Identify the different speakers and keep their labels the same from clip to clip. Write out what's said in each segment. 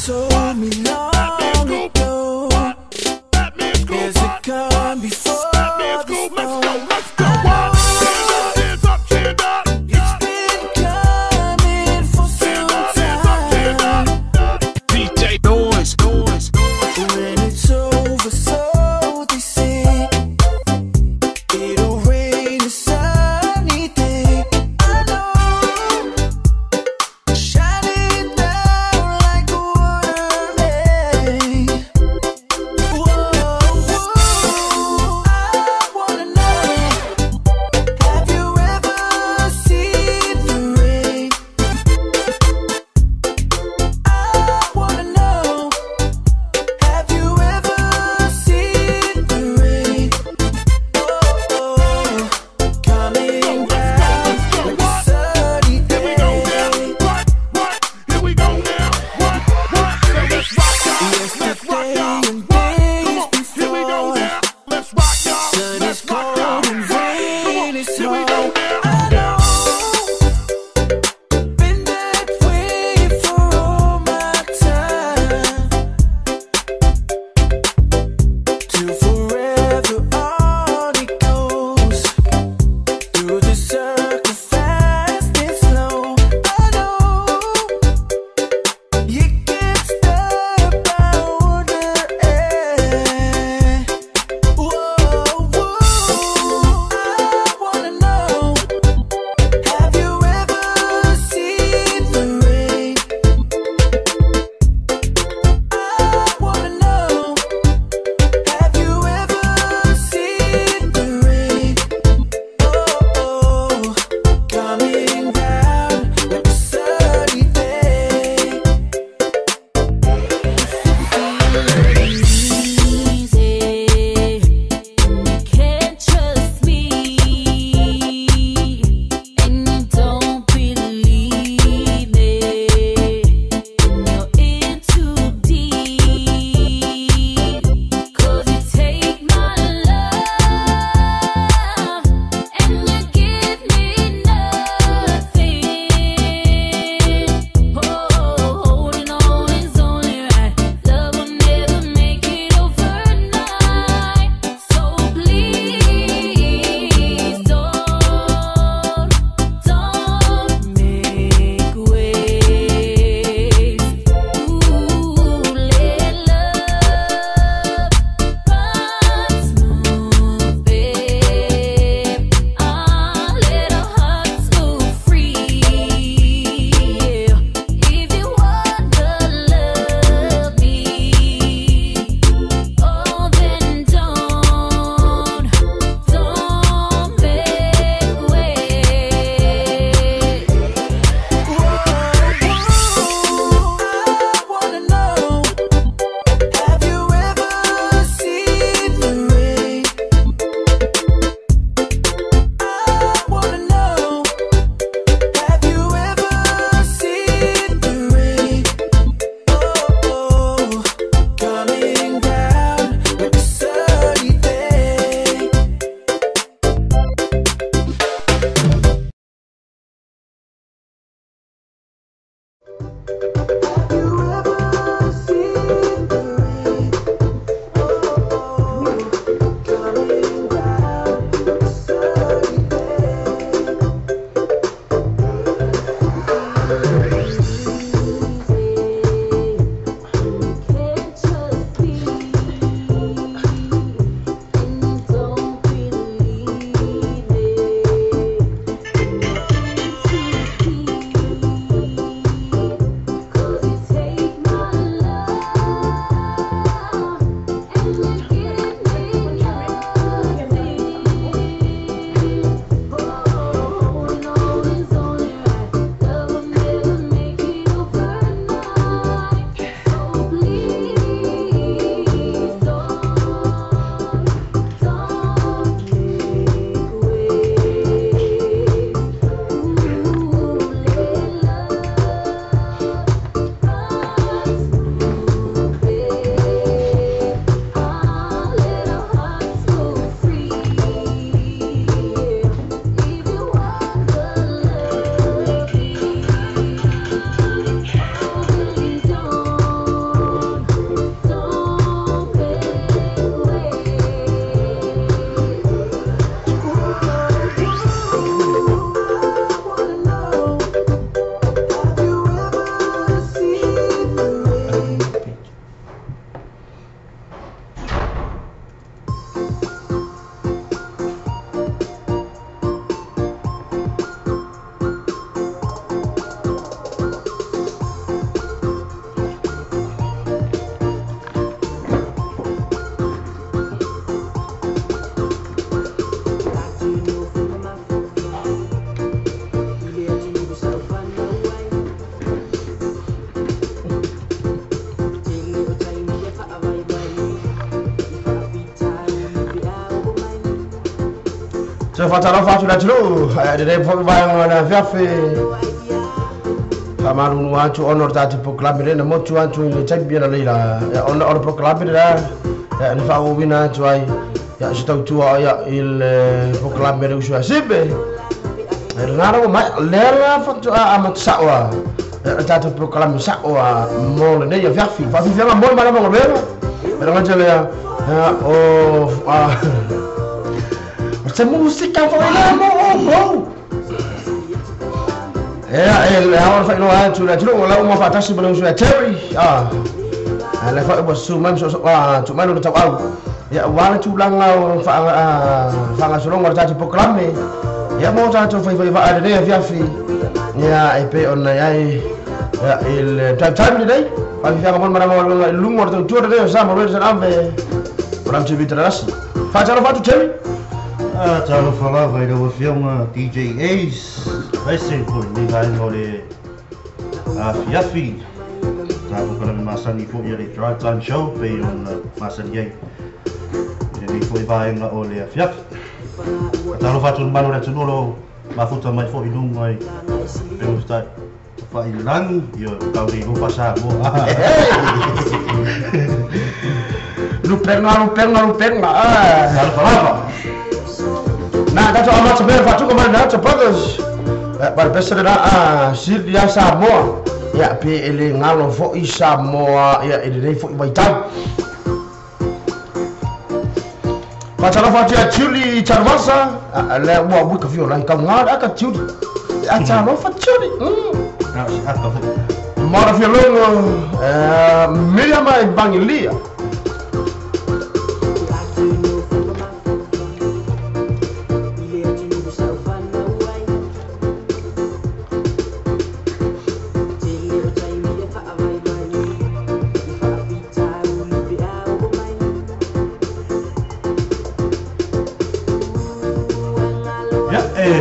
Speaker 1: told me long ago, there's a calm before the storm. It's been coming for some time.
Speaker 2: DJ Noise.
Speaker 1: When it's over, so they say, it'll rain a sunny day. I know, shining down like a water rain. Whoa, whoa.
Speaker 3: So fatalo fatu la tulu de fo vai ngana fiafe Amaru atu honor tatu proclamere na motu atu le champion leila ya honor proclamere la ya ni fa wina atu ai ya sitau tua ya il proclamere usua sibe Renaro mai lera fatu amat sawa tatu proclamere sawa mo le ya fiafe fa fiafe mo mala mo lera pero ngajele ya o Essa música foi lá no agora foi no antes lá tirou lá uma fantástico para o Terry ela foi o suman suman do tawau ya wala tulang fanga sulong ngor tati proklame ya mo tatu foi ada dia fiafi ya ip on ya il time day pa fianga mon mara lungor tu tu dia sama lo sana ave ram TV terasi fa fatu Terry
Speaker 4: Talo fala vai do filme DJ Ace vai ser por ni vai ngole fiafi talo para masani fo ia le drive time show pe on masani ai ni fo vai nga ole fiafi talo fatu mano ra tunolo mafuta mai fo ilung ai pe usta fa ilang yo kau di lupa sa mo
Speaker 3: luperna talo fala Nah, that's all much better for two commander brothers. But best na Silvia Samoa. Ya pe ele ngalo fo Samoa ya ele fo vai tau. Patala fo tia Chuli Charvasa, le wa buka fio lan ka ngada ka Chuli. Atalo fo Chuli. Mora fio longo Miriam Bangilia.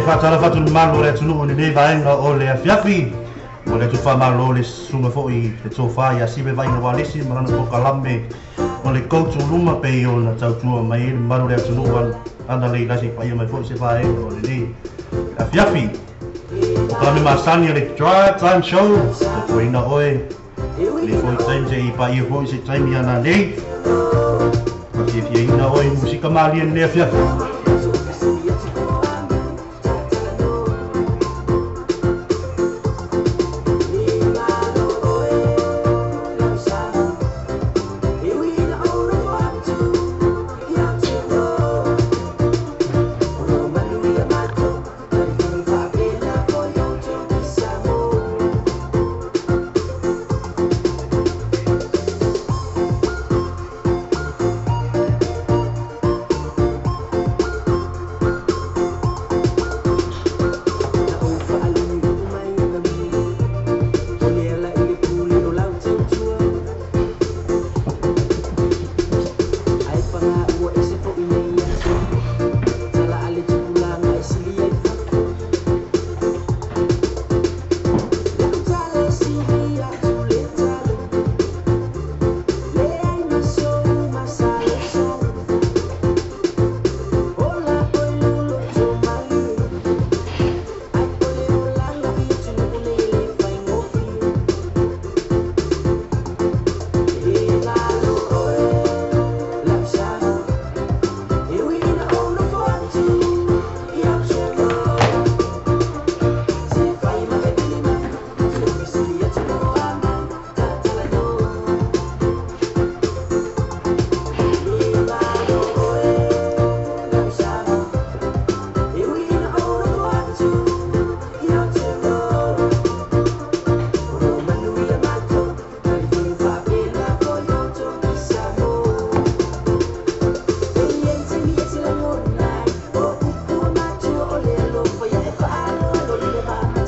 Speaker 4: Fatala fatu malo le tunu ni vai nga ole fiafi mo le tu fa malo le sunga fo I le sofa ya sibe vai nga walisi marana ko kalame mo le coach luma pe yo na tau tu mai malo le tunu wan anda le lasi pa yo mai fo se vai ole ni fiafi kami masani le drive time show ko ina oe le fo time je pa yo fo se time ya na nei ko si fi ina oe musika malien le fiafi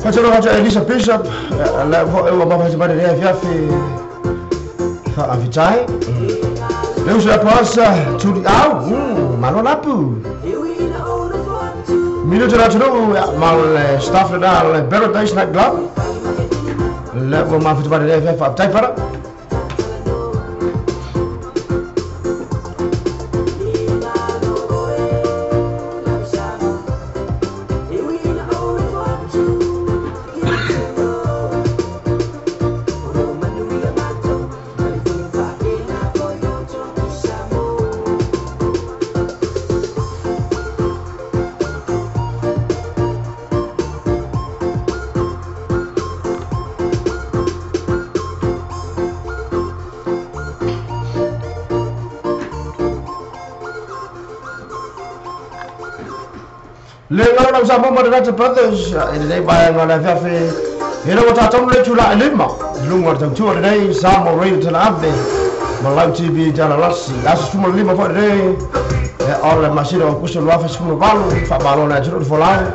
Speaker 4: Facciamo faccia Elisa Bishop, la mamma si pare di fiafi fa avvitai. Leu se passa tu ma non ha più. Minuto da trovo ma il staff dal Paradise Night Club. La mamma si pare di fiafi fa avvitai para.
Speaker 3: le ngau na sa mo Rata Brothers nei ba ngana fafe era o tatou le tula lima lunga tau tua nei sa mo radio tana ave Malau TV jana lasi asu suma lima fo nei ole masino kuso lafa suma balu fa balu na juru folau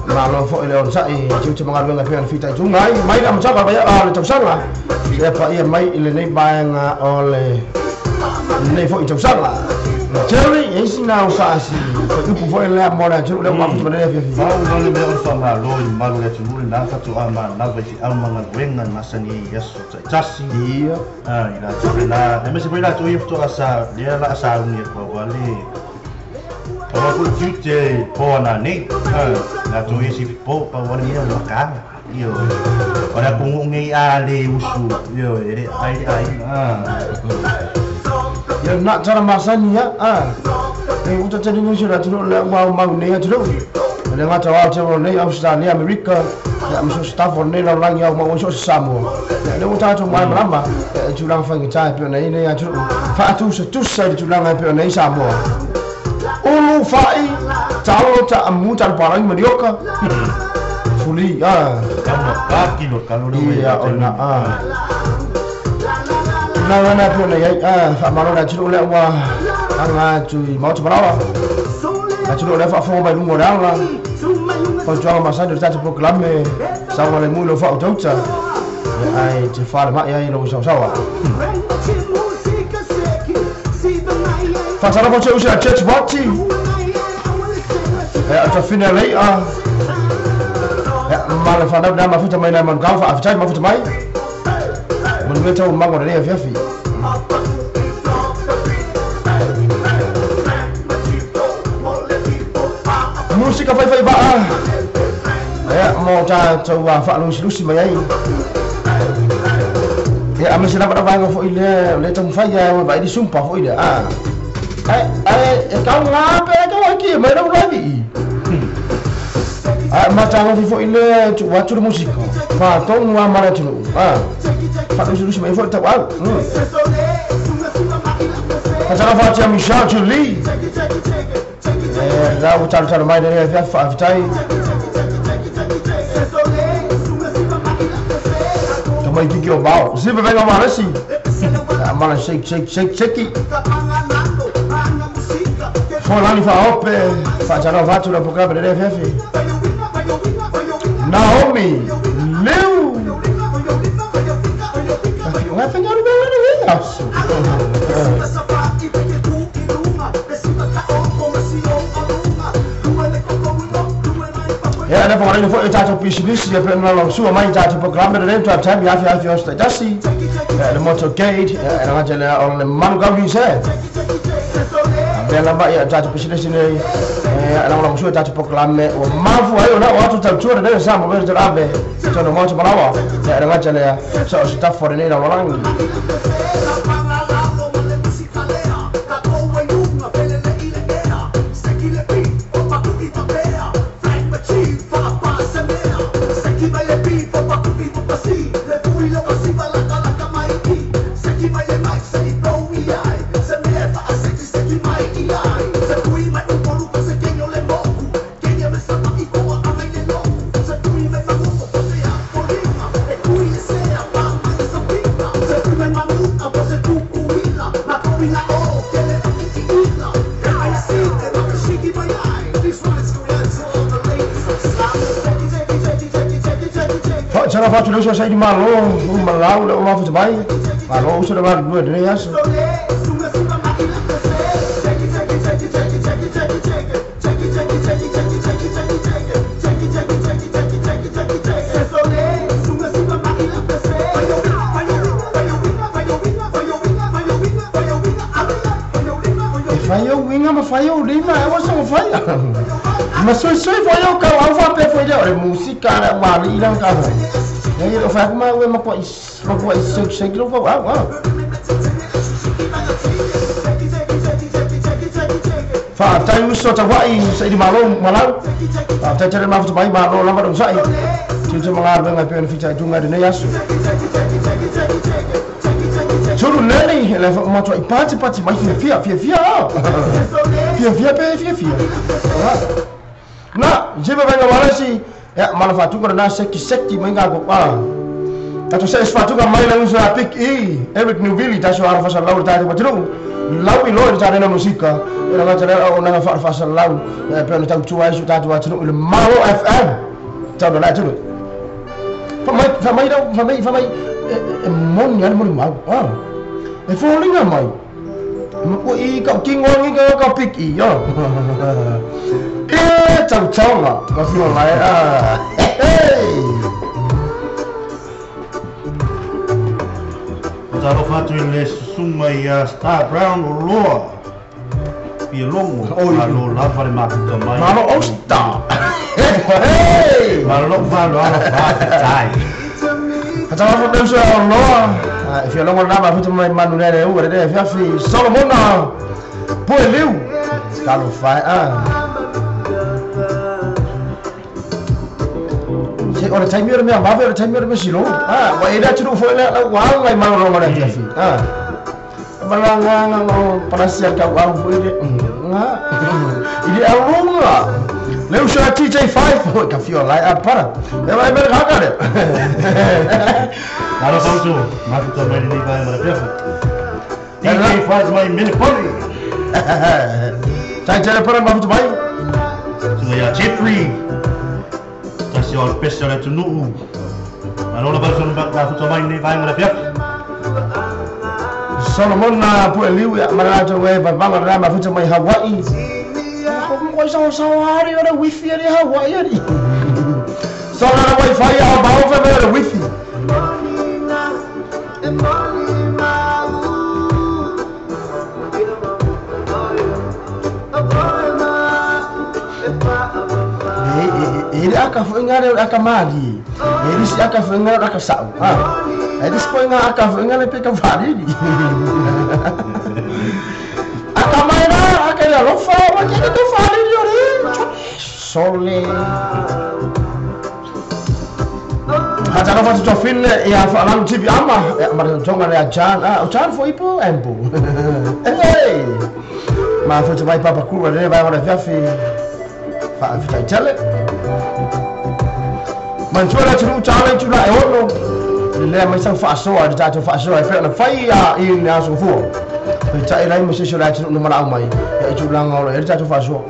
Speaker 3: malo fo ile on sai tu mangar nga pian fita tu mai na machaka ba ya le tausanga ya pa ia mai ile nei ba nga ole nei fo i tausanga Jerry, esse não faz assim. O povo ele é mora de uma maneira de viver.
Speaker 4: Não lhe deu fama loi malu de tudo na fatu ama na vai alma wenga masani yesu tasi
Speaker 3: dia
Speaker 4: ila tu na mas se lá tu ia tu asa dia lá asa ni ko wale kalau ku cute po na ni na tu isi po pa wale ni na ka yo ora pungi ale usu yo ere ai
Speaker 3: ya nak cara masani ya uta tadi ni sudah tu le mau ni ya tu le ngata wa tu ni Australia Amerika ya mso staff ni la lang ya mau so Samoa le uta tu mai bramba tu lang fa ngita pe na ni ya tu fa tu se tu sai tu lang pe na Samoa ulu fai talo ta amuta parang medioka fuli
Speaker 4: kamu kilo kalau
Speaker 3: ya ona na pe na ya fa maro na tu le wa anga tu mau tu brawa na tu le fa fo ba lungo dala fa tu ma sa de ta po klame sa wala mu lo fa utauta ai te fa ma ya lo sa wa fa sa po usa church party ta finale ma la fa na ma futa mai na man ka fa aftai ma futa mai mun me tau mango de fiafi música vai ba mo ta tawa fa lusi mai ai ya amesi na ba ngo fo ile le tong fa ya ba di sumpa fo ile ka ngape ka waki mai na ba di ma ta ngo fo ile tu wa tu música fa to ngwa mara tu fa lusi mai fo ta wa ka ta fa cha Michelle Julie la utar mai de via aftai tomai kiki o bao zibe venga marasi mala shake Fulani fa ope fa jana vatu na programma de FF Naomi Leu vai pegar o meu ya ada pengaruh info itu atau bisnis dia pernah langsung main itu program dari itu time ya sudah jadi ada motorcade ada macam orang mangga bisa dia lambat ya itu bisnis ini ada langsung itu program mafu ayo nak waktu tercuri dari sama berjerabe contoh macam apa ada macam so staff for ini orang Cara fatu lu sai di malo, malau le ma futu bai. Malo sudah bar dua dari as. Fayo winga ma fayo lima, eu sou fayo. Mas soi fayo kau apa pe fayo de música na mali ilang kau. Jadi lo faz uma coisa mais sei que lo vou fa tai uso ta wai sai di malau ta cari mafu mai malau lama dong sai cinta mengar dengan pion ficha junga de yasu suru nani le fa ma toi party mai fia Na, jibe banga walasi ya malafatu na seki menga ko pa. Tato sa esfatu ka mai lang sa pick Eric Newville taso arfa laul tadi patru. Lau ilo tadi na musika. Ila nga tadi ona fa arfa lau. Pero tang tuwa su tadi watru le Maro FM. Tado la tu. Famai mon yan mo mau. E falling nga mai. Mo kau kingon kau pick yo. Chau lah, kasih orang hey.
Speaker 4: Taro fatu le sumai Star Brown Loa. Pielongo. Malo la fare matuta mai.
Speaker 3: Malo Osta. Hey.
Speaker 4: Malo ala fai.
Speaker 3: Taro fatu le Loa. Pielongo la fare matuta mai manu le u le fiafi Solomon. Poeliu. Kalau fai Ora taimir me amava, ora taimir me silo. Wa ida tu foi la wa ngai mau rongo na tiafi. Malanga panasia ka wa foi de. Idi aronga. Leu sha TJ5 ka fio lai para. E vai mer ka de.
Speaker 4: Alo sautu, mafu to mai ni vai mara tiafi. TJ5 mai mini poli.
Speaker 3: Tai tele para mafu to mai.
Speaker 4: So ya Jeffrey. Si al peso le tu nu. Allora la persona va tutto mai nei vai mara piafi.
Speaker 3: Solomon na pu liu ya marato we ba ba ma futa mai Hawaii. Ko so hari ora wifi di Hawaii di. So na wifi ya ba over there wifi. Ele akafunga akamali. Ele se akafunga akasau. Ele se põe akafunga le peka varidi. Akamaina akaya lofa, wakene to varidi ori. Sole. Hata kama tutofile ya falang TV ama maronga ya Jan. Jan foi po empo. Hey. Ma foi vai papa curva le vai ora fiafi. Fa fitai tele. Manchura tu chale tu la eolo. Le mai sang fa so ada tu fa so ai pe na fai ya in na so fu. Pe chai lai mo se so la tu no mala mai. Ya tu lang ngolo ya tu fa so.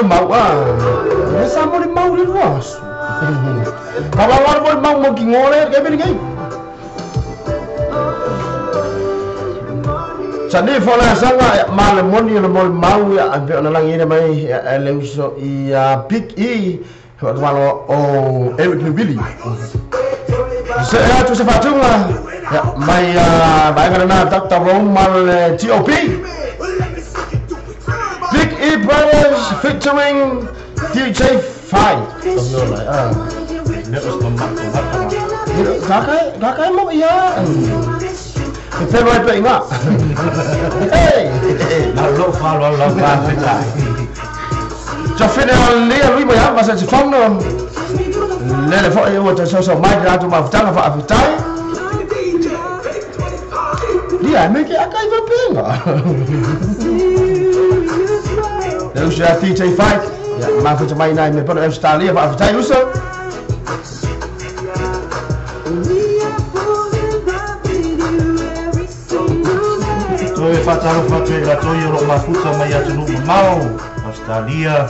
Speaker 3: Mau sama di mau di luas. Kalau orang mau ngore kayak begini. Jadi fola sanga malam moni mau ya ambil orang ini mai leuso ia pick kalau Eric Newville. Saya tu sepatu lah. Ya mai bayangan na tak tahu mal GOP. Big E Brothers featuring DJ5. Kakak mau iya. Kita mau apa enggak? Hey,
Speaker 4: lalu.
Speaker 3: Jafine le lui mai ava sa fono. Le fo e o te so mai ra tu ma ftanga fa afitai. Dia me ke akai va pinga. Eu já DJ fight. Ya ma fa mai nai me por Australia fa afitai uso.
Speaker 4: Toi fatalo fatu la toi ro mafuta mai atu no mau Australia,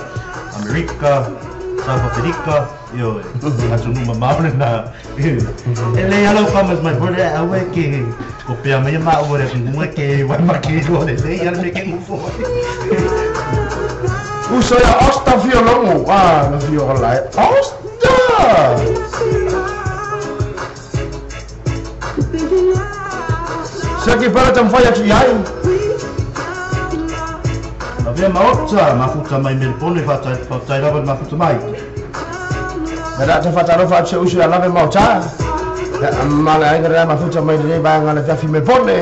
Speaker 4: America, South Africa, yo atu no mau na. Ele alo famas my brother awe ke ko pia mai ma o re mo ke wa ma ke do de se ya me ke mo fo.
Speaker 3: Uso ya osta violongo. No violai. Osta. Saki para tamfaya kiai.
Speaker 4: Avea maota mafuta mai Melbourne fatai lava mafuta mai.
Speaker 3: Ada ta fataro fa che usu ya lave mauta. Mala ai gara mafuta mai de ba ngala ta fi Melbourne.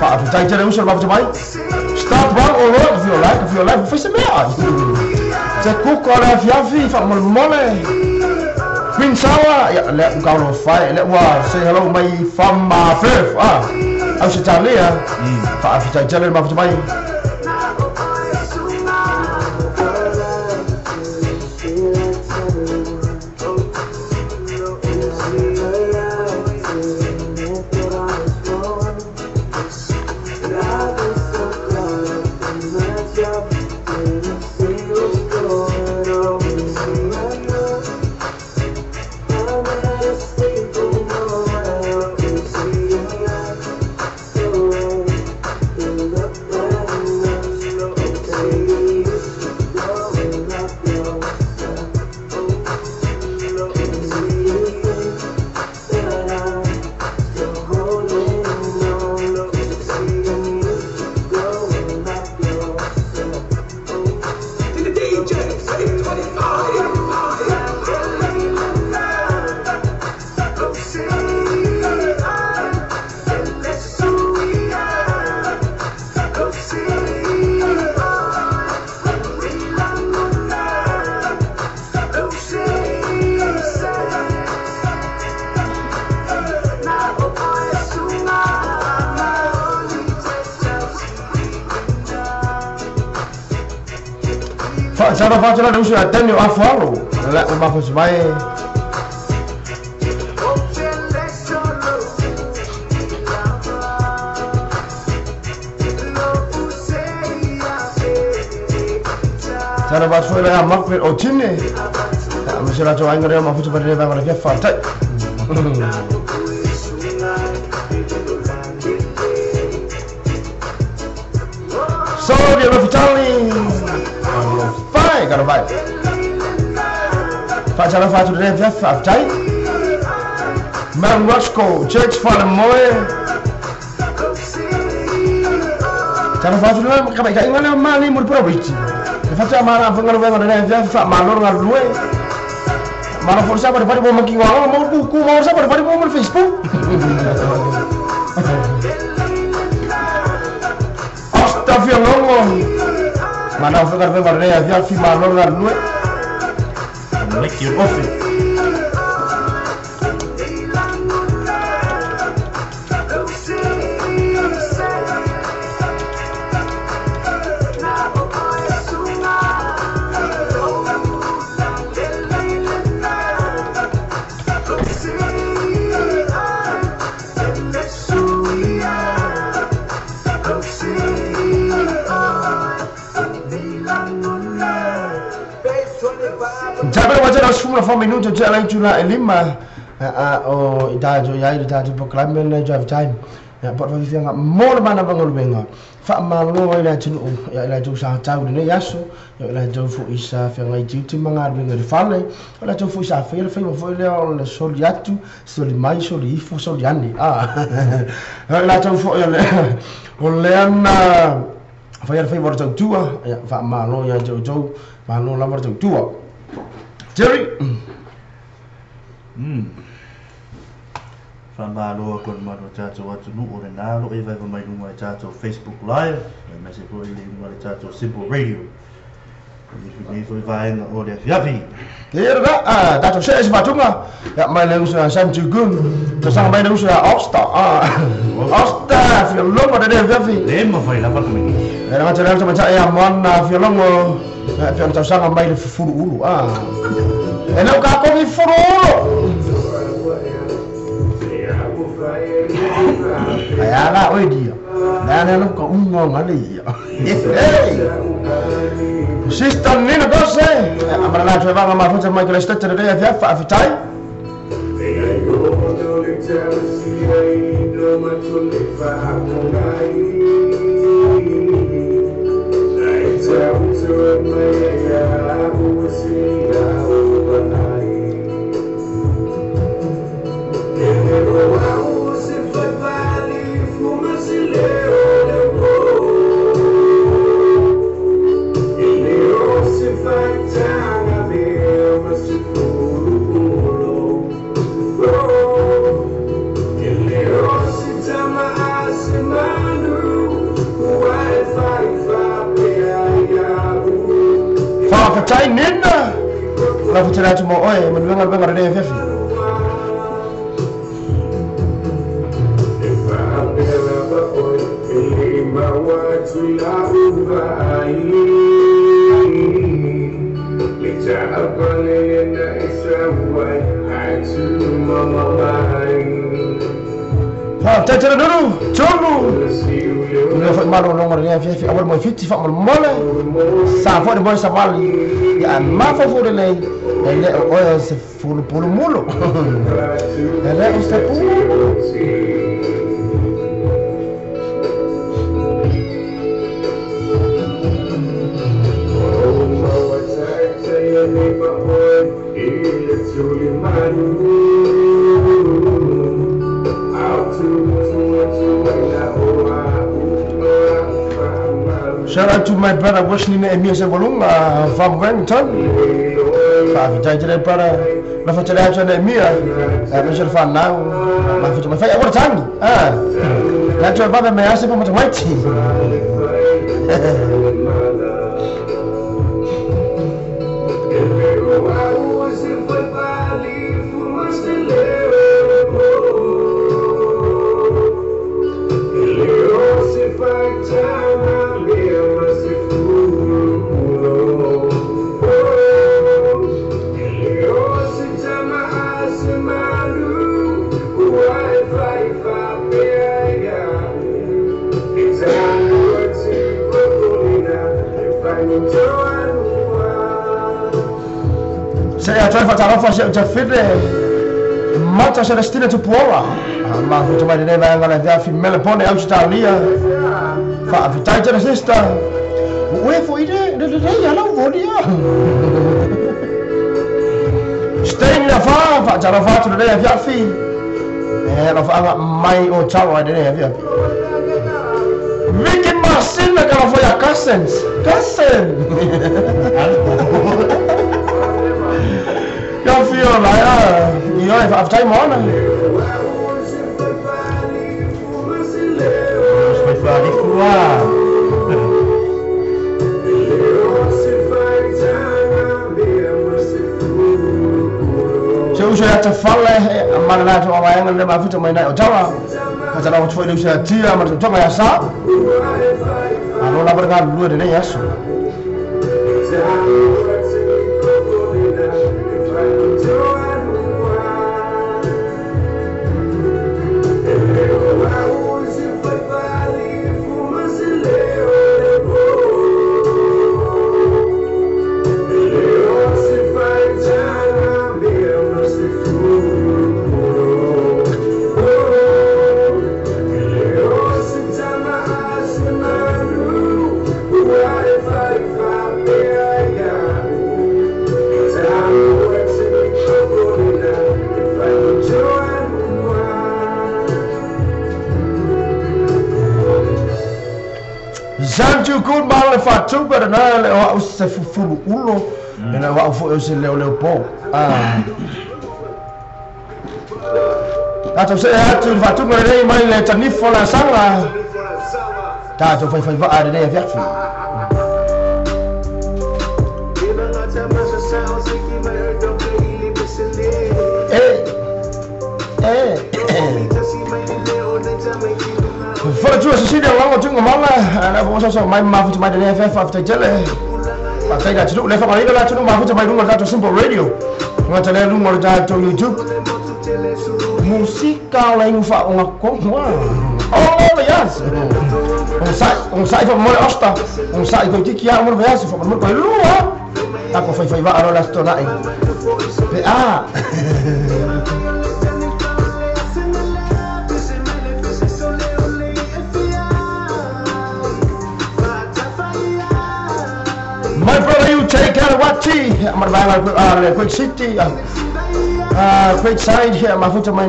Speaker 3: Fa fatai tere usu mafuta mai. Stop wrong or right if you like face me out. Se kuko la fiafi fa mole. Queen Sawa, ya le kau lo fai le wa say hello mai from Perth Australia. Fa fatai tere mafuta mai. Cara faccia la usa tenio a faro. La ma fa mai. Cara faccia la mak per otine. Ma se la tua angare ma faccia per le va che fa. Sorry, lo Vitali. Cara vai. Faccia la faccia del FF, dai. Man Roscoe, Church for the Moe. Cara faccia la come dai ngale mali mur provinci. Faccia mara fangalo vengo del FF, ma loro ngal due. Ma non forse per fare come chi va, ma buku, ma forse per fare come Facebook. Asta fiango. Ma non fai per vedere a via fino allora a lui. Non è che offi. Sabe wajar harus semua form minuto jalan cuna lima o itajo ya itajo proclaim na drive time ya pot fa fianga mor mana bangol benga fa malo ila tunu ya ila tu sa tau ne yaso ya ila tu fu isa fianga itu mangar benga fale ila tu fu sa fe fo le on soliatu solimai solifo soliani ila tu fu ya le ana fa ya fe bor tua ya fa malo ya jojo malo la bor tua Jerry.
Speaker 4: Famalo kon maro chacho watu nu ore na lo eva mai nu mai chacho Facebook live, mai se po ile nu mai chacho Simple Radio. Ni foi vaenga o le fiafi.
Speaker 3: Kira dah, dah tu saya sebatunga. Ya mai le usa Sam Jugun. Terus mai le usa Osta. Osta film ada dia Vivi.
Speaker 4: Lema foi la patu mi.
Speaker 3: Era macam macam macam ya mon film film tahu sang mai le furu ulu. Enak kau ni furu ulu. Ayah oi dia. Dan enak kau ngong ali. Sistem ni nak kose. Amar nak cuba ngam mafu sama kalau start terus dia fa afitai. Percaya nina, lah percaya cuma mendengar dia Vivi. Tanya dulu, coba. Dia fak malu nomor dia Vivi. Awal mau Vivi fak malu. Sampai dia boleh samali. Ya, maaf for le. Ele oh se fulu pulu mulu. Ele está pulu. Shout out to my brother Wesley na Emir Sevolung from Wellington. Fai jere para na fa jere acha na Emir. Michel fan now. Ma fa ma fai agora tangi. Na tu baba me ase pa mati. Saya try fatarafa siya jafide mata sa destina tu puola ma fu tuma de ba ngala da fi Melbourne Australia fa afitai jere sista we fo ide de ya la vodia stay na fa tarafa tu de ya fi la fa mai o chawa de ya Vicky Marcin na kala fo ya cousins Jag fyra ja, jag är för time on.
Speaker 4: Foi fali fua.
Speaker 3: Så jag att falla man la to wa yang le ma fitu mai na otawa. Kata na foi lu sa tia ma to ma ya sa. Alo la berga lu de ne yasu. Zanju good mal fa tuba na le wa se fulu ulo na wa fo se le po ta se ha tu fa tuba le mai le tani fo la sanga ta to fa va de ya fi Fala tua Cecilia lango tungo manga na bosa so mai mafu mai de FF after jele. Pakai da tu le fa mai la tu mafu mai lungo da to Simple Radio. Ngata le lungo da to YouTube. Musika lain fa ngako. Oh yes. On sai fa mo osta. On sai ko tiki ya mo beas fa mo ko lua. Ako fa va aro la stona ai. Pe my brother, you take Karawachi. I'm going to quick city. Quick side here. I'm going to my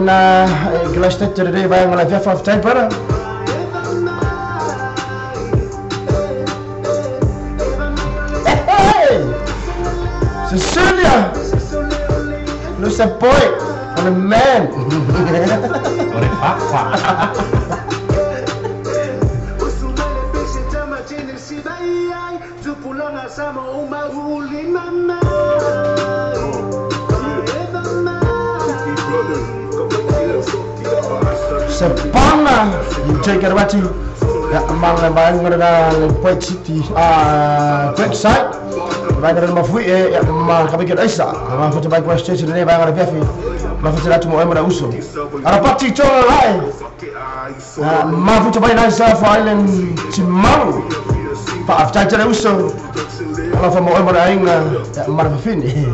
Speaker 3: glass today. I'm going to have 10 better. Hey, Cecilia. Looks a boy on a man. Sepana, you take it what you among the buying the Quick City, Quick site. By the name of we, Kabik Isa, I'm going to buy question today by a Befi, Mafutila to Mohammed Uso. A party to a line, Mafuta by Nice Island, Timaru. After the Uso, I'm from Mohammed Marfini.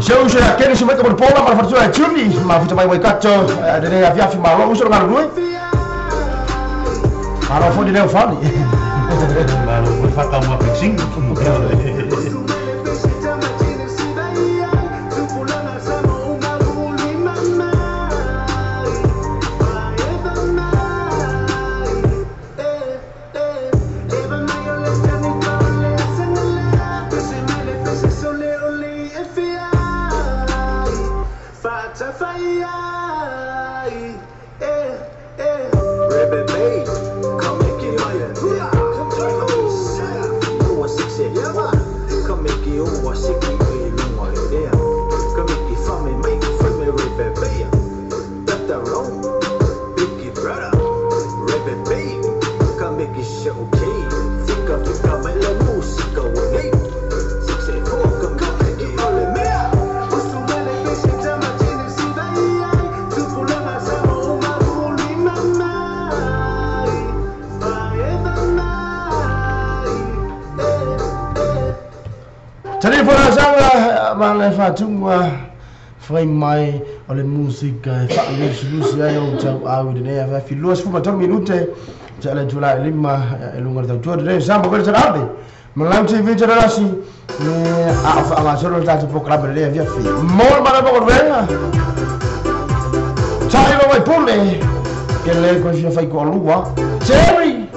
Speaker 3: Show you that Kenny make a pola ma faccio a Giulli, ma faccio mai caccio delle avviafi ma lo uso la lui. Ma non fuori devo farli. Ma lo puoi fare un pixing. Telefono sanga ma fa tungwa frei mai ole musica fa le soluzione io ciao audio ne aveva fillo sfuma 3 minute già la giula lima e lungo da giorno ne siamo per cerare ma la ci vincere la si ma solo dato poco club le via fi mol ma dopo venga sai lo vai pulle che lei così fai con lua Jerry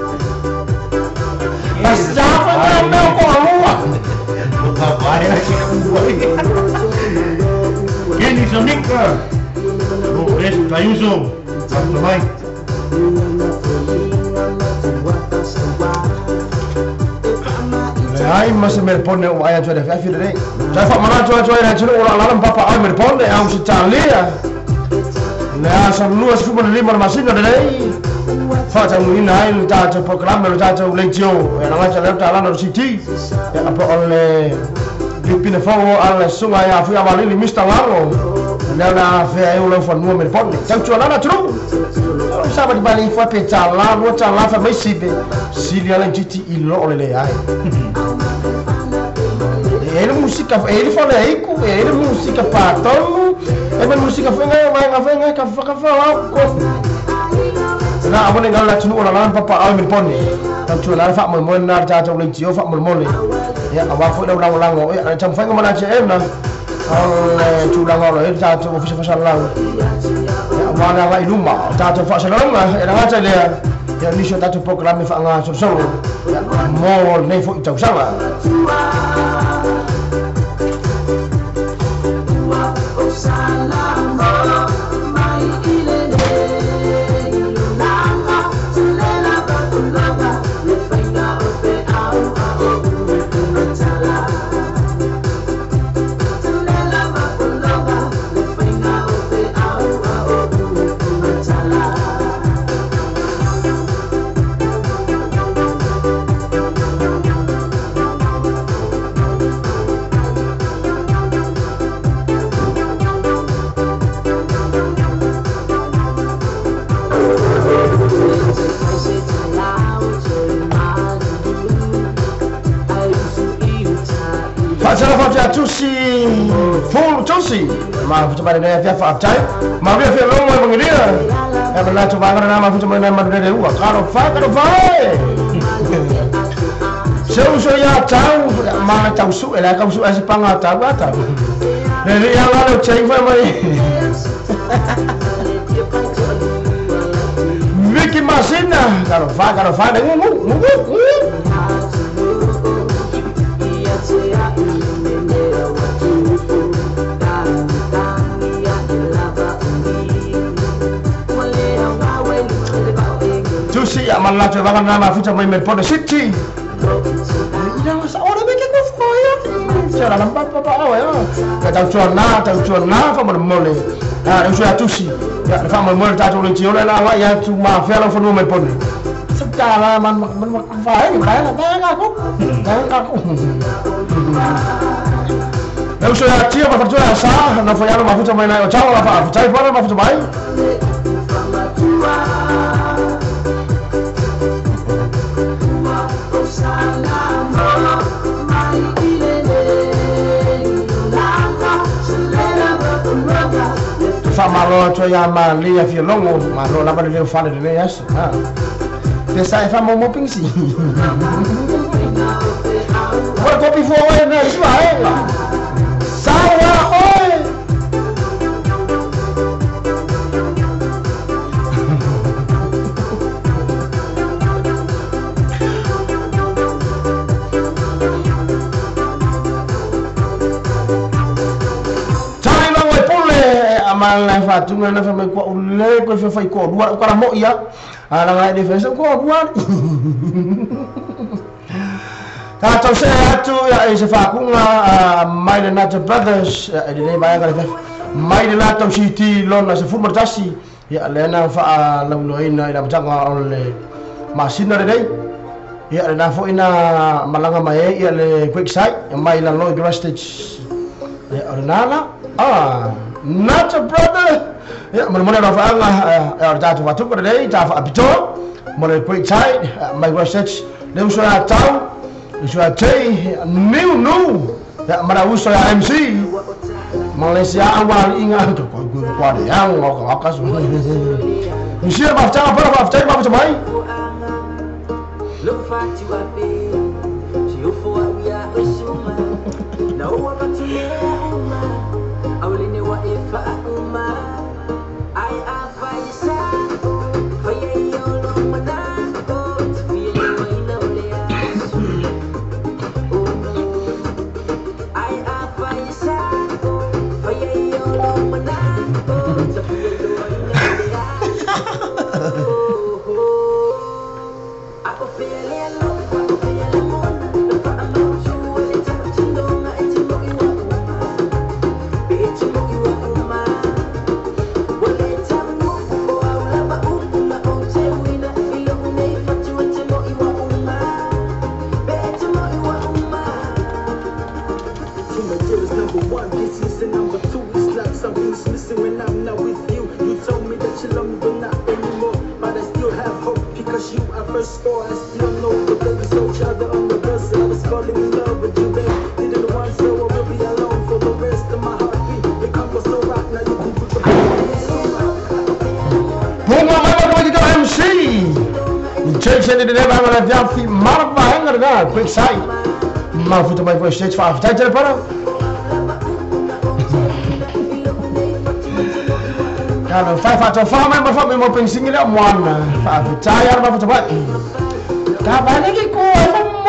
Speaker 3: ma stava andando con lua Kenny Sonica, Luis Ayuso, Santo Mike. Ai mas me pone o ai ajo de fa fire. Já fa mana jo era tiro o alarm papa ai me pone am se talia. Na sa luas fu me lima masina de lei. Fa ta mu ina ai ta ta programa lo ta ta o leitio. Era ma ta ta la no city. Ya apa ole di pina fao alla sunga ya fu avalili Mr. Laro. Na fe eu lo fa no me pone. Ta tu la na tru. Sabe de bali foi petar lá, no tá lá foi sibe. Silia la GT ilo le ai. Ele música, ele fala aí com ele música patão. É música foi vai ka falar. Na abone ngal la tunu la papa al min pone. Tantu la fa mo na ta ta le tio fa mo le. Ya awa fo da lang ya cham fa ngama na che em na. Al tu la ngolo e ta to ofisi fa sallang. Mana vai luma, tato fa salonga, era ngata le ya nisho tato programa fa nga so mo nei fo itau sala. Tala fa tusi full tusi ma futa bale ne fa aftai ma via fe longo e mangiria e bala to bangara na ma futa bale na madre ua karo fa seu so ya tau ma tau su ela ka su asi panga tau ata ne ya la chai fa mai Vicky Masina karo fa de Tusi ya malla to bangana na ma futa mai Melbourne City ina sa ora beke ko foya cara nampak papa awe ya tau chuana fa mo mole eu sou a tusi ya fa mo mole ta to le tio la wa ya tu ma fa la fa no Melbourne secara man fa la ba ko eu sou a tia pa fa sa na fa ya ma futa mai na chao la fa chai fa ma futa mai fa malo to ya ma lia fi longo ma lo la ba le fa de ne yas te sai fa mo pingsi wa ko pi fo wa na swa sawa oi Malai fatu ngana fa mai ko ule ko fa ko dua ko mo ya ala ngai defense ko dua ta to se atu ya e se fa kunga mai na brothers e dei mai ga mai na to city lona se fumar tasi ya lena fa la loina ila mtanga ole masina dei ya na fo ina malanga mai ya le quick side mai la lo grastage ya ornala not a brother ya mana rafa Allah ta watu pada dei ta fa apito mole quick side my research dem so ya tau so ya tei new ya mana uso ya MC Malaysia awal ingat tu ko ada yang ngakas mesti ba ta apa mai look fat you up she for we are usuma no what to me awalini wa ifa uma ai afa isa faya yolo madako tafili wa ina ulea ai afa isa faya yolo madako tafili wa ina ulea ako fele lo ako fele mo lo fa among chu wale ta tindonga etimo iwa Jadi dia bagaimana dia fi marba hengar dah quick side ma futa mai voice stage fa after jere para kalau fa to fa mai ma fa mai mo pensing dia moana fa tayar ma futa ba ka ba lagi ko fa mo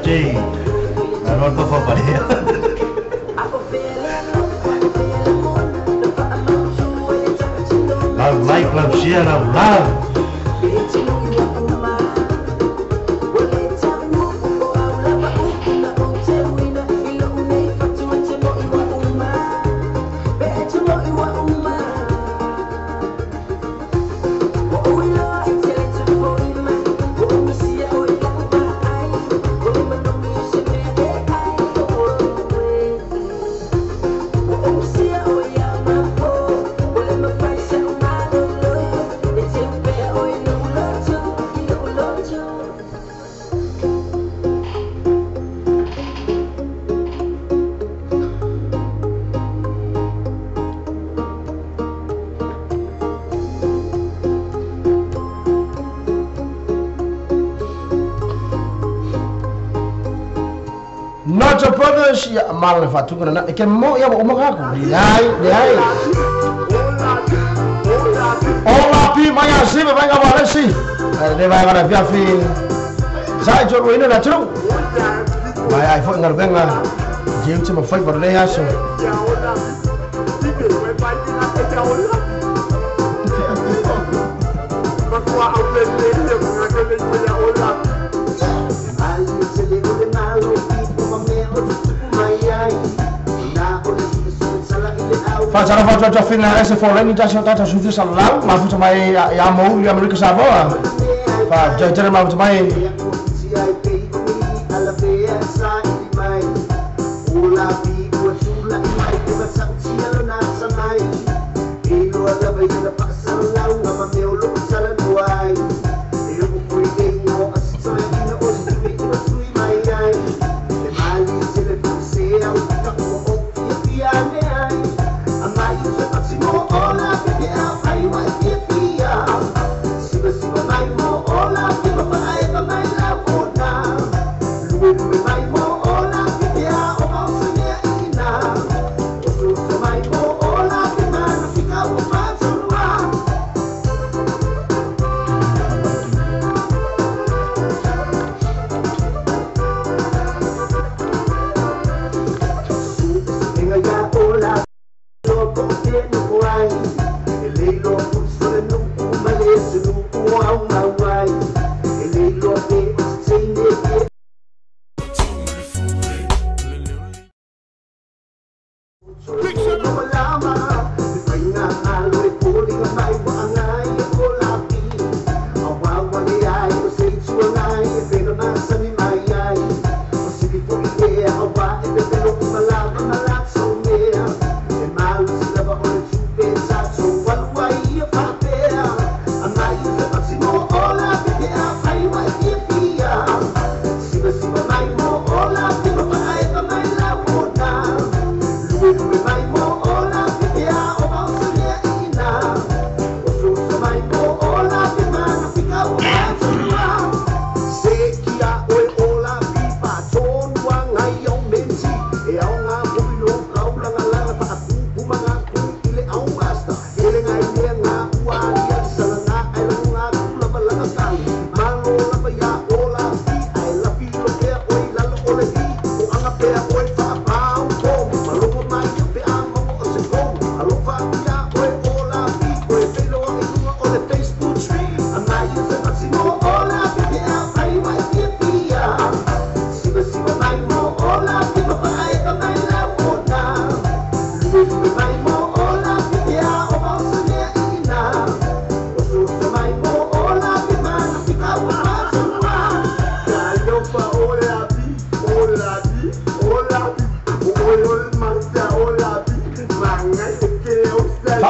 Speaker 4: Ji, non to fa paria. Love, like, love, share, love.
Speaker 1: See
Speaker 3: Nacho Brothers ya mal na fatu kana ke mo ya mo makaku dihai Ola pi maya sibe venga baresi de vai agora via fi sai jo ruina na tru vai ai foi ngar venga jiu chama foi por le aso Facara fatua fina ese foleni tasho tata sufi salau mafu samai ya mau ya mereka saboa fa jajar mau samai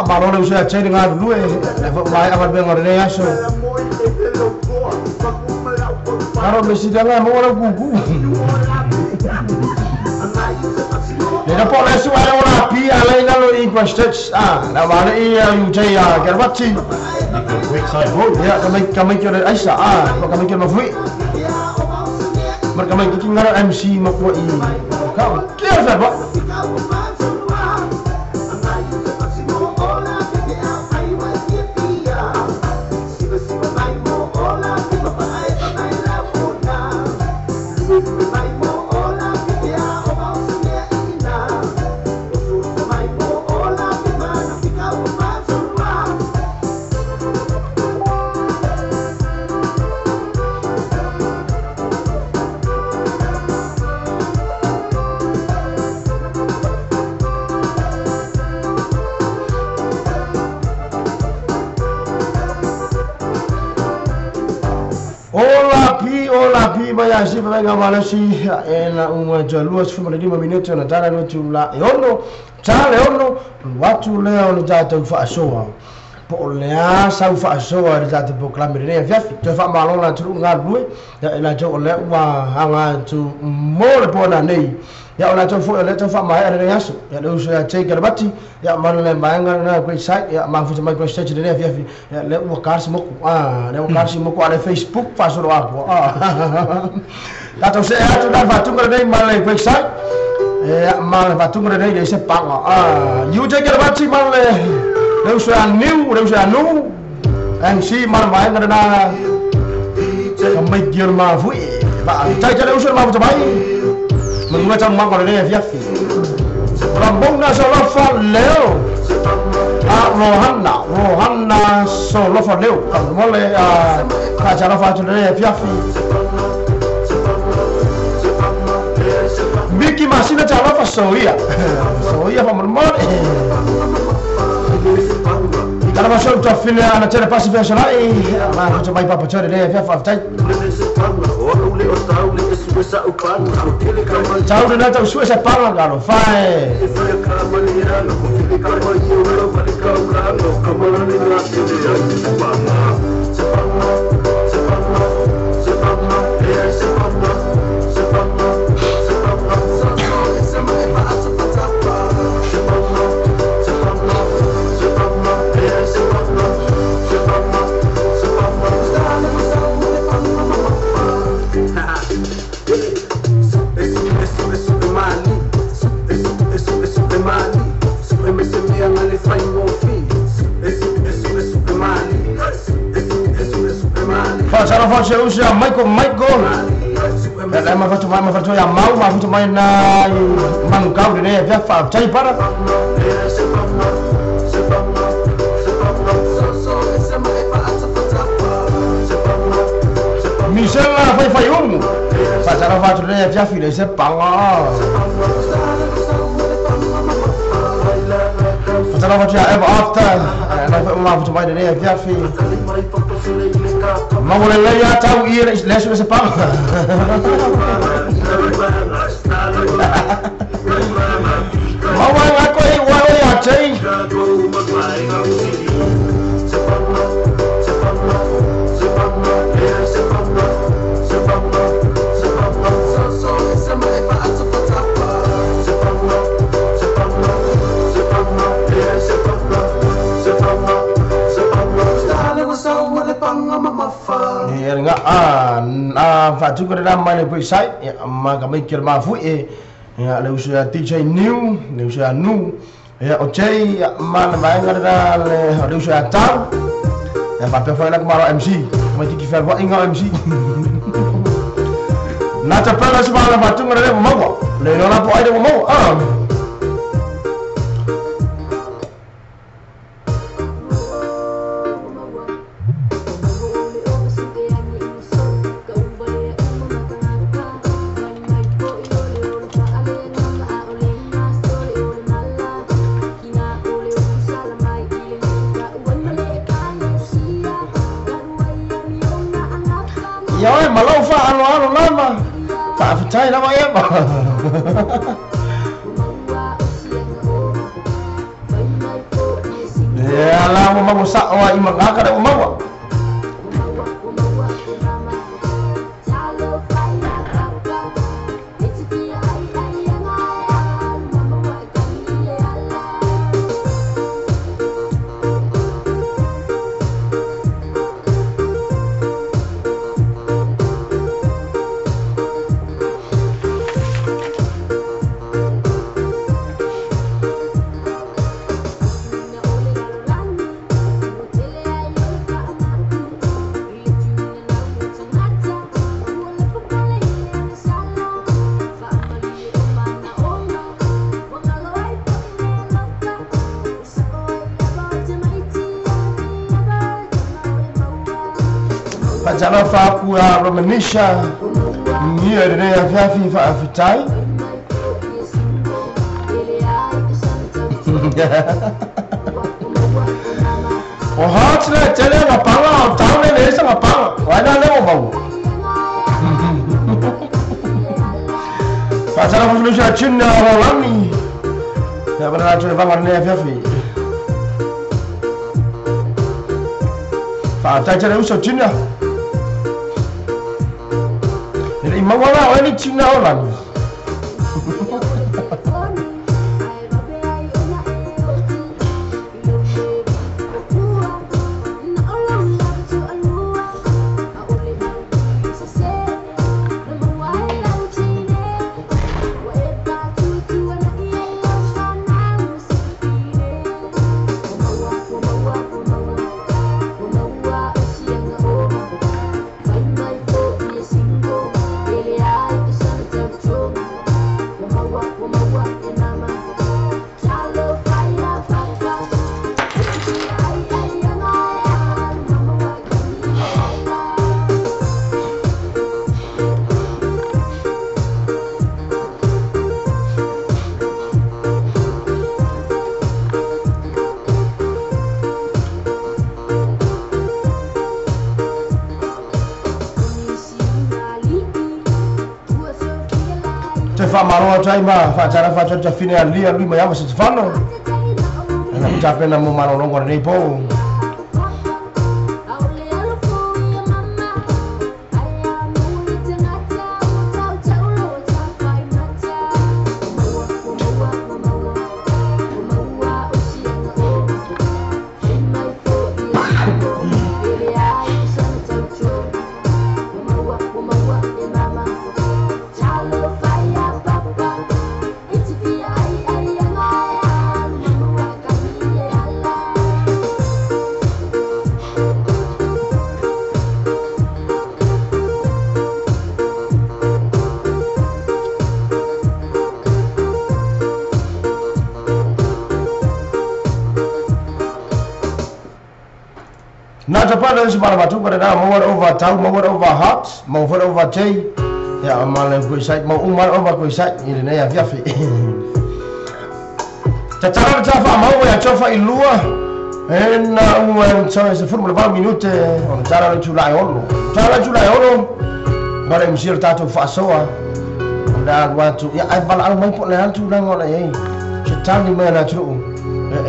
Speaker 3: Marone usia ceri ngadu due, vai amat bengor ne aso. Karo mesi danga mo ora gugu. Ina pole su ai ora pi ale ngalo invested na vale ia UJ Gerwati.
Speaker 4: Website road.
Speaker 3: Ya kami kira Aisha kami kira mafui. Mereka kami kira ngaro MC makwa i. Kau kira apa? Ola pi baya si venga malasi ena uma jalua sifuma de 5 minutos na tala no tula eono tale ono watu leo ni tata ufa soa po lea sau fa so ari zate po klami ne fiafi to fa malo na tru nga lui ya ila jo le wa hanga tu mo le po na nei ya ona to fo le to fa mai ari yaso ya do so ya take el bati ya man le banga na ko site ya ma fu mai ko stage ne fiafi ya le wa kars mo le wa kars mo ko ale Facebook fa so wa po ta to se ya to da fa tu ngre nei ma le ko site ya ma le fa tu ngre nei de se pa you take el bati ma le Nếu sẽ nu anh si mà mai người ta mình kia mà vui bạn chạy cho nếu sẽ mà cho bay mình nói trong mang còn đây viết gì làm bông na solo phật leo rohan na solo phật leo còn món này cả cha nó phật cho đây viết gì Mickey masih nak cara apa soya apa mermon Kalau masuk ke film anak cari pasti personal aku coba ipa pacari deh fiaf tai jauh dan tahu suai sepang kalau fai Cara faz eu já Michael ela ma fatu ya mau ma fatu mai na mangkau de ne via fa chai para Michel la fai cara fatu de via file se panga cara fatu ya ever after ela ma fatu mai de ne via file mau boleh lihat tahu ia les sudah sepang. Mau aku ini ya cai. Enggak fa tu kada mai le site ma ka mai kir ma fu ya le usia DJ new le usia nu ya ochei ma na mai ngada le usia tau ya fa pe fa la maro MC mai ki fa wa inga MC na ta pala su ma la fa tu ngada le mo le no la po ai de mo Ya malau fa anu lama tak percaya nama ya pak ya lah mau masak wa imang ada mau Jana fa ku Romanisha ni ere ya fiafi fa afitai o hotne tele na pala taune le sa pala wala le mo bawo fa jana fa Romanisha chinna rolani ya bana tu ba ngarne ya fiafi tai tele uso China. Ini mawala ini China orang. Fa maro trai ma fa cara fa cha fine ali lui ma yama se fanno na cha pena mo maro longo nei po na Japan is maar wat ook maar more over town more over hot more over tea ja maar een site maar over site in nee ja fi tatara tafa mau ya chofa ilua en so is formula 1 minute on tara July ono bara msir tatu fasoa da watu ya ai bal al mai po le tu na ngona ye chetani mena tru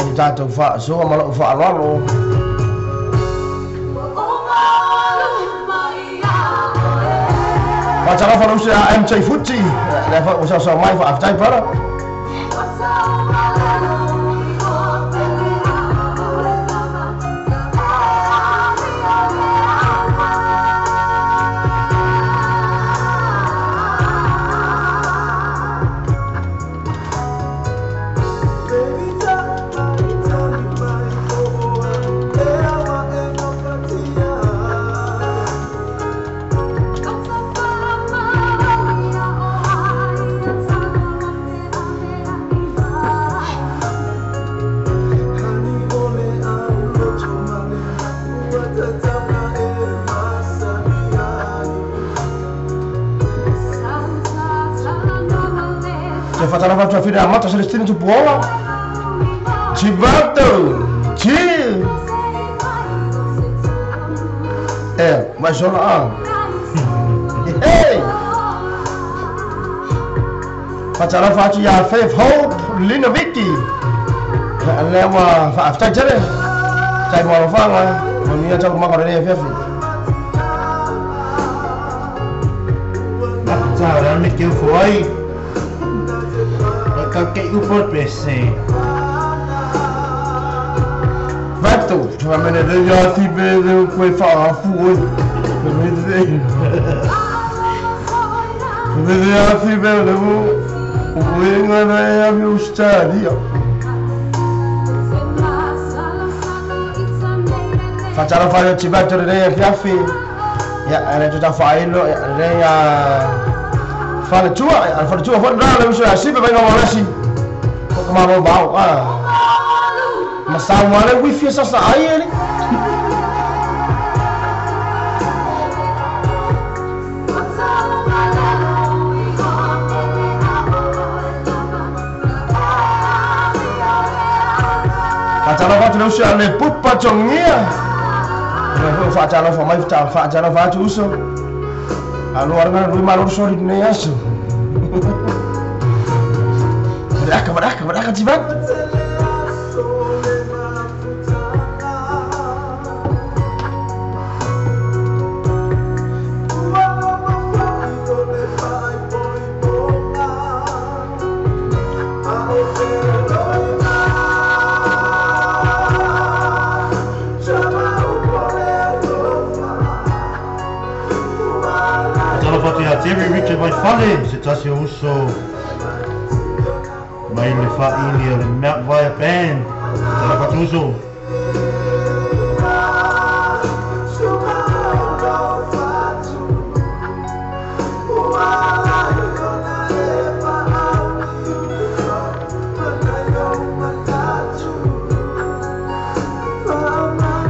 Speaker 3: en tatu fasoa malo fa alalo Pacara fa usia MC Fuji, level usia so mai fa aftai para. Fatala fatwa fida mata Celestine tu bola. Chibato. Chill. Mas olha. Hey. Fatala fatwa ya Faith Hope Lina Vicky. Lewa fa after jere. Sai mo fanga. Mami acha kuma kore ne fefe.
Speaker 4: Ciao, me que foi. Kakek upot bese.
Speaker 3: Vato, tu vas mener de ya ti be de quoi fa fu. De ya ti be de mu. Uinga na ya mi ustadia. Facciamo fare il cibato de piaffi. Ya, ana tu ta failo, ya fala tua fala nada uso assim vai não assim como uma bau mas tá uma wifi essa aí ele Facciamo fatto uso alle puppa chongia facciamo fa mai facciamo fatto uso allora non malu sorry ne aso Beraka jibat.
Speaker 4: Tia Terry Richard vai fale, se tasi uso mai le whaini o le Mount Via Band. Tala patuso.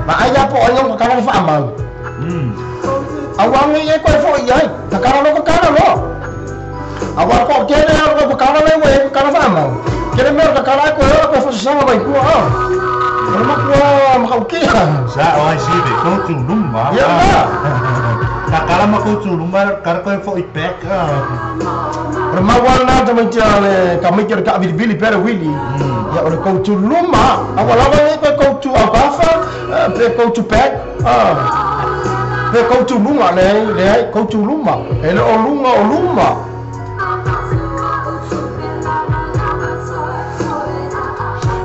Speaker 3: Maaya po anyong kakalang faamang. Awang ni ko fo yai, kakalang ko kakalang lo. Awang ko kene ko kakalang le we kakalang faamang. Kene mer kakalang ko fo sama mai ko. Mak ko makauki.
Speaker 4: Sa o ai sibe ko tu lumba.
Speaker 3: Ya.
Speaker 4: Kakalang ko tu lumba kar ko fo ipek.
Speaker 3: Remawal na teman jale kami kira ka bili pera wili. Ya oleh kau tu luma, awal-awal ni kau tu apa? Kau tu pek. Kau tu luma le, kau tu luma. Ele luma.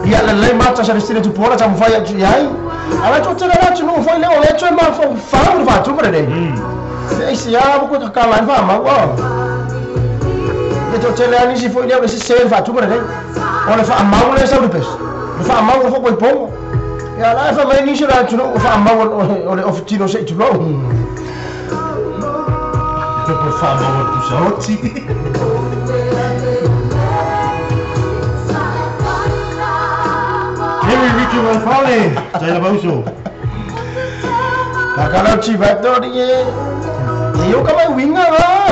Speaker 3: Ya le mata sa destino tu pora sa mfaya tu yai. Ala tu tera na tu no foi le ole tu ma fa tu mare. Esse ya buku kakalan fa ma wa. Itu celani si foi le se se fa tu mare. Olha fa amau le sa lupes. Fa amau fo ko pong. Ya la fa mai ni sura tu no fa amau ole oficino se tu lo.
Speaker 4: Por favor, tu sorti. Terry Richard vai fale, saya bauso.
Speaker 3: Kalau cibato dia, yo kamai winga lah.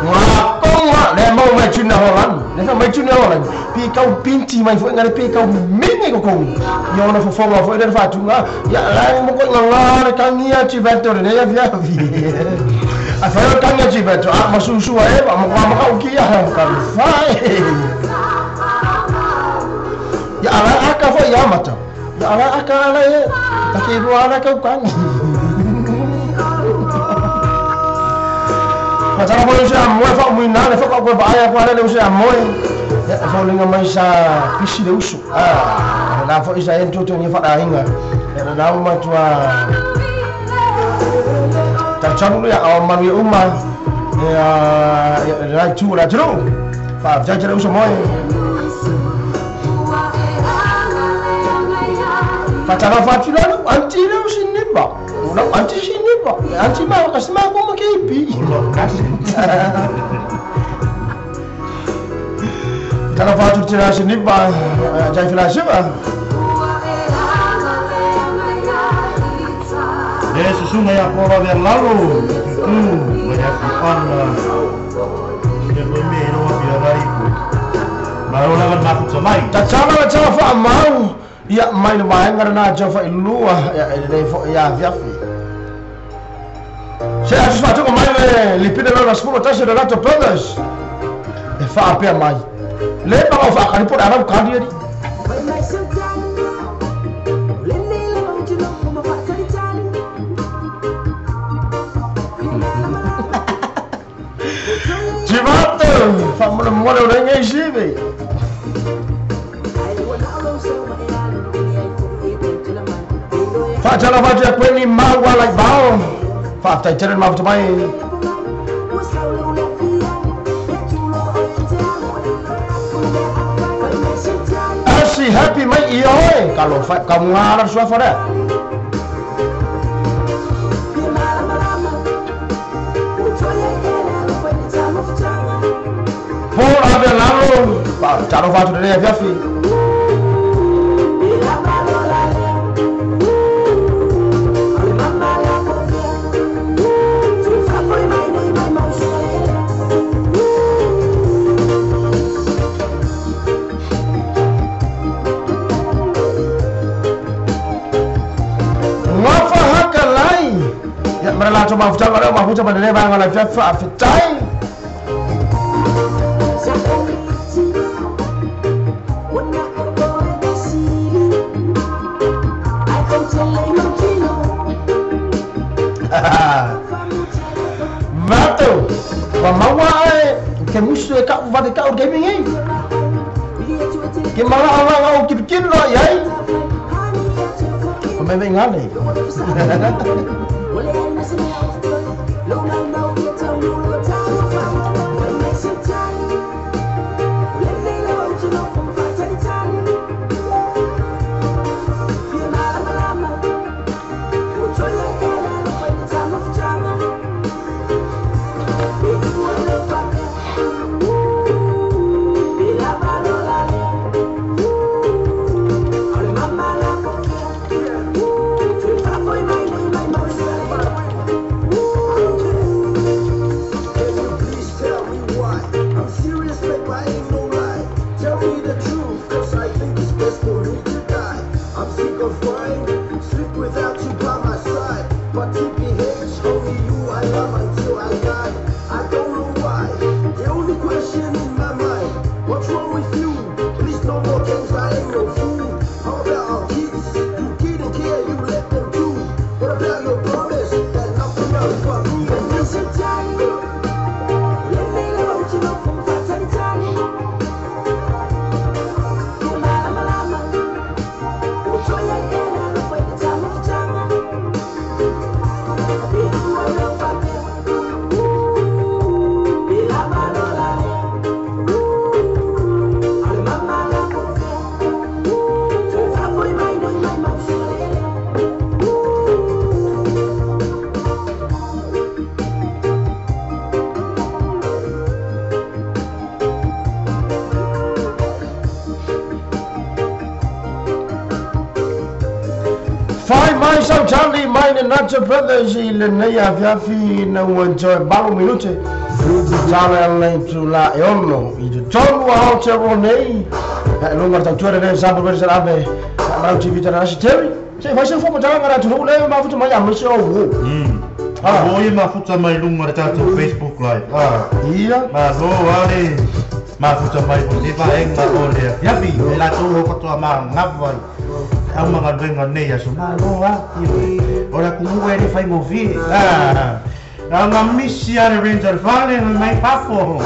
Speaker 3: Ngakong le mau mai chuna holan, le mai chuna holan. Pi kau pinci mai foi ngare pi kau mingi ko kong. Yo na fo foi der fatu nga. Ya la mo ko ngala kangia cibato ne ya via vi. Afero kangia cibato masusu ae mo kau kia kan fai. Ya ala aka foi ya mata. Ya ala aka ala taki ruana kau kan. Macam apa usia moe fak muina le fak ko baaya ko ale usia moe. Ya fak linga mai sa pisi de usu. Na fak isa en tutu ni fak ainga. Ya na ma tua. Ta chamu ya aman wi umma. Ya ra chu ra chu. Fa jaja usu moe. Fatara fatula anti le usi nimba. Ulang anti sini pak, anti mau kasih mau aku makai ipi. Kalau fatu cerah sini pak, jangan flash pak.
Speaker 4: Dia sesungguhnya aku orang yang lalu itu banyak fun. Dia bermain orang biara itu. Baru lawan masuk semai.
Speaker 3: Tak cara fak mau. Ya main main karena Java ilu ya viafi. Saya harus masuk ke main lipin dalam 10 tas sudah ratus pedas. Fa apa mai? Lepas kau fa kan pun Arab kan dia. Cibato, fa mana orang yang sih. Fa jala fa dia kweni mau like bau. Fa tai jalan mau tamai. Asi happy mai iyo kalau kamu harus suara dah. Por ada lalu, Pak, cara fa tu dia Jafi. Mereka cuma futsal kalau mau futsal pada dia bang kalau futsal futsal. Matu, pemawai, kemusu kau buat kau gaming ini. Kemana orang kau kipkin lo ya? me ngale. So Charlie, mine and not your brothers, Ilenia, Fiafi, no one joy, Balo Minute, Tala Lane to La Eono, you told me how to run a number of 20 example, where's the Abbey, about TV Terry. Say, if I say for Tanga to hold them after my amateur.
Speaker 4: Oh, you ma futa mai lunga ta Facebook live.
Speaker 3: Yeah,
Speaker 4: ma no wale. Ma futa mai po te va enga ole. Yapi, la to ko to ma ngavai. Ang mga venga neya so ma no wa. Ora kumu ere fai mo vi. Ang misia ranger vale mai papo.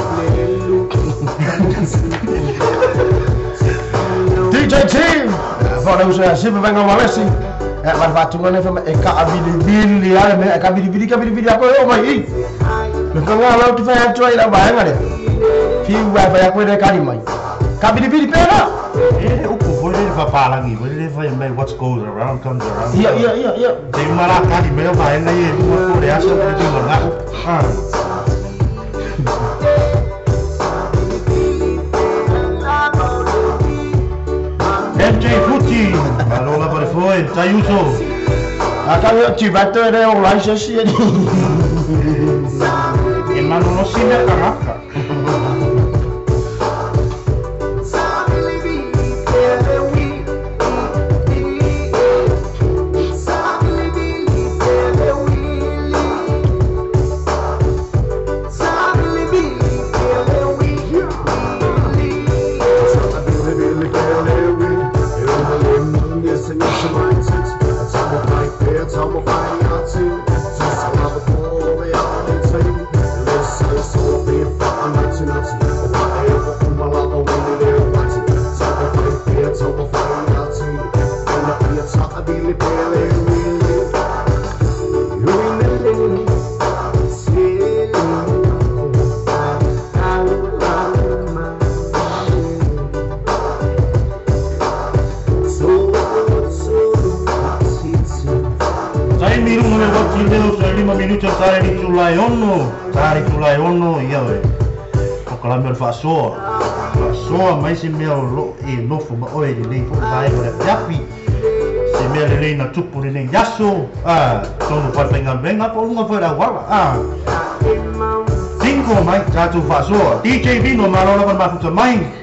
Speaker 3: DJ Team, fora usa sempre venga uma vez. Maar wat toen even ik kan abili ya me ik abili apa yo mai. Nggak lalu tu saya cuai lah bahaya deh. Fiu apa ya kau dah kali mai. Kabili pera.
Speaker 4: Uku boleh apa lagi? Boleh apa what goes around comes around.
Speaker 3: Iya.
Speaker 4: Jadi malah kali mereka bahaya ni. Uku dia asal dia dengar. MJ Futi, allora per voi, ti aiuto.
Speaker 3: Akan ti battere online sesi ni.
Speaker 4: E ma non lo si ne caraca. Ono ia we. O kalamel fasoa. Fasoa mai se mea lo e nofo ma oe de nei fo vai ora yapi. Se mea le nei na tupu le nei yaso. Tonu whapenga benga po lunga fora wala. Tinko mai tatu fasoa. DJ Vino marola con mafuta mai.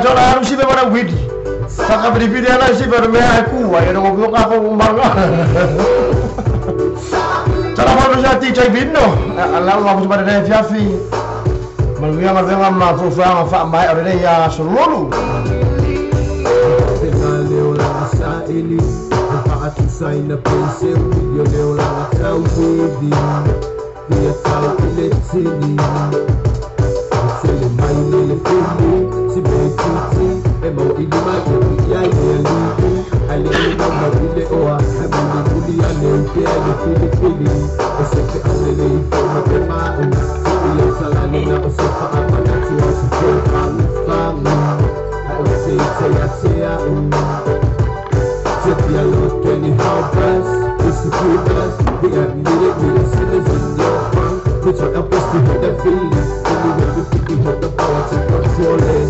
Speaker 3: Jola harus sih memang widi. Saka beri-beri anak sih bermea aku, ayah nak ngomong apa umbangga. Cara manusia DJ Vino, Allah aku cuma ada Fiafi. Manusia macam apa? Fufa, apa mai? Ada ya seluruh.
Speaker 5: sign up and say you know like how we the authority tell the mind the feeling si betiti e mo ilima ya ya ali na mabile oa habili buli ya nempia ni fili oseke alele ma pema ya salani na osofa amana tuwa sifa fami I would say tea Tip your look anyhow best it's the free best we have needed with the sinners in your front which are up us to hit that feeling anyway we think we have the power to control it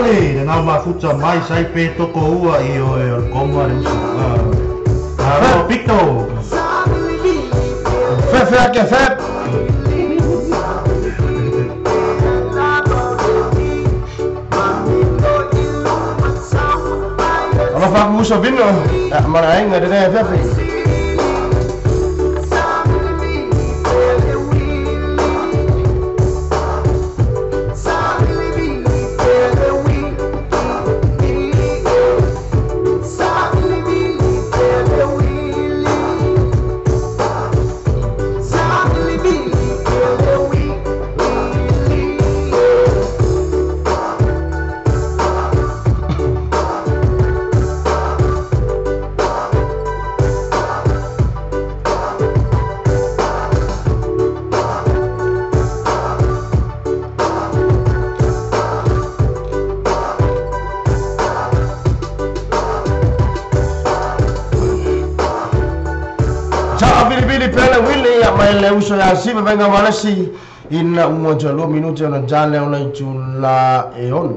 Speaker 4: e nā mafuta mai sai pe toko ua I o konga le usu. Aro pito.
Speaker 3: Fefe ake fep. Ala whaku uso vino, mara inga de rea fefe. Le uso ya sibe venga malasi ina umoja lo minuto na jale ona itula eon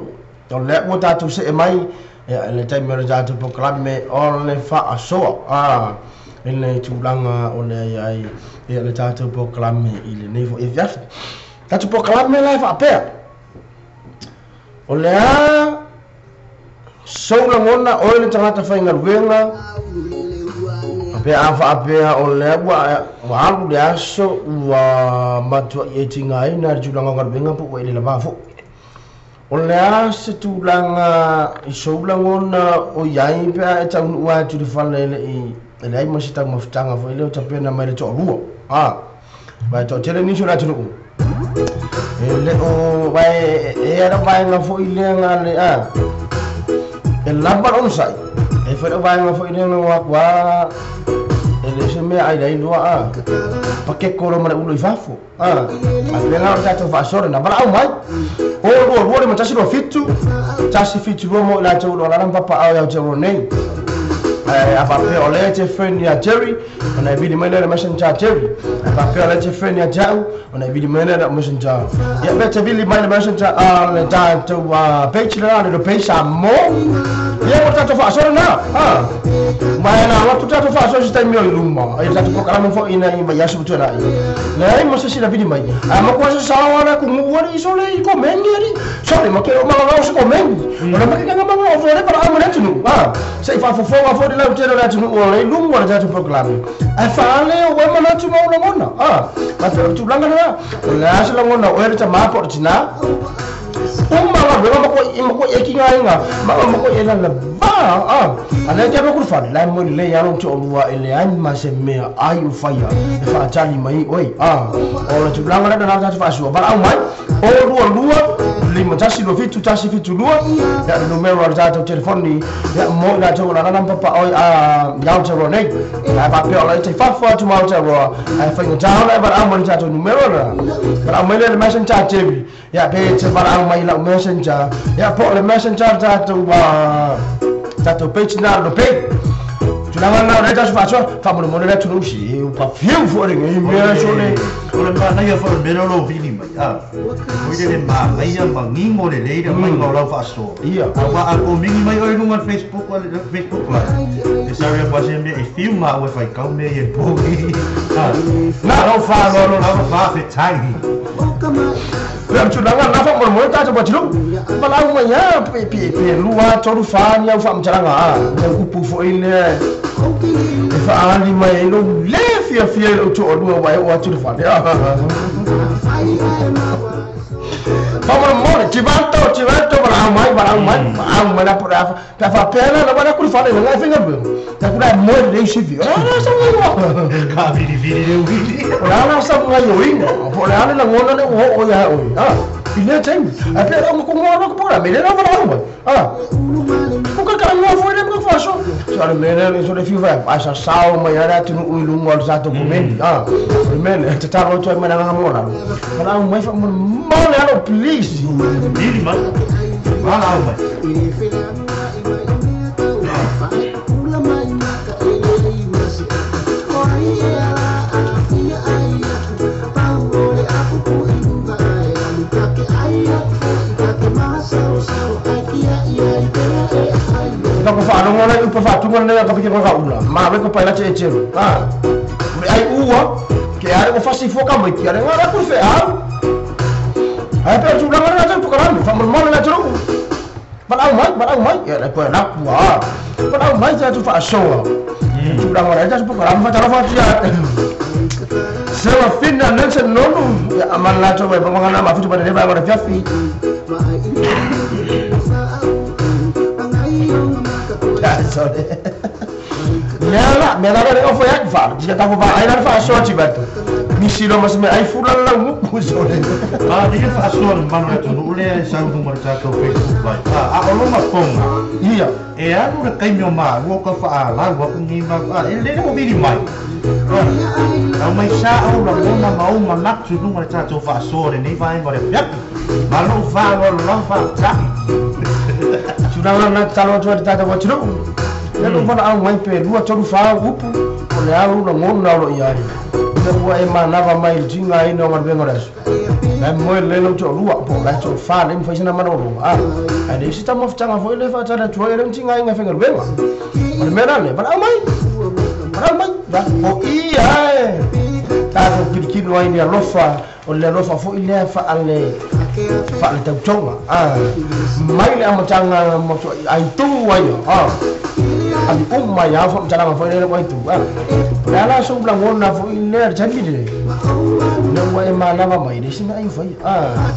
Speaker 3: to le mota tu se mai le time mero ja tu proclame on le fa aso ele tulanga ona ai le tatu proclame ile nevo e viaf tatu proclame la fa per ole a so la mona o le tata fa inga wenga pe afa apea o le wa alu de aso wa matua yetinga ina julanga garbenga po ile la bafo o le aso tulanga isoulanga o yai pe eta wa tu fale le ai masita mafutanga fo ile utapena mai to ruo ba to tele ni sura tunu ele o vai era vai nga fo ile nga le el lambar on sai e fa vai nga fo ile nga wa ele se me ai dai doa pakai kolo mara ulo ifafo ale nga tato fa sore na bala mai o ruo le matasi no fitu tasi fitu mo la to la ran papa au ya to nei apa pe ole te friend ya Jerry ona vidi mena na messenger Jerry apa pe ole te friend ya Jau ona vidi mena na messenger ya beta vili mena messenger le tato page la le page mo ya ko tato fa sore na mai na waktu tato fa sore sta mi lumba ai tato programa fo ina imba ya su tona na mo se sila vidi mai ma ko se sala wana ku mu wari so le ko mengeri sore ma ke ma na so ko mengi ona ma ke nga ma o fore para amana tunu sei fa fo fo la utero la tunu o le lumba la tato programa ai fa le o ma na tu mo na mona ma tu blanga na la sa la mona o era ma portina uma la vela ma ko ekinga inga ma ko ela la ana ke ko fa la mo le ya no to ruwa ele an ma se me ayu faya fa tali mai oi o le tulanga na na fa so ba au mai o ruwa le mo tasi lo fitu ruwa ya numero al telefoni ya mo na to na papa oi ya to ro nei ba pe o le te fa tu ma to ro ai fa down ba au mo to numero ba au mai le messenger tv ya pe te ba au mai la messenger ya po le messenger tato page na lo pe Tunangan na reta facho famulu mo na tunusi u pa fiu fo ring e me so le
Speaker 4: Ora na ia fo me lo vini mai. Mo ile ma ia mangi mo le le mai mo lo fa so.
Speaker 3: Ia.
Speaker 4: Awa a ko mingi mai oi nunga Facebook la. E sabe pa se me e filma o fai kau me e po.
Speaker 3: na ro fa lo
Speaker 4: Na fa fe tai.
Speaker 3: Ram tunangan na fa mo ta ba chilu bala uma ya pe lua toru fa ni au fa mcharanga na upu fo ile e fa ali mai no le fia o to o wa o tu fa Vamos morrer, tivanto para mai na por a fa pena na para kur fa na finger bem. Ta kura morrer dei se viu. Ah, sa mo.
Speaker 4: Ka vini.
Speaker 3: Ora sa mo yo inga. Por ala na ngona ne o ya o. Ah, ile tem. A pera mo ko mo ko para me na para mo. Ah. O ka ka mo foi nem ko fa so. Só me ne so le fiu vai. Asa sao mai ara tinu uilu ngol sa to comendo. Ah. Men te ta ro to mai na ngona. Para mo mai fa mo le please.
Speaker 4: Vini mai. Ala mai.
Speaker 3: Ko fa no ngona u pa tu ngona ka pike ko ka ula ma be ko pa la che ah ai uwa ke ai ko fa si foka mai ki ara ngara ku fe ai pe tu ngara na tu ka fa mo na tu ba mai ya la ko na ku ba mai ja tu fa so tu ngara ja tu ka fa ta fa ya Sewa finna nense nonu ya amala to ba ngana ma fitu ba ne ba ngara fiafi sorry. Me da o foi a fa. Já tava vai lá fa sorte bato. Mi silo mas me ai fulan la mu sorry.
Speaker 4: Dia fa sorte mano na tu le sa un número ta ko Facebook vai. O lo ma ponga.
Speaker 3: Ia.
Speaker 4: E a no kai meu ma, wo ko fa la wo ko ni ma. Ele no vini mai. Mai sa au la ngona ma uma na tu número ta to fa sorte ni vai embora. Ma lo fa lo fa ta.
Speaker 3: Sudah na talo to ta wa tiro. Ya lo fala au mai pe lua toru fa upu. O le au no ngona lo ia. Le wa e mana va mai jinga ino ma bengo ras. Na mo le lo to lua po la to fa le fa sina mana ro. Ah. Ade sita mo fanga fo le fa ta da to e jinga inga fenga bengo. Mal mena le para mai. Para mai. Da o ia. Ta ko kirkin wa ni lofa. O le lofa fo ile fa ale. Fa le tau tonga. Ah. Mai le amo tanga mo ai tu wa yo. Ah. Abi umma ya fo tanga fo le ko tu. Ah. Dala so bla ngona fo ile jani de. Ne wa e ma lava mai de sina ai fai. Ah.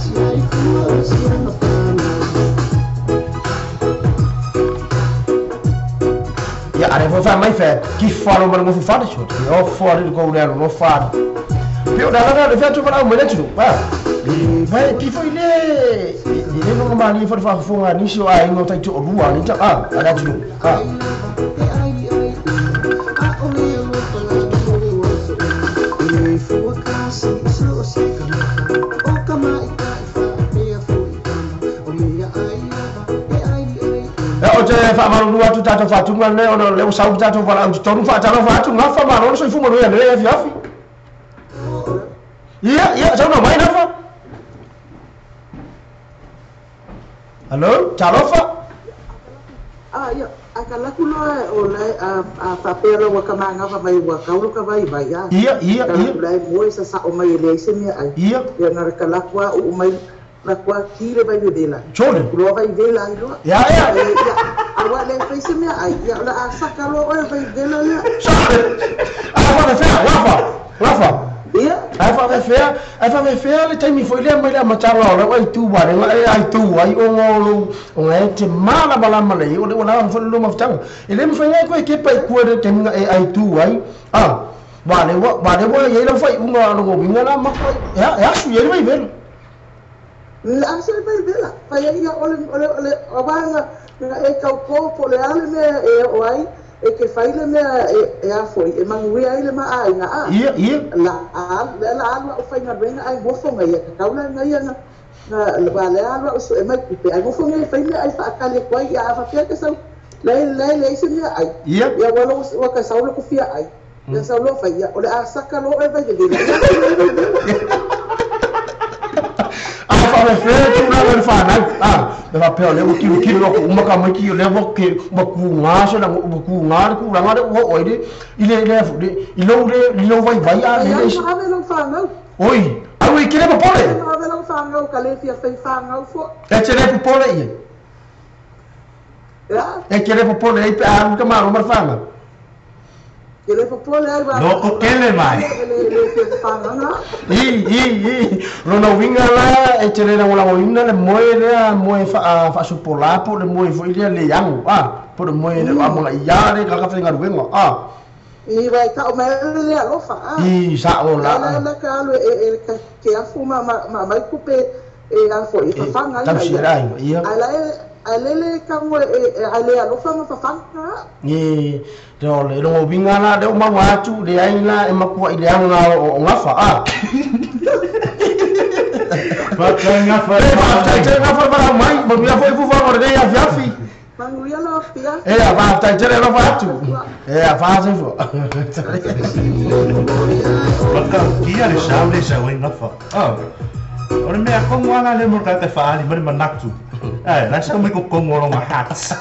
Speaker 3: Ya are fo fa mai fa ki falo mo mo fa de shot. Yo fo de ko le no fa. Pio dala na fa tu para mo le tu. Ah. Vai ki foi le no mani for fa funga ni sio ai no tai tu rua ni ta ada tu o te fa maru rua tu tata fa tu ngane o le usau tata fa la tu fa tata fa tu ngafa maru so fu mo ya le fi afi iya so no mai na fa Halo, Chalofa?
Speaker 6: Ya, akala kulo o lai a papero wa kamanga fa vai wa kaulo ka vai vai ya.
Speaker 3: Iya.
Speaker 6: Lai moi sa o mai le se mi ai.
Speaker 3: Iya.
Speaker 6: Ya na kala kwa o mai la kwa kile vai vedela.
Speaker 3: Chole.
Speaker 6: Kulo vai vela ilo.
Speaker 3: Ya.
Speaker 6: Awa le fe se mi ai. Ya la asaka lo o vai vela ya.
Speaker 3: Afa me fea, Rafa.
Speaker 6: Iya.
Speaker 3: Afa me fea le taimi foi le mai la matala o ai tu wa ai tu ai o ngolo o ngai te mala bala male o le wala fo lo maftanga ele me foi ko ke pai ko de te ai tu ai Vale ye la fai unga no binga na ma ya su ye vai ver
Speaker 6: la se vai vela fa ya ole abanga e ka ko le ale me o ai e ke faile me e a foi e mangui ai le ma ai na a
Speaker 3: ia
Speaker 6: la o fai na venga ai go fonga ia ka kaula na ia na le vale ala o so e mai pe ai go fonga e fai me ai fa ka le kwai ia fa pe ke sa Lai se mea ai.
Speaker 3: Ia.
Speaker 6: Ia waka saula ko fia ai. Ia saula fa ia. Ole a saka lo e vai de la.
Speaker 3: Apa me fe tu na le fa na. Me va pe le ki lo ko uma ka mai ki le vo ke ba ku nga so na ku nga ku ranga de o oi de ile fu de ilo vai a
Speaker 6: Ia
Speaker 3: le.
Speaker 6: sa ave lo fa ngau.
Speaker 3: Oi, ai ki le pa pole.
Speaker 6: Ave lo fa ngau ka le fia fa ngau fo.
Speaker 3: E che le pa pole ia.
Speaker 6: Ya.
Speaker 3: E che le pa pole ai pa ka ma mar fa ma.
Speaker 6: Ke le fa ai va.
Speaker 4: No o kele mai.
Speaker 6: Le fia fa ngau na.
Speaker 3: Lo na winga la e che le na wala winga le moe fa su pola po le moe fo ile le yang. Po le moe le amo la ia le ka fa ngar
Speaker 6: I vai ka o mai le lo fa.
Speaker 3: Sa o la.
Speaker 6: La ka lo e ke afu ma mai ku pe e a fo I fa ngau.
Speaker 3: Tam si rai ia.
Speaker 6: Alele ka mo ale alo fa ma fa nga.
Speaker 3: Do le lo winga la de ma wa tu de ai la e ma ku ile anga o ngafa
Speaker 4: Patanga
Speaker 3: fa para mai, ma mi foi fu fa de ia fiafi.
Speaker 6: Manguia lo fia.
Speaker 3: Va ta tere lo fa tu. Fa se fu.
Speaker 4: Paka kia le shaule sa wai nafa. Ora me a kongo ana le mo ka te fa ali mari manatu. La sa me ko kongo lo ma hats.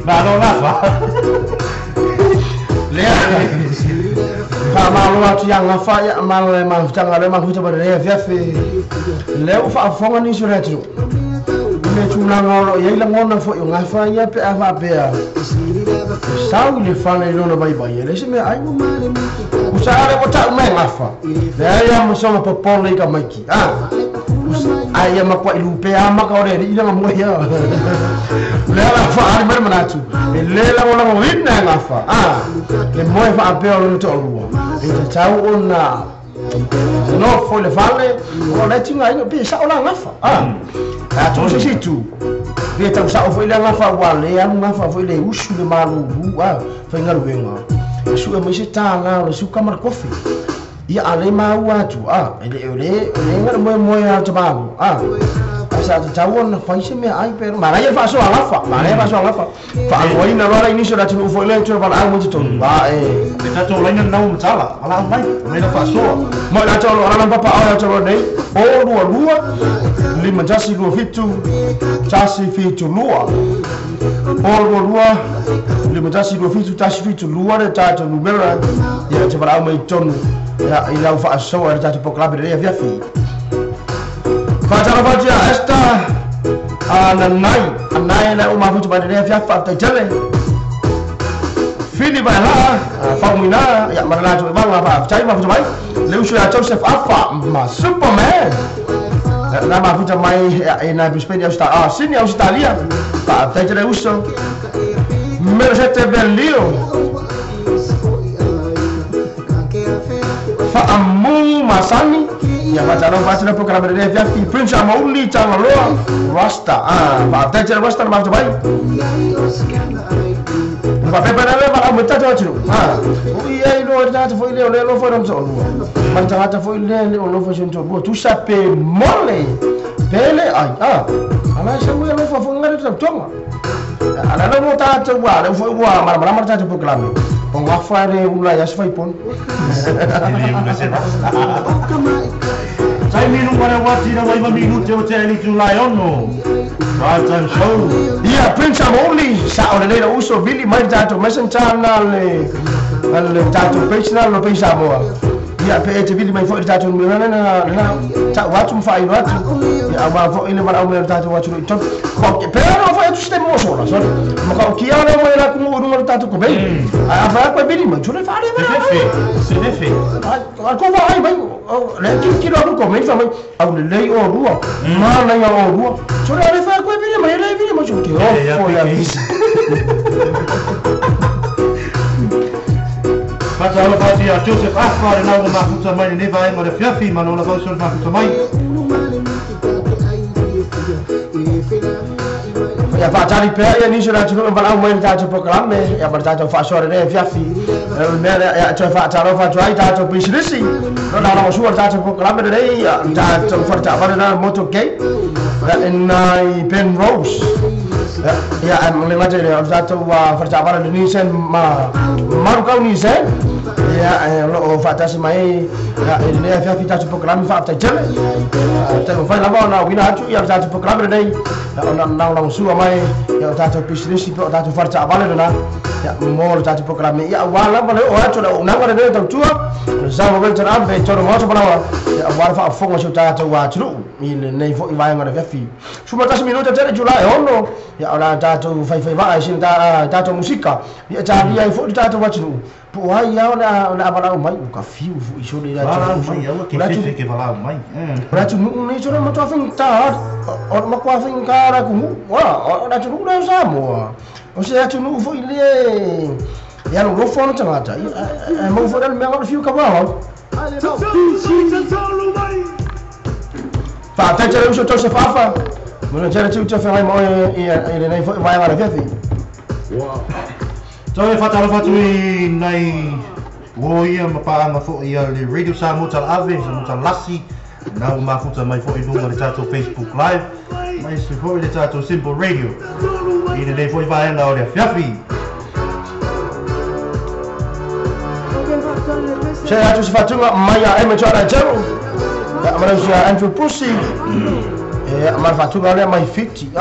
Speaker 4: Ma lo nafa.
Speaker 3: Le fa ma lo atu yang fa ya ma le ma tanga le ma fu ta bare fiafi. Le fa fonga ni so retro. Me tuna ngolo ye la ngona fo yo ngafa ya pe ava pe sau le fala i lona vai vai le se me ai usare ko ta me ngafa le ya mo so po pole ka maki ai ya ma kwa ilu pe ama ka ore ri na mo ya le la fa ai mer manatu le la ngona mo winna ngafa le mo fa pe o to ruwa e ta tau ona no fo le fale o le tinga ino pe sa ola ngafa tu se tu dia tau sa o foi le ngafa wale anu ngafa foi le usu le malu foi ngaru venga su e me se tanga o su kamar kofi ia ale ma wa tu ele ngaru mo ya tabalu asa tau ona fai se me ai pero ma ia fa so ngafa fa o ina lora inicio da tu foi le tu para ai mo tu
Speaker 4: le tato laina na um tala ala mai me na fa so
Speaker 3: mo la tolo ala papa ala tolo nei o lua lima jasi lua fitu jasi fitu lua o lua lima jasi lua fitu jasi fitu lua le tato numera ya te para mai tonu ya ila fa so era tato poklabe le via fi fa tara fa ja esta anai na uma fitu ba le via fa ta jale fini ba la fa muina ya marala tu ba ba chai ba mai le usu ya Joseph Alpha ma Superman na ma fitu mai na Brisbane sini Australia pa ta jale uso Mercete Berlio fa amu masani ya pataro fasina programa de via fi Prince Amauli Changaloa Rasta pa ta jale Rasta ma fitu mai va preparare para metà giorno oi no dato foi le lo foi non so ma dato foi le lo foi un po tu sape mole pele ai ala se mo lo fa ngare tu toma ala no tato guarda foi gua ma tato programa con a fare una ya fai pon
Speaker 4: sai minu para wati na wai minuto o te tu laiono Martin show
Speaker 3: ia Prince Amoli sa ole le uso Billy mai dato messenger al dato personal lo pensavo ia pe te Billy mai foi dato na ta watu mfai watu ia ma fo ile mara o dato watu to pero foi tu sistema solo so ma ka ki ala mo era como no dato ko bem a fa ko Billy ma tu le fare
Speaker 4: c'est fait
Speaker 3: a ko vai vai le ki lo ko mai fa mai au le o rua ma na o rua tu le fare ko Billy ma le Billy ma tu ki o foi a vista
Speaker 4: Pata ala pati a Joseph Alpha na ma futa mai ne vai ma le fiafi ma no la va ma futa mai
Speaker 3: ya fa tari pe ya ni sura tu no bala mo ta tu programa ya berta tu fa sore ne fiafi ya tu fa taro fa tu ai ta tu bisrisi no na mo suar ta tu programa ne ya ta tu fa ta fa na moto gate in Penrose Ya, mulai ngajar ya. Satu percakapan Indonesia maru kau ni sen. Ya, lo fatasi mai. Ya, ini ya kita tu program fakta jel. Tapi fai lama na wina hatu ya satu program ni. Ya, nang suah mai. Ya, satu bisnis itu satu percakapan na. Ya, mall satu program ni. Ya, wala boleh orang tu dah nang ada dia tu tua. Sama macam apa? Cuma macam mana? Ya, wala fa fonga sudah tu wajru. Ini ni fo ibai ngada fiafi. Cuma tas minuto jadi Julai ono. Ya, orang tu fai vai sin tu musika. Ya, jadi ya fo tu wajru. Puai ya na apa nak mai buka fiu isu ni dah.
Speaker 4: Mai ya, kita ke falar mai.
Speaker 3: Berarti ni cuma macam fintar. Orang macam fintar aku. Wah, orang tu dah sama. Saya tu nu fo ile. Ya, nu fo no tengah aja. Mau fo dan memang fiu kabau. Fakta cara usul tu sefafa. Mana cara tu faham mau ini ni vai agora fiafi.
Speaker 4: Wow. So fatu nai woia mapaanga fo ia le radio sa mo tal ave sa mo tal lasi na ma futa mai fo idunga le tato Facebook live mai se fo le tato simple radio ine le fo vai na ore fiafi.
Speaker 3: Saya tu sifatu maya cara jero. Ya mana sia Andrew Pussy. Mana fatu ngale mai 50.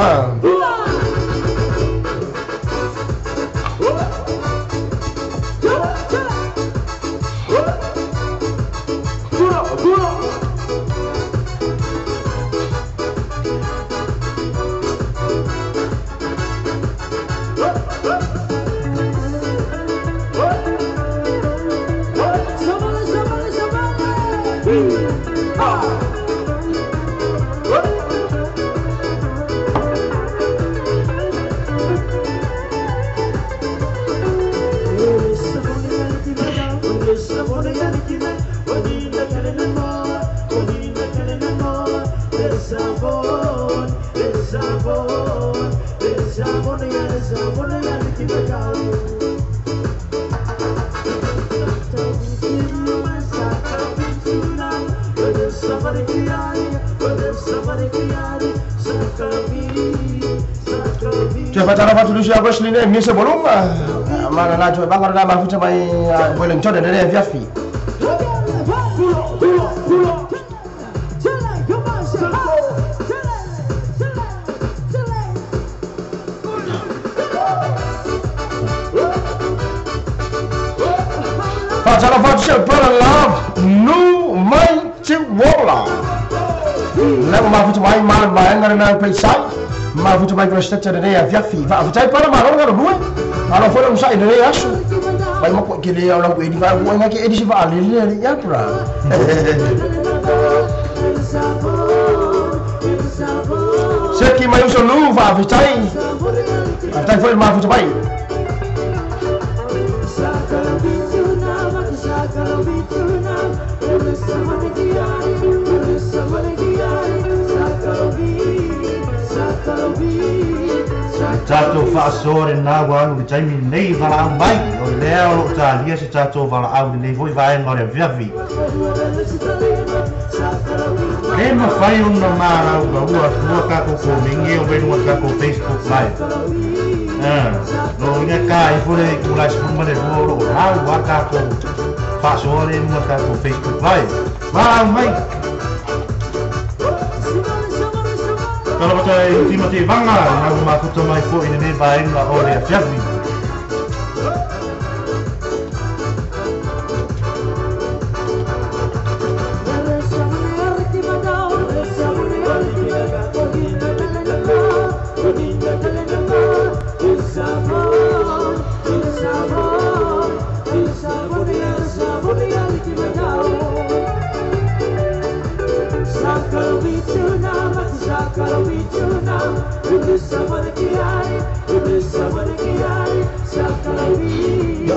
Speaker 3: Coba cara fatu dulu siapa sini ni misa bolong mana nak coba kalau nak mahu coba boleh coba dari Fiafi. Cara fatu siapa love nu mai ciwola. Nak mahu coba malam bayang nak perisai. Ma avuto mai questa tecce a Fiafi, va a fare para marona lo due. Allora fuori un sai delle asu. Vai ma che le una guidi va una che dice va lì ya pra. Se chi mai uso lu va a fare. Atai fuori ma avuto mai.
Speaker 4: Tato fasore na wan we taimi nei vala mai o leo ta lia se tato vala au nei voi vai ngore viavi e ma fai un mara u ka ko mingi o ben ka ko Facebook live no nya kai fore ku la spuma de ro au ka ko fasore no ka ko Facebook live vala mai. Kalau macam Timothy Vanga, aku mahu tu mai fo ini baik lah oleh Fiafi.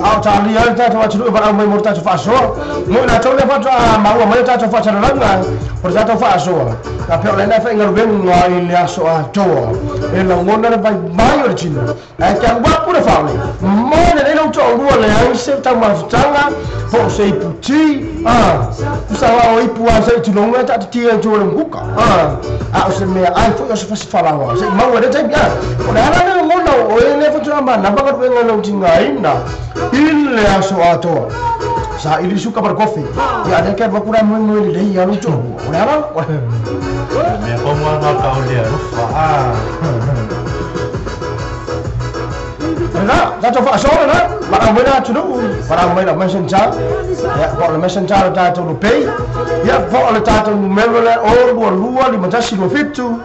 Speaker 3: au tali ai ta to atu ba mai morta fa so mo na to le fa ma wa mai ta to fa cha langa por ta to fa so ka pe le na fa ngar ben ngai le so a to e la ngona ba mai origina e ka wa pure fa le mo ne no to ru le ai se ta ma tanga fo se puti sa wa i pu a se tu no ta ti e to le buka a se me ai fo yo se fa fa la wa se ma wa de ta bia o na na ngona o e le fa tu ma na ba ka pe ngalo tinga ina ile aso ato sa ili suka berkofi ya ada kan bakura mo ile dei ya lucu ora
Speaker 4: me como no kau dia
Speaker 3: na ta fa so na para mo na tudo para mo na messenger ya ko le messenger ta to no pay ya ko le ta to numero le o lua li matashi lo fitu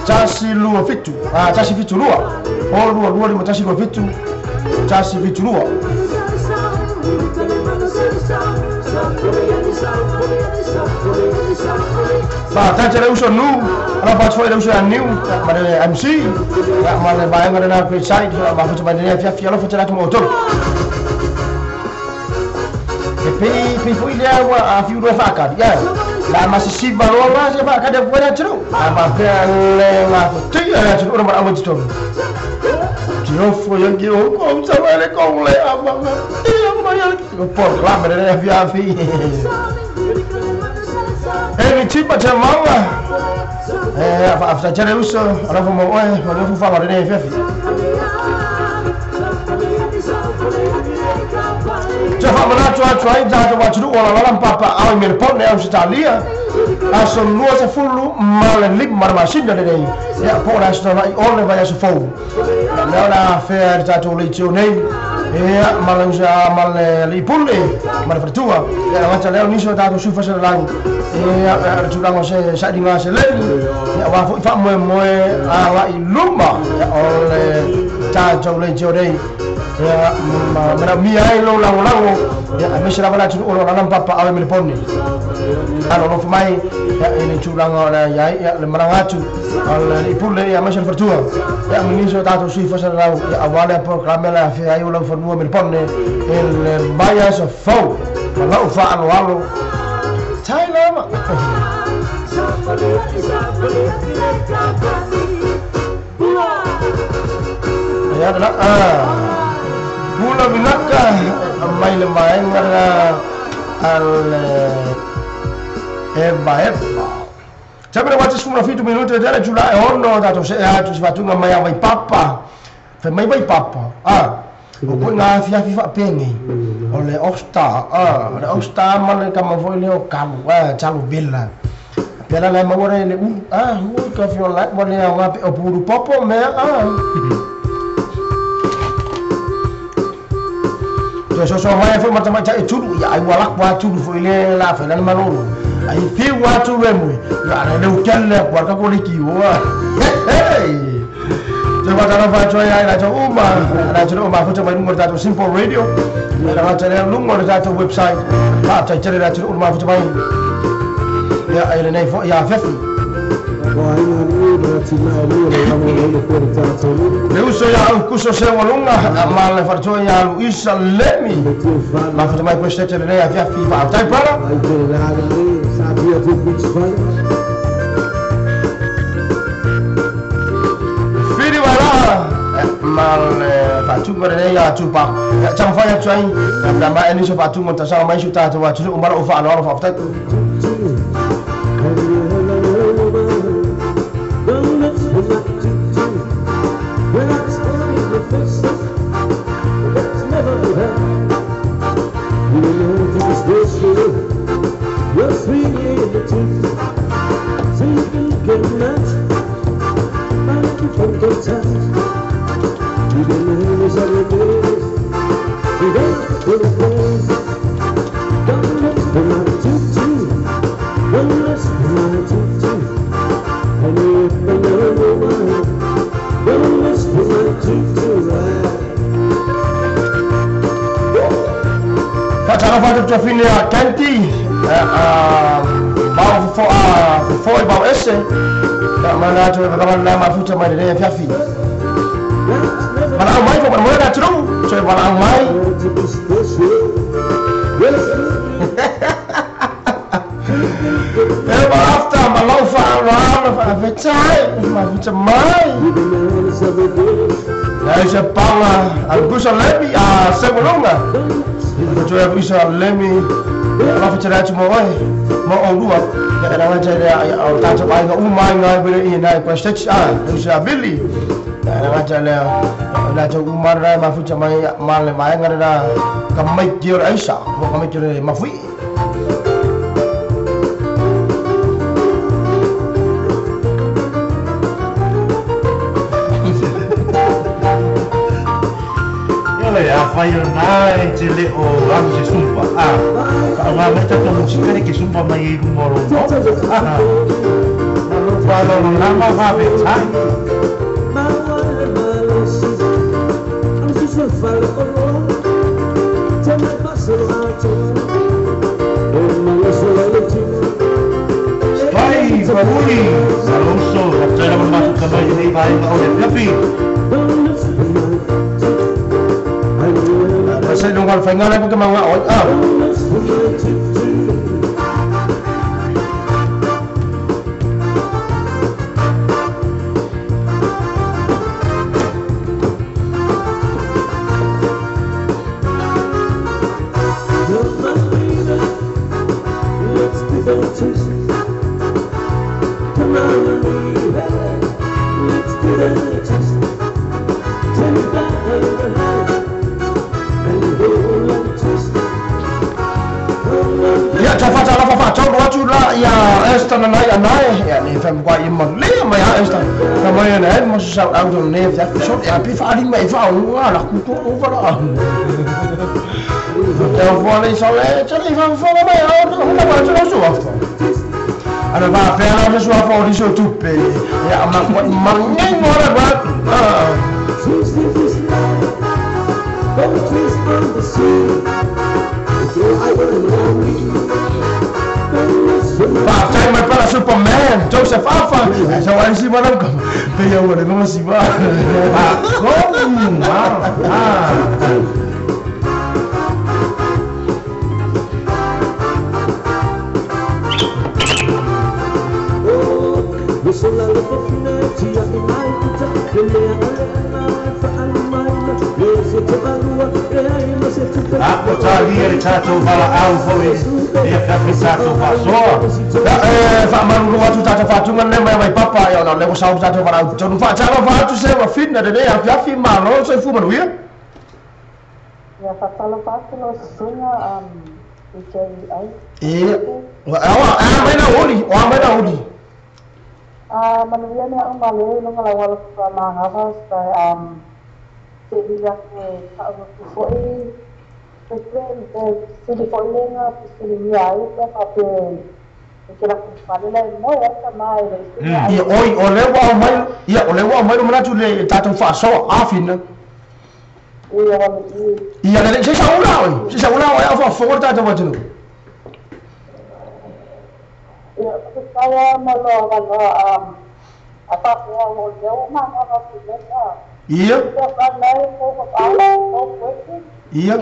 Speaker 3: tasi lo fitu tasi fitu lua o lua li matashi lo fitu tasi fitu lua ba ta cere uso nu ala ba foi uso new mare MC ya mare ba ngare na pe side ba fa ba ne fia lo fa cere motor e pe foi ile a fiu do faca ya la ma si ba lo ma se ba ka de foi na tru ba pe le ma ti ya tru ora ma amu tru tiro foi aqui o como se vai com le ama o por lá mare ne fia fi mi tipa te maua after chere uso alafu mo mo fa mare ne fefi cha fa mana tu ai da to watu wala wala papa au mi report ne Australia aso no se fulu mal lik mar machine de dei ya por asto vai only vai aso fo na na fair ta to le nei e malanja mal li pulle mar fortua ya wacha leo niso ta to su fa se lang e tulang se sa dinga se le ya wa fa mo a wa iluma ya ole ta to le nei ya mara mi ai lo la ya amesha bala tu olo la papa awe mi ponni ano no mai ya ini tulang ora ya le marangatu al ipulle ya amesha fortua ya miniso tato sui fa sa ya awale programma la fe ai lo fa nuo mi ponni el bias of fo la fa alo tai lama ya la Bula binaka mai le mai ngara al eba. Sabere watu sumra fitu minuto dela jula e ono dato se atu sifatunga mai vai papa. Fe mai vai papa. O ko nga fia fifa penge. Ole osta le osta male kama foi le o kamu chalu bella. Pela le mangore le ui ka fio la mole nga o puru popo me so vai foi macam-macam tudo ya ai walak wa tudo foi le la fa na maloro ai fi wa tu remu ya na le kelle kwa ka ko liki wa je va ta fa cho ya la cho uma na cho uma fa mai ngor ta to simple radio na ta le ngor ta to website ta ta chere la cho uma fa mai ya ai le nei fo ya fefi Leuso ya kuso se walunga ma le farto ya Luisa Lemi ma fa mai queste te ne avia FIFA dai para Fidi wala mal fatu bere ya tupa cham fa ya tsai da ma eni so fatu monta sa mai shuta to wa tu umara ufa no fa fa Faccio fine a canti foi bau esse ma na to ka na ma futa mai de fiafi mana mai ko mo na tru so mana mai Ever after my love for around every time, my future mine. There is a power, and Gusa Lemi, Sebolonga. But you have Gusa Lemi, love to that tomorrow. More on Lua, and I went to the touch of my woman, I will in a prestige. Who's a Billy. And I went to that woman, my future, my man, my anger, come make your Aisha, come make your Mafi.
Speaker 4: Fai nai te le o ram se sumpa ka nga meta to musika ke sumpa mai ku moro no fa lo na ma va be tai vai ui salonso ka tela ma ka mai nei vai o le kapi saya nunggal fengal aku ke mga oi qua im mà lấy mà ai sao mà mày này mà sao ăn được nè chắc số đẹp bị phá đi mày phá luôn là cũng có đó đâu qua đây sao đấy chắc đi phá mày không có bao nhiêu số anh ba phải làm số phá đi số chụp về ya mà quần măng ngay ngồi là bạn Pak, my brother Superman, Joseph Alpha. So I see what I'm going. Bây giờ mình không gì mà. Không. Aku tadi ada satu bala alfa ini, dia kata satu pasor. Pak Maru waktu satu patungan nama mai papa ya nak lepas satu bala. Jangan pak cara waktu saya wafin ada dia ya film malu saya fu malu ya.
Speaker 7: Ya kalau waktu lo sunya PJI.
Speaker 3: Iya. Awak mana uli? Awak mana uli?
Speaker 7: Manusia ni ang malu nung lawal sa mga house kay sila ko sa ko sili ko lenga sili niya ito kasi sila ko pala mo ya sama
Speaker 3: iya oi olewa mai mana tu le tatu faso afin iya le se sa ula ya fa for tatu watu
Speaker 7: iya saya malo kalau apa ya mau jauh mana apa sih
Speaker 3: iya iya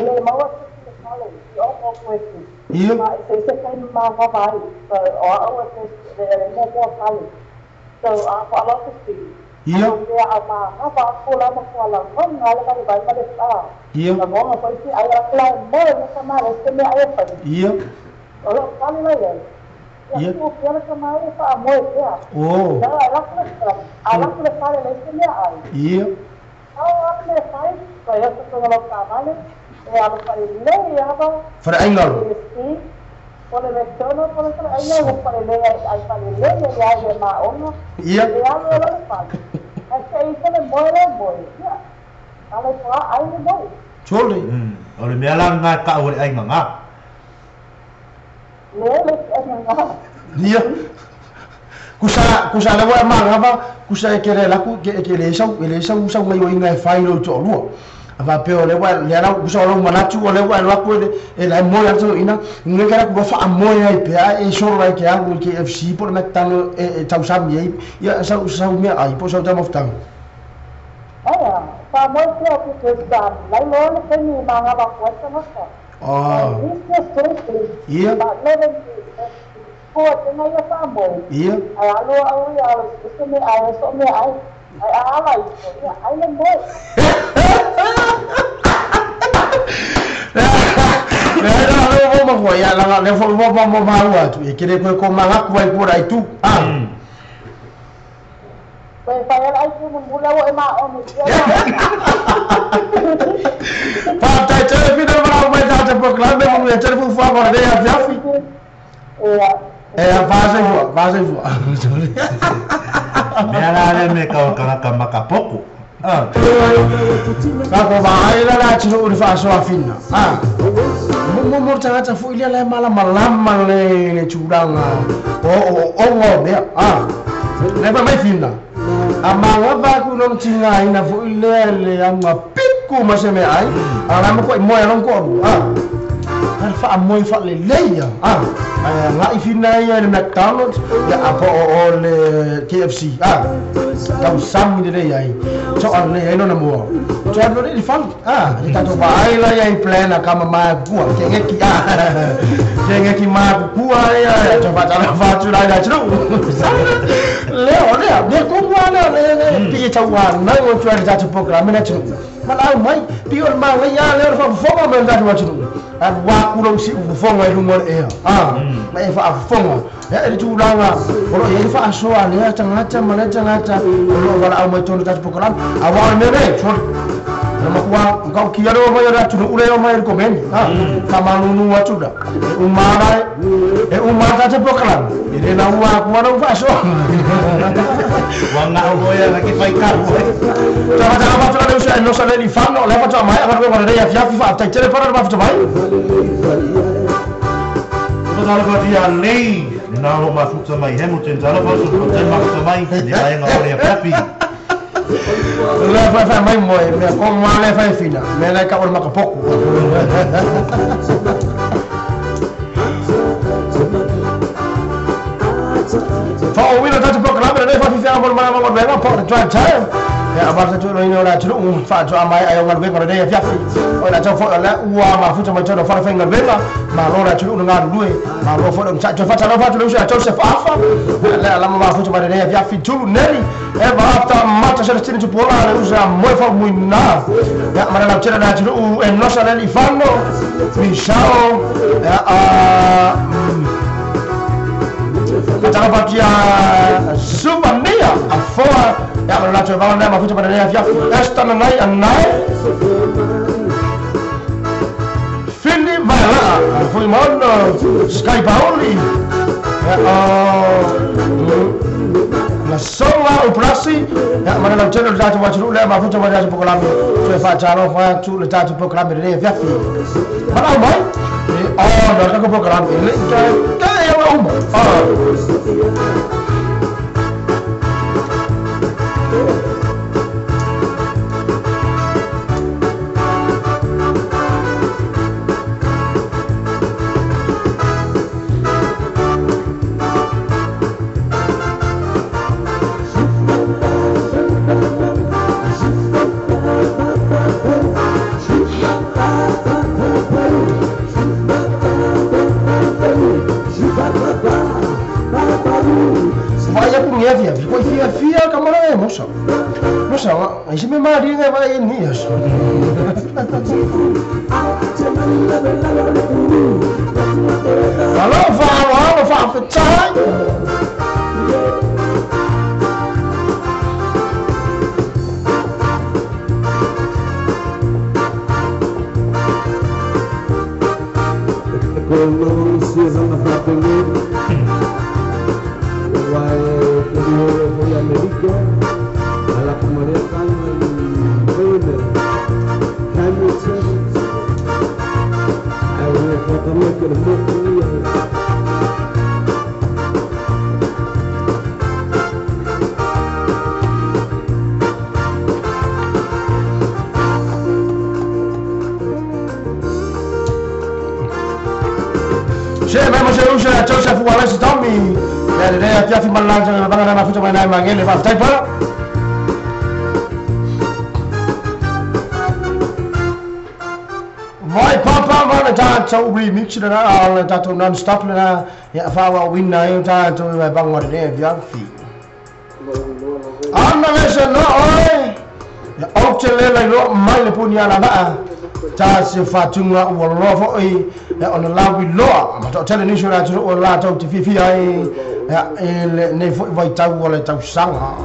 Speaker 3: iya För engel. Iya. Choli.
Speaker 4: Oleh melang ngaka oleh ai nganga.
Speaker 3: Iya. Kusa lewa mang apa? Kusa kere laku kere sau ngai ngai fai lo cho lu. Apa peo lewa ya la kusa lo manatu lewa laku e la mo ya tu ina ngai kara ku fa mo ya pe e so la ke angu ke FC por metano e tau sam ye ya sau me ai po sau ta moftang.
Speaker 7: Ah Pamoja pia kutuzana. Lailo kwenye manga bakwata nasa. This is
Speaker 3: Yeah.
Speaker 7: but never ko tena ya pamoja.
Speaker 3: Yeah.
Speaker 7: Alo iseme ay so me ay ala ya ay mo.
Speaker 3: Vou magoia, ela levou uma tu e querer com uma vai por aí tu.
Speaker 7: Saya ay mula wa ma on.
Speaker 3: Pata telefone para vai dar te proclame o telefone foi agora daí a Jafi. Vaza voa.
Speaker 4: Mera me ka makapoko.
Speaker 3: Kako vai lá tiro o faço a fina. Mo tanga fu ile la malama le churanga. O be. Leva mai fina. Amanga ba ku non tinga ina fu ile ama piku maseme ai. Ala mo ko mo ya ron ko. Fa moi fa le leia. Nga ifina ya le McDonald's ya apa o le KFC. Tau sami de ai. So on le no mo. So no le fan. Ita to vai la ya plena kama ma ku ke ma ku ya to fa tu la ya tru. Le ko wala le pi tawa na o tu ari ta program na tru. Mala mai pior ma le ya le fa fo ma da tu tru. Wa ku lo si fo ma lu mo e. Mai fa fo ma. Ya tu langa. Oro ye fa so ale ya tangata mala tangata. Oro wala au mai tu ta program. Awal me re. Nama kuwa ngau kia ro mai ra tu ule o mai ko men. Kama nunu wa tu da. Umara umara ta program. Ire na wa ku ro fa so.
Speaker 4: Wa nga o ya ki fai kar.
Speaker 3: Ta ba tu le usa no sale di fanno le fa tu mai agora ko re ya fa ta tere para ba fa mai.
Speaker 4: Ko na ko dia nei. Na ro ma futa mai Hamilton ta ro fa so ko te ma futa mai. Dia ai nga o ya papi.
Speaker 3: Le fa mai moi me ko ma le fa fina. Me le ka o ma ka poco. Fa o wina ta program le fa fi amor ma ma be ma po drive time. Ya abarta tu no ina tu fa tu amai ayo ngal be ko de ya fi. O la ta fo la ua ma futa mai tu fa fa ngal be ma lo la tu no ngal due ma lo fo ta tu fa ta lo fa tu lo sa Joseph afa. La ma futa mai de ya fi tu neri. E va ta mata se tu pola le usa moi fa muy na. Ya ma la tira na tu e no sa le fanno. Mi ciao. Matala batia Sumania a foa ya mana tu va na ma futa pada dia esta na nai anai Fili Vela foi mono Sky Pauli na sola o prasi ya mana la tendo datu wa tu le ma futa pada dia program tu fa chalo fa tu le datu program de dia mana mai no ka program ele ka ya wa via poi fia camera mossa se me mari ne vai nias Allo fa fettai
Speaker 5: Voy a América, a la comunidad
Speaker 3: Se vemos se usa Joseph Wallace Tommy. Ya ya fi malanja banga na mafuta mai na mangele fa tai para. Mai papa mana tātou remix na tātou non-stop na ia whawa wina i tātou i bangwa rea viafi. Ana lesa no oi. Ya au te lela i lo mai le puni ala maa. Tā se whatunga ua lofo i ona lawi loa. Ma tō tele nisho rā tūro o la tau te whiwhi ai le ne fo vai tau o le tau sanga.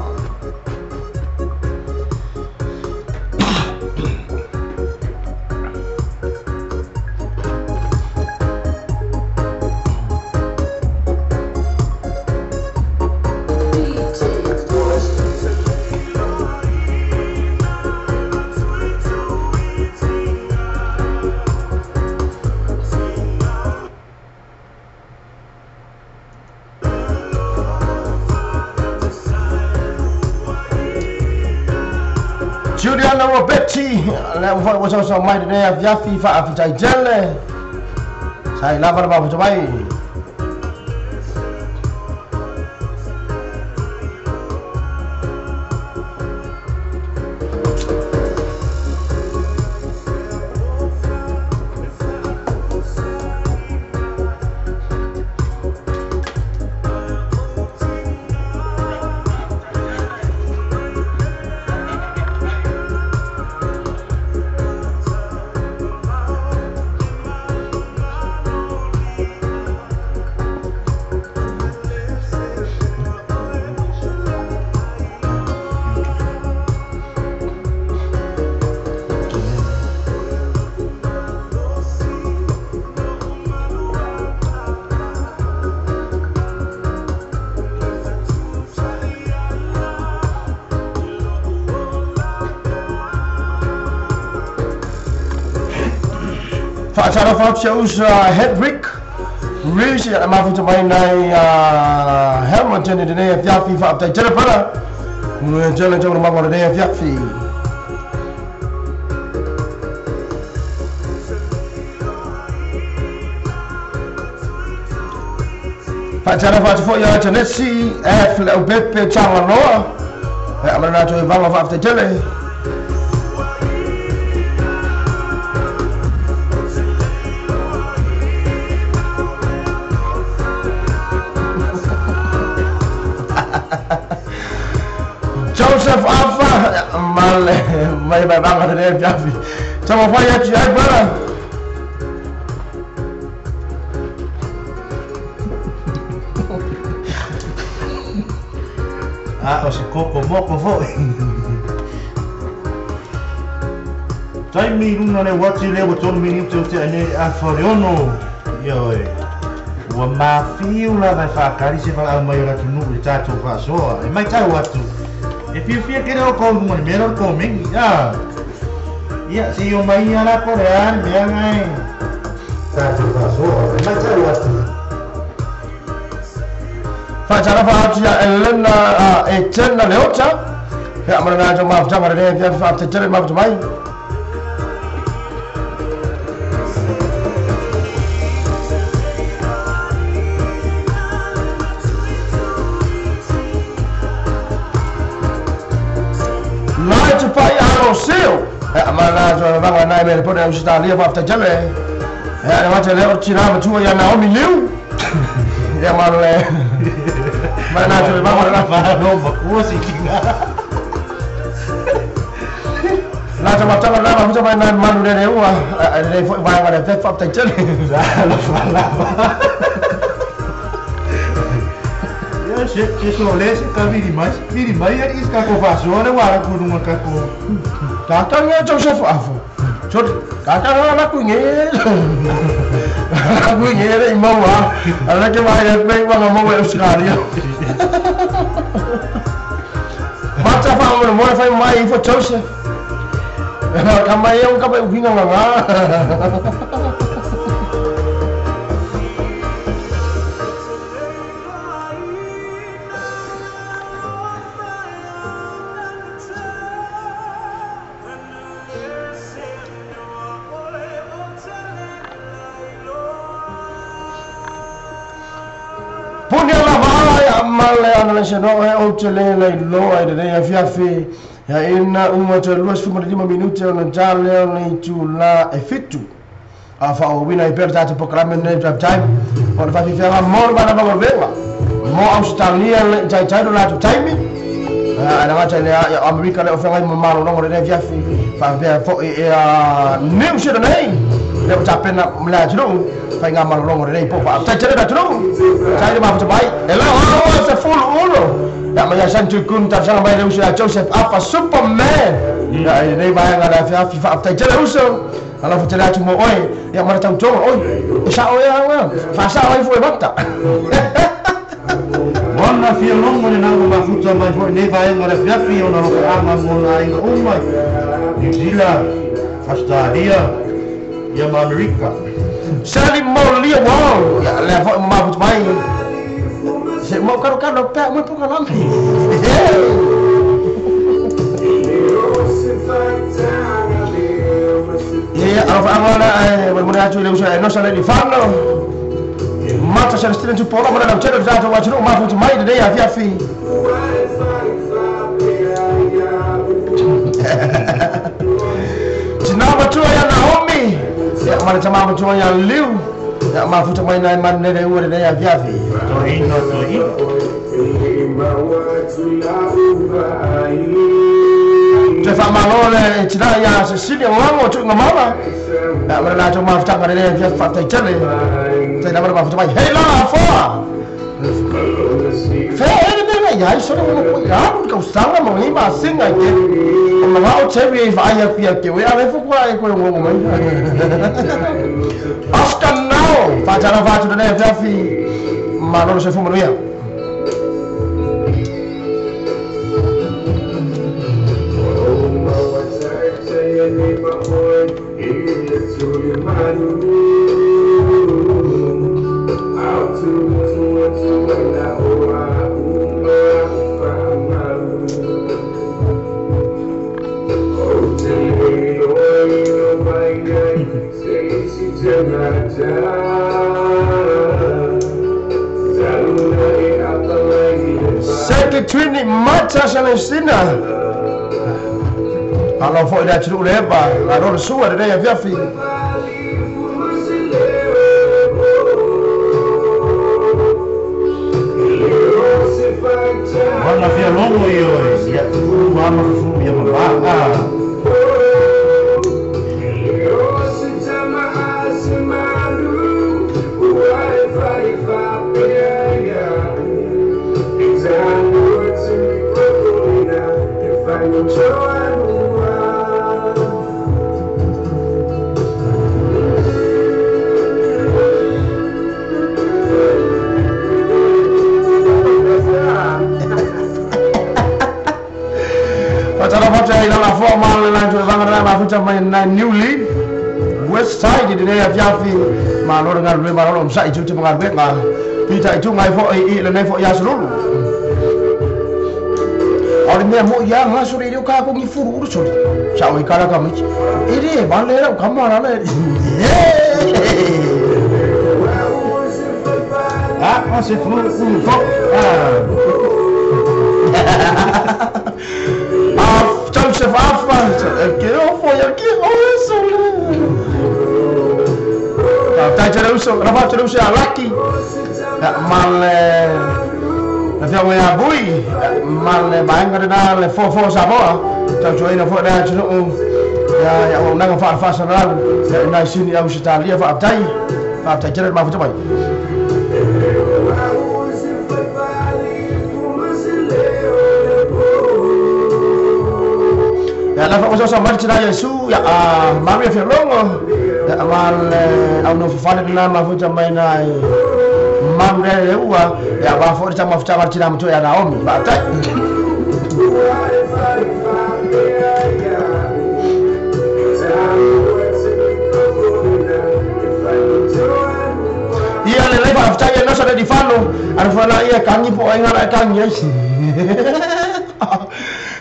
Speaker 3: Juliana Robetti, le ufo so mai de ya viafi fa afitai jelle. Sai lava ba fu mai. Fa'atara shows Hedrick Reese ya mafuta mai nai Hamilton de ne fiafi fa apta tele para mu jela jela ma ngora de fiafi Fa'atara fo ya Tennessee fle o beppe chama loa amana to vanga fa apta tele Joseph Alpha male mai banga de Javi. Sama faya ci ay bara.
Speaker 4: O se koko moko fo. Tai mi luna le wati le waton minuto te ane a Floriano. Yo e. Wa ma fiula vai fa kari se fa mai ora tunu le tato fa so. E mai tai watu. E fia que não come muito melhor comem já se eu mai ala coreano me ngai tá tudo passou mas já eu
Speaker 3: Fa'atara fa ya Elena Eterna Leota ya amana jo ma fa de ya fa tele ma mai Night pai aro seu amana jo vanga nai me pone am sta lia fa tele ya ma tele o tirava tu ya Naomi Liu ya male mana jo vanga na
Speaker 4: fa no ba si kinga
Speaker 3: la ta mata la ma fa na manu de ua de vanga de fa tele
Speaker 4: la fa se solese ka viri mai ari ska ko fasone wala ku numa ka ko
Speaker 3: Tata nga Joseph Afo. So tata nga ku nge. Ku nge re mawa. Ala ke mai pe wa nga mo Australia. Mata fa mo fa mai fo Joseph. Kamai yung ka ba uhinga nga. Punya la vai male ana se no e o te le lo ai de ya fiafi ya ina uma te luas fu mo di minuti ona jale ona tu la e fitu fa o wina I per tatu program in drive time on fa fifia mo bana ba venga mo Australia tai tai do la time ana ngata ya America le ofenga mo maro no re via fi fa via fo new shit nei le tapena mla jero fa nga maro no re po fa tai tere da jero tai ba fa bai ela o se full uno ya maya santu kun ta sana bai le usia Joseph Alpha Superman ya nei ba nga da fi fa tai tere uso ala fa tere tu mo oi ya mara tau jo oi sa oi ya fa sa oi foi bata
Speaker 4: Wana fia longo ni nango mafuta mai fo ne vai ngara fia fia ona lo ama mona inga umai New Zealand Australia ya Amerika
Speaker 3: Sali mo lia wow ya le fo mafuta mai se mo karo pe mo poka lampi ya agora mo na tu le usa no sale di farlo Mata sa stile tu pola mo na tele da to watch no mafuta mai de ya via fi Tinama tu ya Naomi ya mana chama tu ya Liu ya mafuta mai na man ne ure de ya via fi
Speaker 4: to ino
Speaker 3: Te fa malole tina ya Cecilia wango tu ngamala ya mana tu mafuta ngare de via fa te tele te na mafuta mai hey la fa fe ene ya so no ko ya ko sanga mo ni ba singa ke ma wa o chebi fa ya pia ke we ave fu kwa ko ngo mai Oscar now fa tara fa tu de via fi ma non se fu mo ya Twini mata Celestina Alo foi da tru leva la ro sua de ya via fi
Speaker 4: Wana fia longo yo ya tu mama fu ya mama
Speaker 3: la forma la tu vanga ma futa mai na new lead west side de ya fiafi ma lo ngal be ma lo sai tu ngal be ma pita tu ngai fo I le nei fo ya sulu ori me mo ya nga suri ri ka ko ngi furu uru suri sa o kala ka mi iri ba le ra ka ma le
Speaker 4: on se furu fo
Speaker 3: Joseph Alpha que eu fui aqui isso tá tirando grava tirando a Lucky mal na fiawe a bui mal ba ngada le fo saboa tá joina fo da tino ya o nanga fa sa na sini au Italia fa tai tirando ma futa bai Ya la fa so marcha ya su ya Maria Ferlongo ya mal au no fa na ma futa mai na mamre uwa ya ba fo ta mafuta marcha na mtu ya Naomi ba ta Ia le leva mafuta ya no sa di falo arfala ia kangi po ngara kangi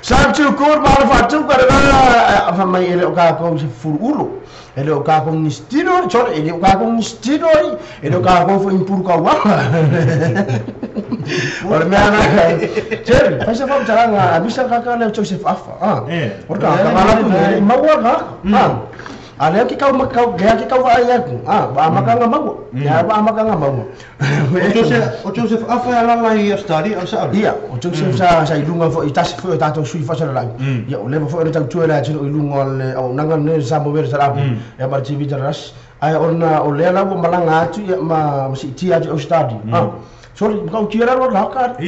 Speaker 3: Santu kur mal fatu karena apa mai ele ka ko se furu ele ka ko nistino chore ele ka ko nistino ele ka ko fo impur ka wa ora me ana cher pasa fam charanga bisa ka le Joseph Alpha ora ka mala ku mau ka Ale ki kau vai aku. Ba makanga mau. Ya ba makanga mau.
Speaker 4: O Joseph afa la I study al sa.
Speaker 3: Ia, o Joseph sa ilunga fo itasi fo tato sui fa sa la. Ia o le fo re tau tuela tino ilunga le au nanga ne sa mo ver sa la. Ya mar TV ras. Ai ona o le la bo malanga atu ia ma si tia o study. Sorry, kau kira lo lakar.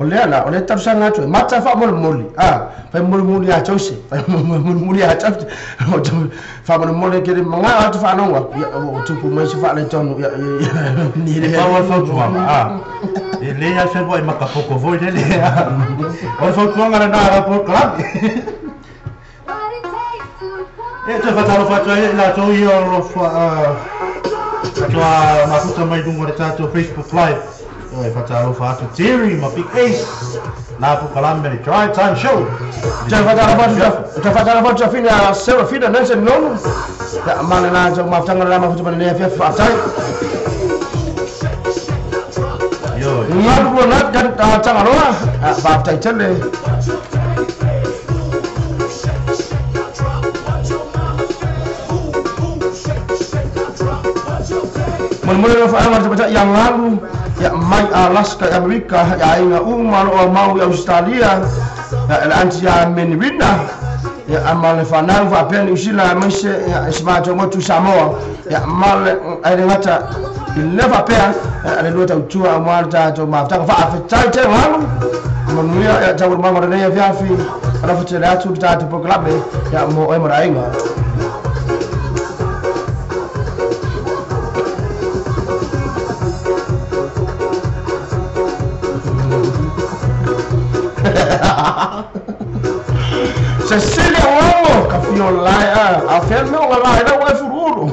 Speaker 3: O le tau sanga atu. Mata fa mol. Fa mol ya Joseph. Fa mol ya Joseph. Fa mol ke manga atu fa no wa. O tupu mai se fa le tonu ya ni le.
Speaker 4: Pa wa fa tuanga. Le ya se boy makapoko voi le. O fa tuanga na po club. Te fatalo faccio la to io lo fa ma tutto mai dunque stato Facebook live fatalo fatto Terry ma big ace la po Calambere drive time show
Speaker 3: te fatalo faccio fine a sera fine non se non ma na ma tanga la ma fatto bene fa fatai
Speaker 4: yo
Speaker 3: ma ko na tanga roa ba tai tele Mulai fa macam yang lalu ya mai Alaska Amerika ya inga umar o mau ya Australia ya antia menwina ya amal fa na fa pen usila mse ya smart mo tu Samoa ya mal ai ngata never pair ale lota utua malta to mafta fa aftai te wangu manuia ya tawur mama ne ya fiafi ala futela atu tatu po club ya mo e morainga Cecilia Wamo, Cafion Lai, a fermo la era o fururo.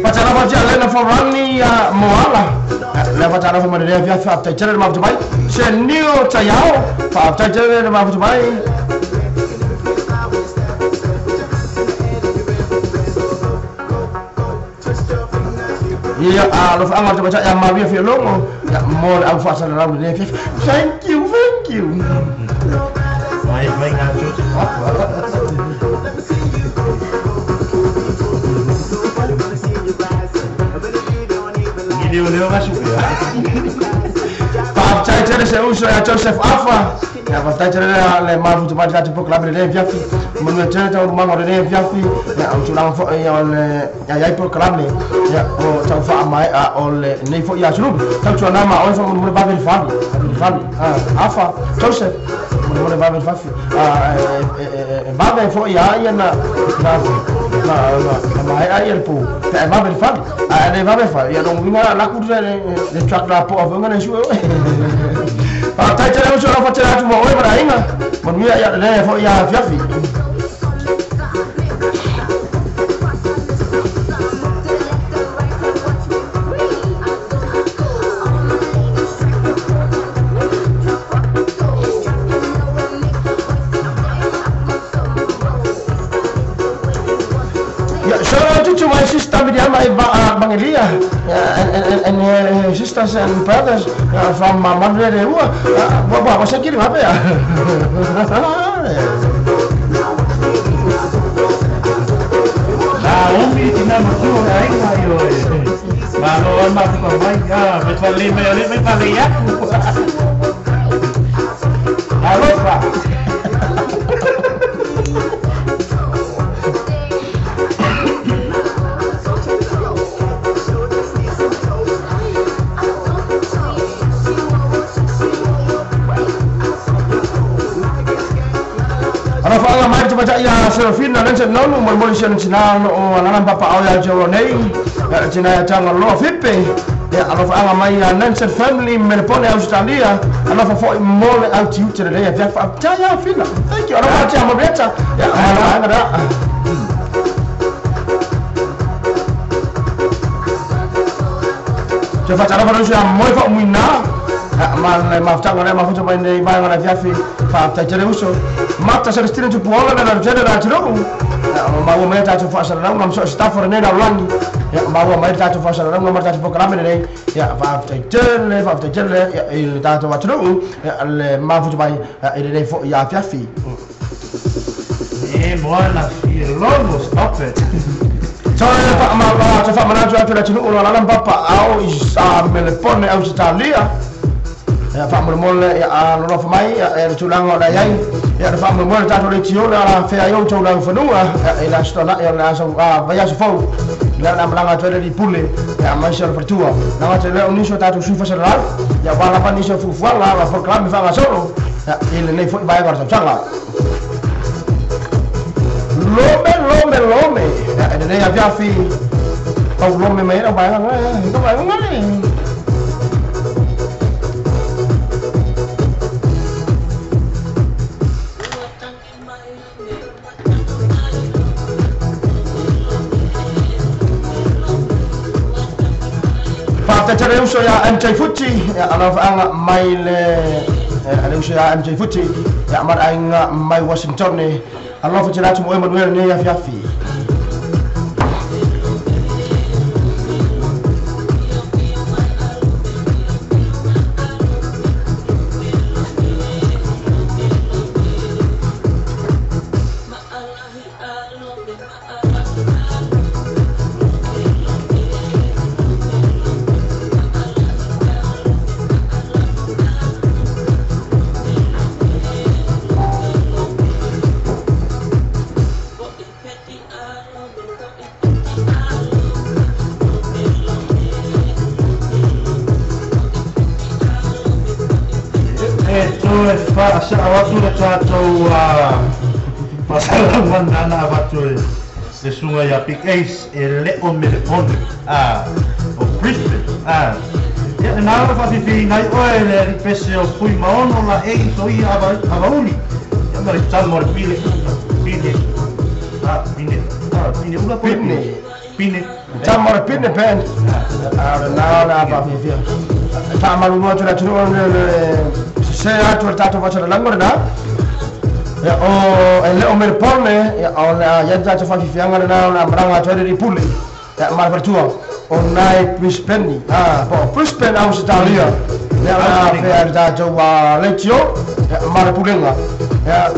Speaker 3: Pacara baca Lena Forani Moala. La pacara fa madre via fa tacere ma Dubai. Se nio tayao, fa tacere ma Dubai. Iya, lo fa amar baca yang mabia fi longo. Ya more au fa sa la de fi. Thank you.
Speaker 4: Mai ngaco. Ini leo masuk ya.
Speaker 3: Pak cai se uso ya Joseph Afa. Ya pa cai le mafu tu baca tu club de fiafi. Mun cai ta rumah ngore de fiafi. Ya au tulang fo ya le ya pro club ni. Ya o ta fa mai ole nei fo ya sulu. Ta tu nama o fa mun ba bil fa. Afa Joseph mun ba bil fa. Ba fo ya na mai ai pu. Ta ba bil fa. Ne ba bil fa. Ya dong ngina la ku de track la po of ngana shu. Pa ta cai uso la fa cai tu mo o ba inga. Mun ya le fo ya fiafi. To my sister with my Bangelia and her sisters and brothers from my mother de rua. What was I kidding up there?
Speaker 4: Umi tina mutu ai ayo. Malo ma tu mai me fali me fali ya. Alofa.
Speaker 3: Fala mai tu baca ya Serafina dan sen nonu mol sen sinan o lanan papa au ya joro nei tina ya tanga lo fipe ya alo fala mai ya nan sen family melpone Australia alo fa fo mol out you to the day ya fa ya fina thank you alo baca mo beta ya ala ada Coba cara baru saya mau fa muina mal mafta ngale mafuta bande ba ngala fiafi fa ta jere uso mata se stile tu pola na jere na tiro mau mai tatu fasa na ngam so staff for nena ulangi mau mai tatu fasa na ngam tatu program ne ya fa after tele ya il tatu watru le ma fu bai il dei fo ya fiafi
Speaker 4: moana i longo stop it
Speaker 3: Tore pa ma ta fa mana tu la tinu ulo la papa au isa mele pone au Italia ya fa mo mole ya lo fa mai ya tu lango da yai ya fa mo mole ta to le tio la fe ayo to la fanua ila stola ya la so vaya so fo la na mlanga to le pule ya ma shor pertua na wa tele unisho ta to su fa sala ya va la pa ni so fu la proclame fa solo ya ile nei fo vai guarda changa Lome ada dia Fiafi au lome mai ra bai ngai Pata tere uso ya MJ Futi ya ala anga mai le ala uso ya MJ Futi ya mar anga mai Washington ni Allah fujilatu mo Emmanuel ne ya Fiafi Asa awatu le tatou pasala mandana awatu le sunga ya Big Ace e leo Melbourne o Brisbane ya na fa fi nai oe le pese o fui maono la e so ia avauli ya mari tamo le pile ula pine tamo le pine pen na fa fi fa malu no tra tru se atu tato faccia la ngorda o le o merpone o ya tato fa fianga na branga tore di pule ya mar pertua o nai Brisbane po Brisbane au Italia ya fe tato wa lecchio mar pulenga ya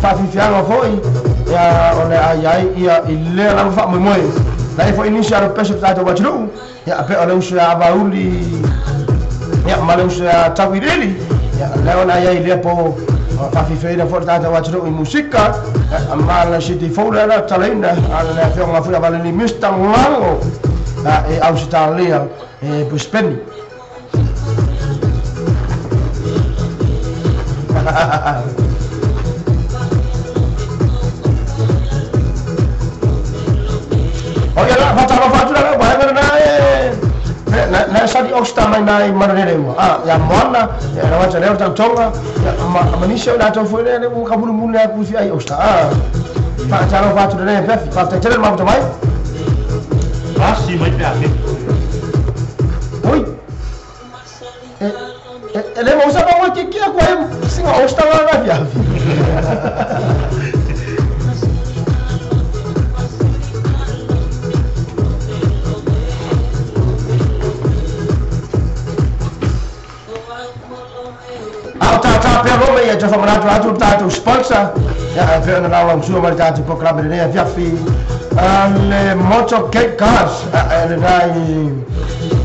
Speaker 3: fa fianga foi ya o le ai ia ile la fa mo moi dai foi iniciare peso tato wa tru ya pe o le usa bauli ya malusa tawireli ya leo na ya ile po fa feira fortata wa tru musika amala city fola la talenda ala fe nga fu vale ni mustang lango e Australia e Brisbane oya la fatu la ba na sadi osta mai nai mareremo ya mona ya na wacha leo tantonga ya manisha na to foi ne mu kabulu mun na ku fi ai osta fa taro fatu ne befi fa tere ma mai basi mai befi oi ele mo sa ba ki ko singa osta la na befi ya fa manatu atu tatu sponsor ya fe na lawa msua mali tatu ko club ne ya Fiafi le motor cake cars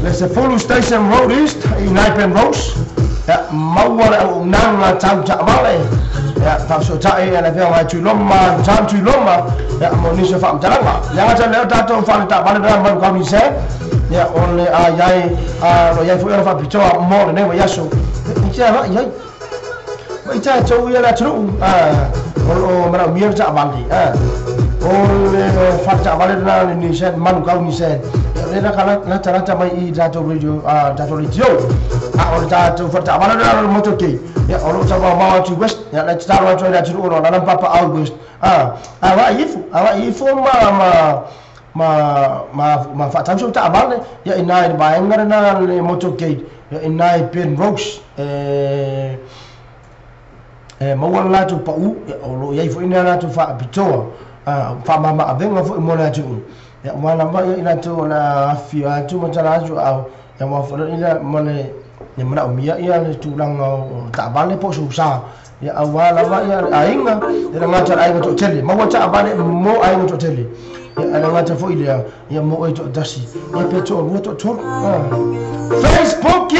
Speaker 3: le se full station road east in Ipen Rose ya mawara nanga tamta male ya fa so ta e na fe wa tu loma tamtu loma ya monisha fa mtalanga ya ngata le tatu fa ta bale na ba ko mi se ya only ayai lo ya fu ya fa pitoa mo ne wa yaso icha ya ita chau ya la tru o mara mier cha bali o le fakta bali na ni sen man ka ni sen le na kala na tarata mai I dato radio o dato fakta bali na moto ke ya o ta ma to west ya la ta wa to da tru o na papa august awa ifu ma fakta so ta bali ya ina ba ngara na le moto ke ya ina pen rocks mawala tu pau o lo yai foi na tu fa pitoa fa mama avenga fo mo na tu ya mwana ba ina tu na afia tu macam aju au ya mo fo ina mone ya mana umia ya tu lang ta bale po susah ya awala ba ya ainga ina ngata ainga to tele ma wacha abane mo ainga to tele ya ana ngata fo ile ya mo to dasi ya peto mo to Facebook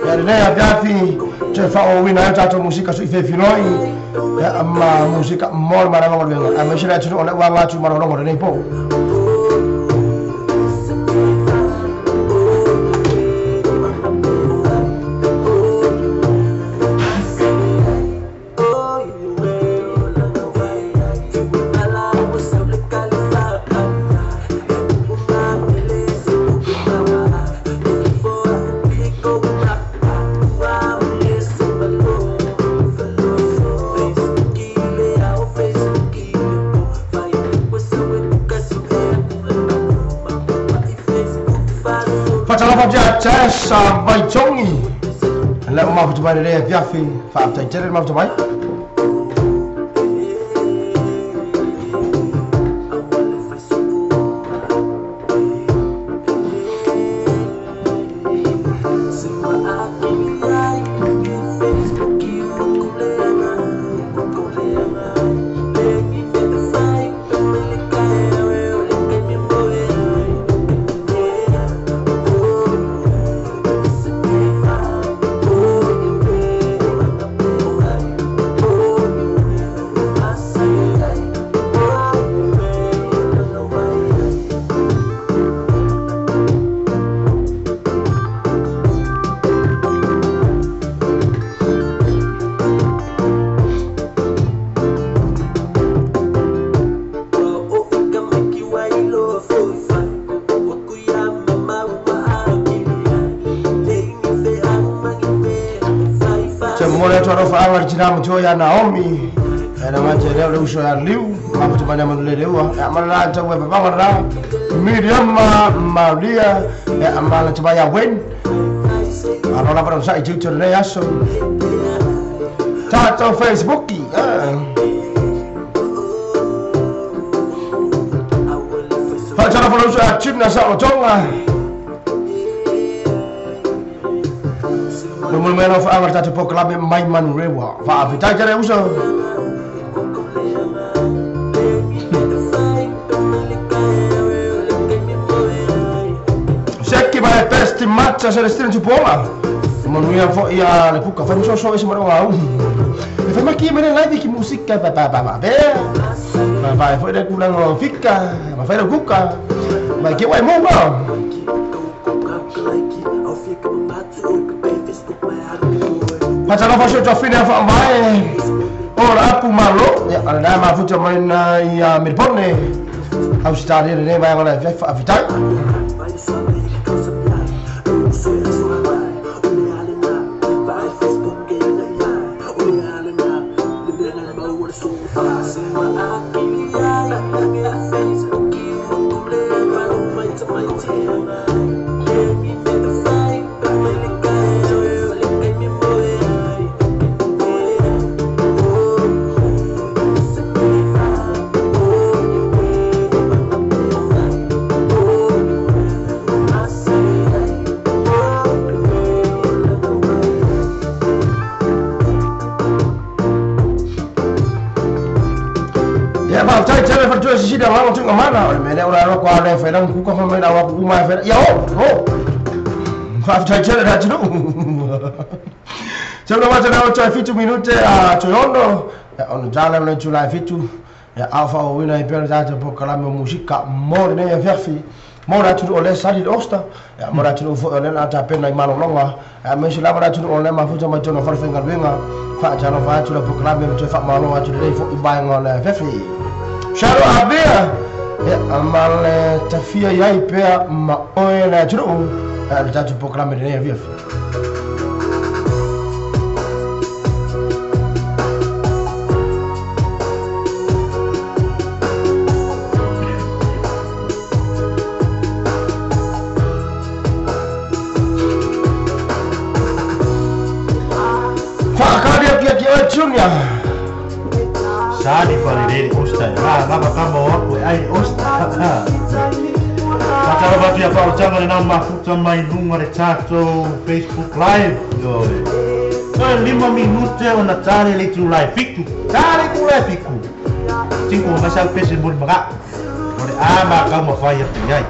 Speaker 3: ya lea biafi te fa o wina tato musika so ife finoi ya ama musika mol mara ngol benga ameshira tu ona wa ngatu mara ngol ne po sampai congi la ma futu bale le biafi fa ta tere ma futu bai Jina mtu ya Naomi ana majeleo le usho ya liu mafutu banya manulelewa ya mala ta we baba ngara Miriam Maria ya amala ta ya wen ana para sa itu le aso ta Facebook ha jana para usho ya chimna sa otonga Meno fa amar tatu poklabe mai man rewa fa avita jare uso Sekki ba testi matcha celestino tu pola Monuia fo ia le puka fa so ese maro au E fa maki mena live ki musika ba fo de kulang fika ba fa de kuka ba ke wai mo ba Patala fasho tofina fa mai ora apu malo ya ana ma futa mana ya mirpone au stadi ne vai ngala fa avitai Sida wao tu ngamana mene ora kwa le fa dan ku ko fa mena wa ku ma fa ya o fa ta chere da tu Chama watu na watu fitu minute choyondo on jala na chula fitu ya alfa wina ipera data po kalama musika more ne ya verfi mora tu ole sali osta ya mora tu fo ole na ta pena imano longa ya mesila mora tu ole ma futa ma tono farfe ngalwenga fa jana fa tu po kalama tu fa malo wa tu le fo ibanga ole verfi Sharo abia ya amale tafia ya ipea ma oe na tu ya data po kalama ne ya verfi
Speaker 4: tani pare osta ngapa kamo ko ai osta Patara batu ya pau tanga na mafuta mai lunga re tato Facebook live yo. So 5 minute ona tare le tu live fiku. Tare ku live fiku. Cinco masal pesi bun maka. Ore ama ka mo fire piai.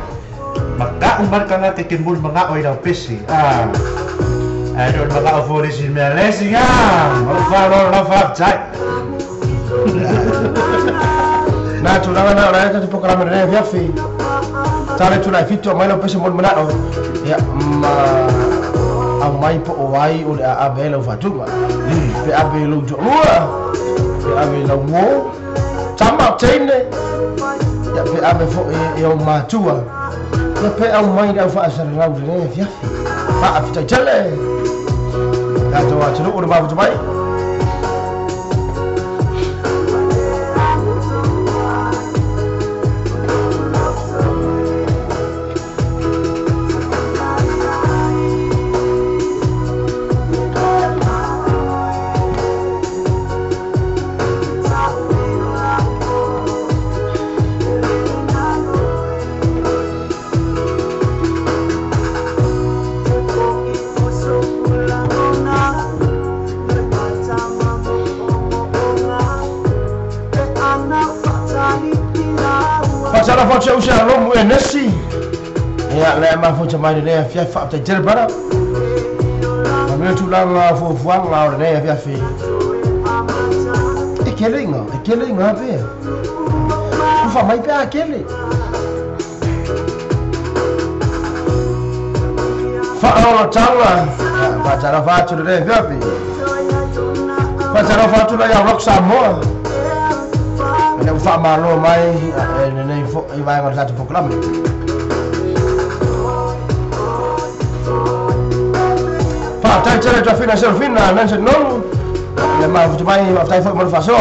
Speaker 4: Maka umbar kanga ke bun maka oi da pesi. Ayo maka ofori sin me lesinga. Mo faro la fa chai.
Speaker 3: Na tu na ora tu programa ne via fi. Tare tu live fito mai lo pesi bun mana ya au mai po wai o a abelo fatunga pe abelo jo pe abelo mo tama tene ya pe abe fo e o matua ya pe au mai da fa asar rau ne ya fa afita jale ka to wa tulu o ba bu mai Pasara focha usia lomu enesi ya le ma focha mai ne fia fa ta jel bara ame tu la fo fuang la ne fia fi e kelinga pe ku fa mai pe akele fa ora tanga pasara focha ne fia fi pasara focha la ya roxa mo ne fa malo mai ne fo I vai guardare un po' clame fa tai c'era già fino a fino non c'è non le ma fu mai tai fa mal fa so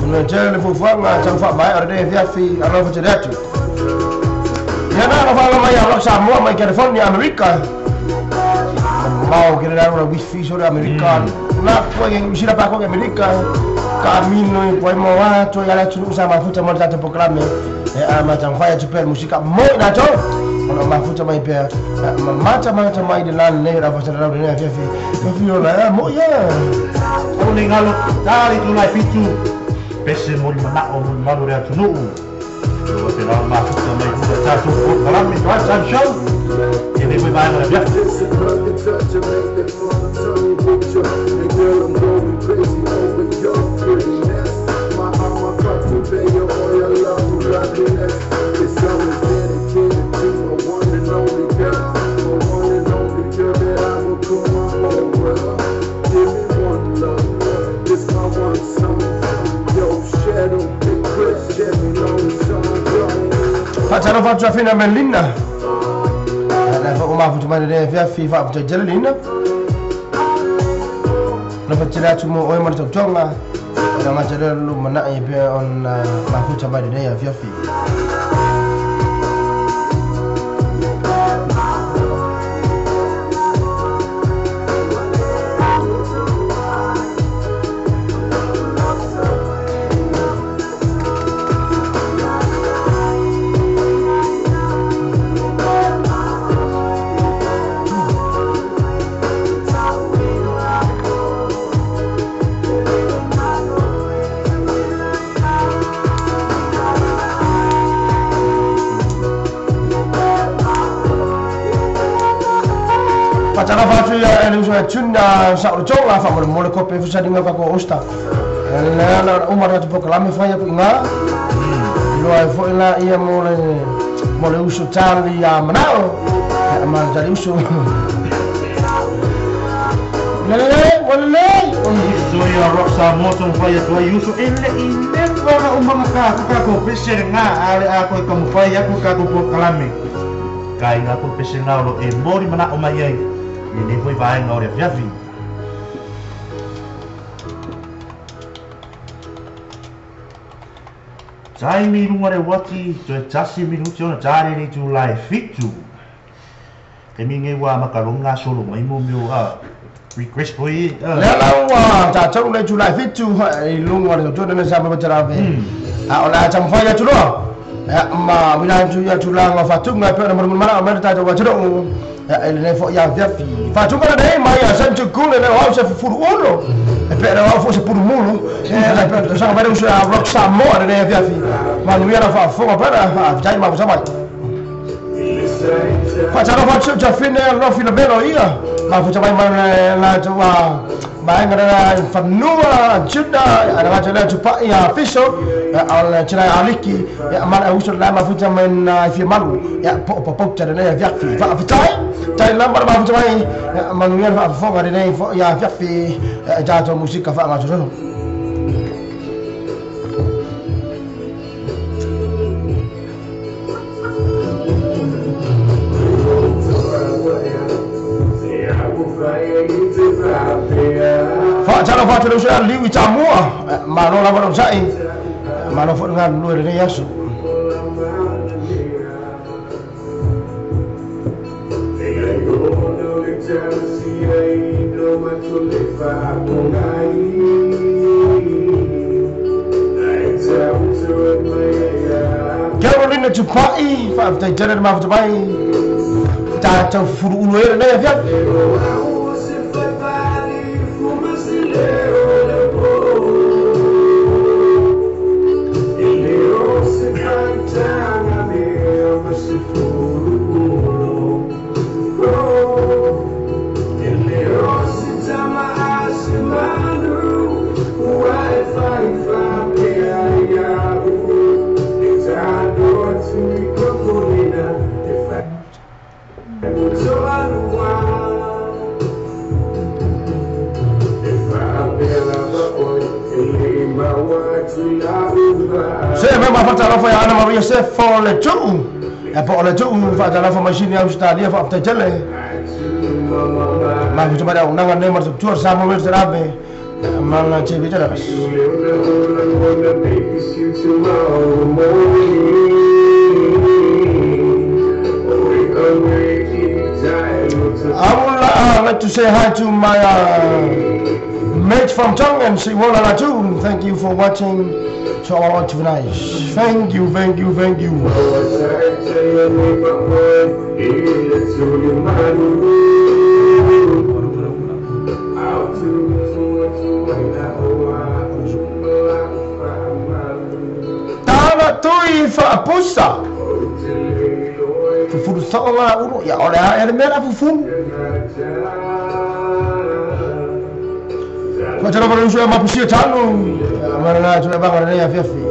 Speaker 3: non c'è le fu fa c'è fa mai ora via fi allora faccio detto ya na fa mai allora siamo mai California America mau che era una wifi solo americano na poi uscire pa con America cammino e poi mo va to ya la tu sama futa mal dato programme macam faya super musika mo na to ono mafuta mai pe mata mai de lan ne ra fa ra ne fi la mo ya
Speaker 4: Oni ngalo tali tu live fitu pese mo mana o mo malu re tu no lo te la mafuta mai tu ta tu ko kala mi to san show e ne poi vai via
Speaker 5: This song is dedicated to my one and only girl, my one and only girl that I will call my whole world. Give me one love, this my one song. Yo, Shadow, Big Chris, Jimmy, long song.
Speaker 3: faccio fino a Merlina la fa ma fu mai ne fia fi fa faccio gelina la faccio la tumo o ma to tonga na ma jere lu mana e pe on ma fu mai ne fia fi Cara faccio ya lu so tunda sa lo jonga fa mo le kope fusa dinga ka ko osta la umar tu proclame fa ya ku nga lo ai fo la ia mo le uso tali ya manao ma jadi uso le
Speaker 4: so ya roxa moto fa ya tu uso ele ora umang ka ko pese nga ale ako kamu fa ya ku ka ko proclame kai nga ko pese nga lo e mori mana o mai ini foi vai na hora via vi sai mi lunga re wati to tasi minuti ona tare ni tu live fitu e mi nge wa makalonga solo mai mo mio request po i.
Speaker 3: Le la ta tau le July fitu I lunga le tu na sa ba tara ve. Ola cham fa ya tu lo. Ma mina tu ya tu la fa tu ngai pe na mara ma ta wa tu ele fo ya via fi. Fa tu kana dai mai ya san tu kule le ho se fu uno. E pe na ho se fu mulu. La pe sa ba su a rock sa mo ne via fi. Ma nu ya fa fo ma pa fa dai ma sa mai. Facciamo faccio già fine lo filo bello io ma facciamo la tua ma ngara fanua juda ada macam la cepat ya fiso al cerai aliki ya mana usul la ma facciamo fi malu ya pop cara ya yakfi fa tai lambar ma facciamo manuel fa foga ne ya yakfi jato musika fa ngaso Cara fatu lu sa liwi chamua mano la mano sai mano fo ngan lu re yasu Carolina Tupai fa ta jere ma fa bai ta ta furu ulu re ya Memang fatala fa ya Ana Maria se for le tu e po le tu fatala fa machine ya Australia fa ta jele ma ku cuma da unang ne mar tu sama mer serabe mana ce bi tara I'd like to say hi to my mate from Tongan, Siwola Latu. Thank you for watching. So all tonight. Thank you. Tala tui fa pusa. Fufu sala uno ya ora ele mera fufu. Kwa tara baru sudah mapusia tanu. Mana sudah bangun ni ya fiafi.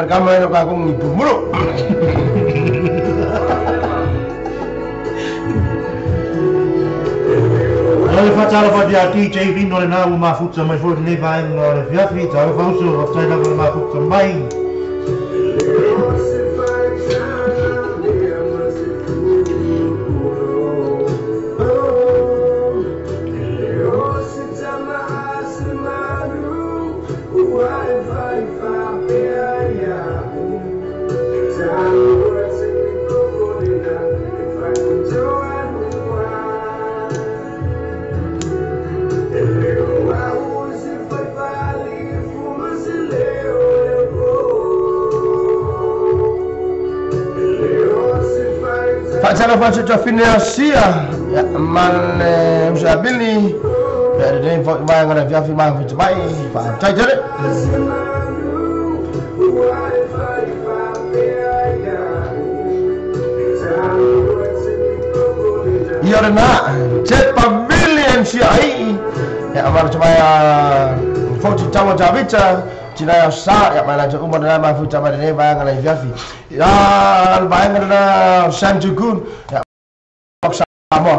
Speaker 3: Kamera nak aku nipu mulu.
Speaker 4: Ele facciamo fatia DJ Vino le namu ma futsa mai fuori ne vai no le fiafi ta fa uso of tai na ma futsa mai.
Speaker 5: Oh
Speaker 3: Fatara faccia fine Asia, mal Musabili, dei vai ngara via filma faccia mai, fa tajere. Iarna, jet pavilion si ai. Ya amar cuma ya foto tawa javicha. Cina yang sah, yang mana umur dalam mahu cabar ini bayang alai viafi. Ya, bayang ada Sam Jugun, ya sama.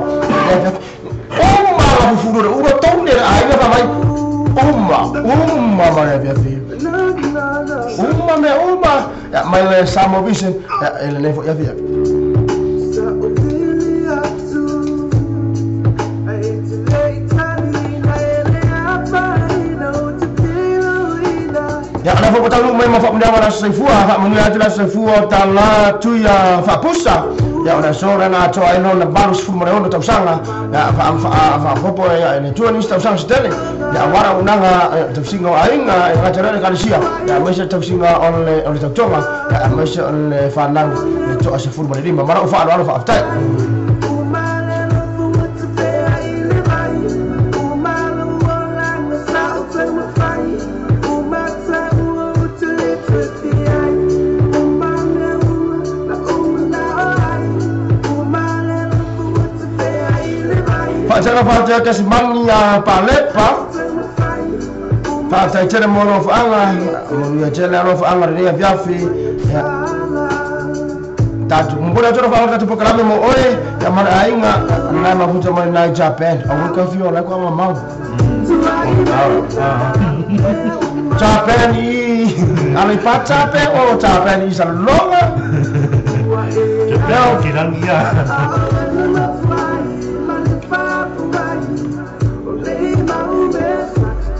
Speaker 3: Umma lah bufur, umma tahu ni ayah apa mai? Umma mana viafi? Umma, ya mana sama vision, ya ini ya viafi. Ya ada apa tahu memang fak mendawa rasa sefua, fak menuai jelas sefua tala tu ya fak pusa. Ya ada seorang aco aino na baru semua orang tahu sanga. Ya fak apa ya ini tuan ini tahu sanga sedeli. Ya warang unanga tahu singa ainga acara kali sia. Ya masih tahu singa oleh tahu conga. Ya masih oleh fanang itu asal furma ini. Mara fak ada fak aftai. Cara fazer que se mania palepa, fazer cere morof anga, mania cere morof anga dia viafi, tatu mbola cara fazer tu programa mo oi, ya mara ainga na mafuta mo na Japan, awu ka fio la kwa mama. Japan i, ali pa Japan o Japan i salonga.
Speaker 4: Japan kirangnya.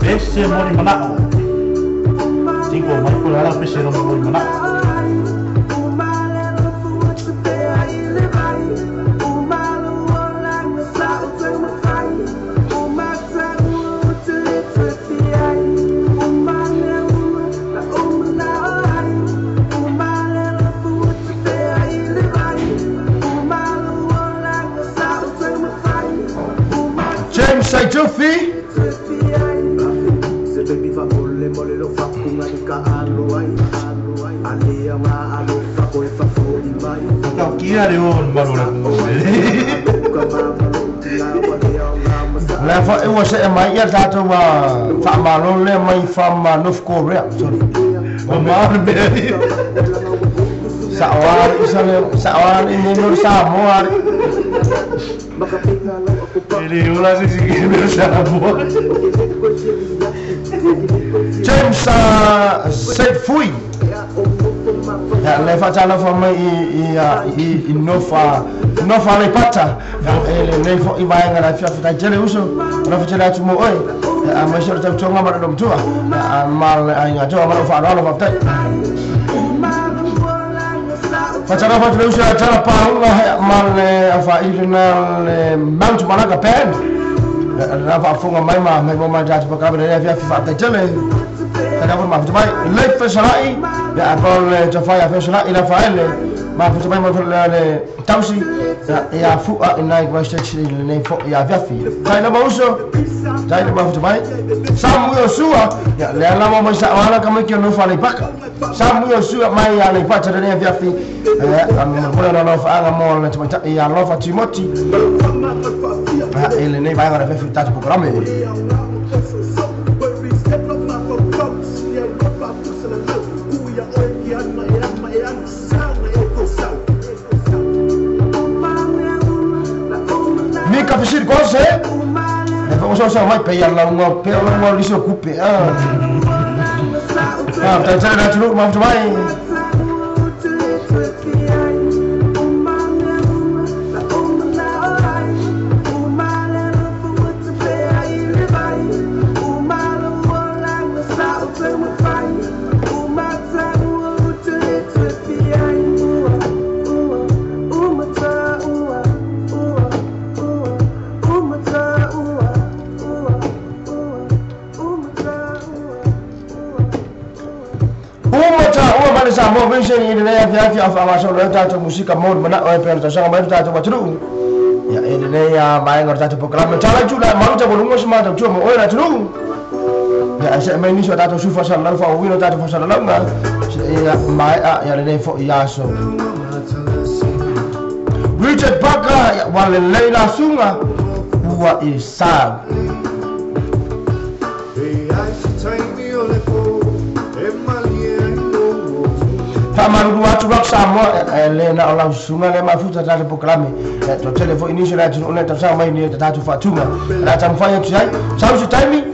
Speaker 4: Pese mori manao. Tigo mai pula pese no mori manao.
Speaker 3: James Saitufi.
Speaker 4: Kau kira dia orang baru nak
Speaker 3: Lefa iwa se mai ya tato wa fa malon le mai from North Korea. Sorry.
Speaker 4: Mamar beri.
Speaker 3: Sawar ini nur Samoa.
Speaker 4: Ini ulah sih nur Samoa.
Speaker 3: James Saifui. Ya lefa chala fa mai i nofa le pata. Ele lefo i mai ngara fia fita jele uso. Rafa jele atu mo oi. Amasho ta tonga mara dom tua. Mal ai ngato mara fa ro fa tai. Fatara fa uso acara pa mal fa ilina Mount Malaga pen. Rafa funga mai ma jati pa kabere fia fa tai jele. Kada pun maaf cuma live fesalai ya apol jafaya fesalai ila faile maaf cuma mau le tausi ya fu inai question le fo ya viafi kai na mauso kai na maaf cuma samu yo sua ya le ala mo sa wala kama kio no fale paka samu yo sua mai ya le pacha le viafi mo na fa anga mo le cuma ya lo fa Timothy ele nei vai agora viafi tatu programa Mica fechir cose. E vamos só vai pegar lá uma lição coupe. Tá já tudo mas vai. le sa mo ben sen ine ya ya fa ma so le ta musika mo mana o pe ta sa ma ta tru ya ine ya mai ngor ta program ta la jula ma ta bolungo sma ta jo mo o la tru ya sa mai ni so ta su fa sa la fa o wino ta fa sa la nga ya mai ya le fo ya so Richard Parker ya wale leila sunga wa isa Pamaru watu wak samo le na ola sunga le mafuta tata proklame to telefo inisho na tuna ta sama ini tata Fatuma na tamfanya tuyai sauti time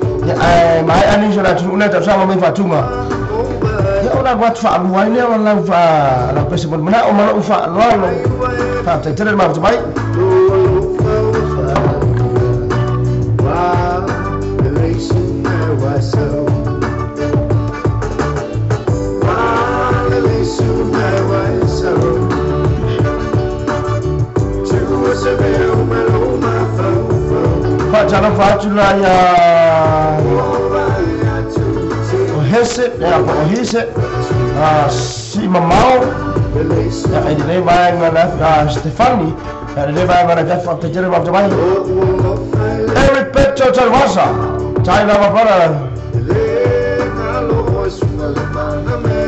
Speaker 3: mai anisho na tuna ta sama mai Fatuma ya ona watu fa aluai le wala fa la pesi bon mana o mana ufa lo fa ta tere ma mai Jangan fatula ya ohese ya ohese si mamau ya ini bayang mana Stefani ya ini bayang mana Jeff terjadi macam mana Eric Petro terwasa China apa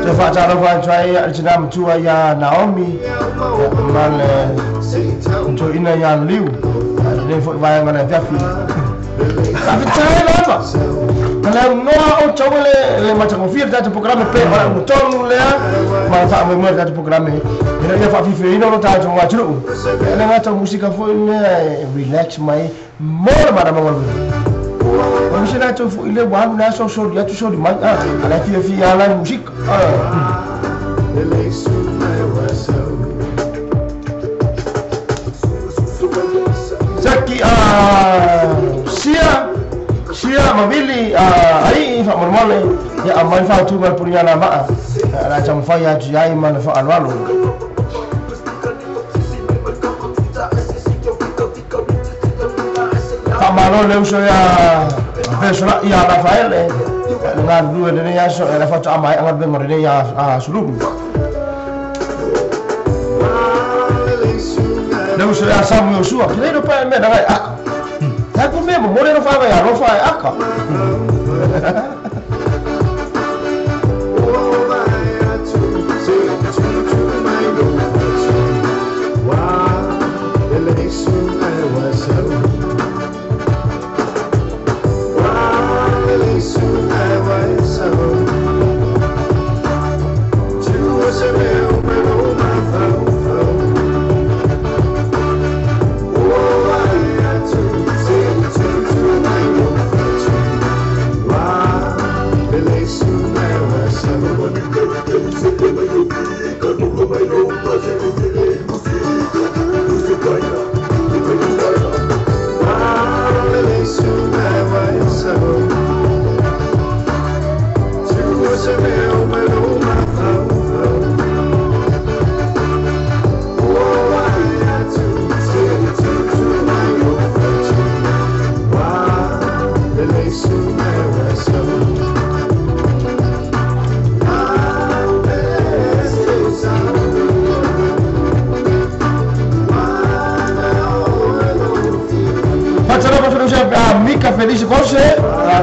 Speaker 3: Jeff jangan fatula ya jenam tua ya Naomi mana untuk ina yang liu ini bayang mana Jeff tapi cahaya apa? Kalau noa o coba le macam ofir dah program pe orang betul le mana memang dah program ini dia fa fifi ini orang tahu cuma curu ini macam musik apa ini relax mai more mana mana orang sih nak cuma ile bahan nak so dia tu so di mana ada fifi alam musik Zaki Sia mabili ai fa mormole ya amai fa tu mal punya nama ala cham fa ya jai man fa alwalu kamalo le uso ya besra ya Rafael dengan dua dene ya so era fa tu amai angat be morene ya sulub le uso ya Samuel Sua kile pa me da Aku mesmo, moreno fala ya, não faz aka. Feliz kose,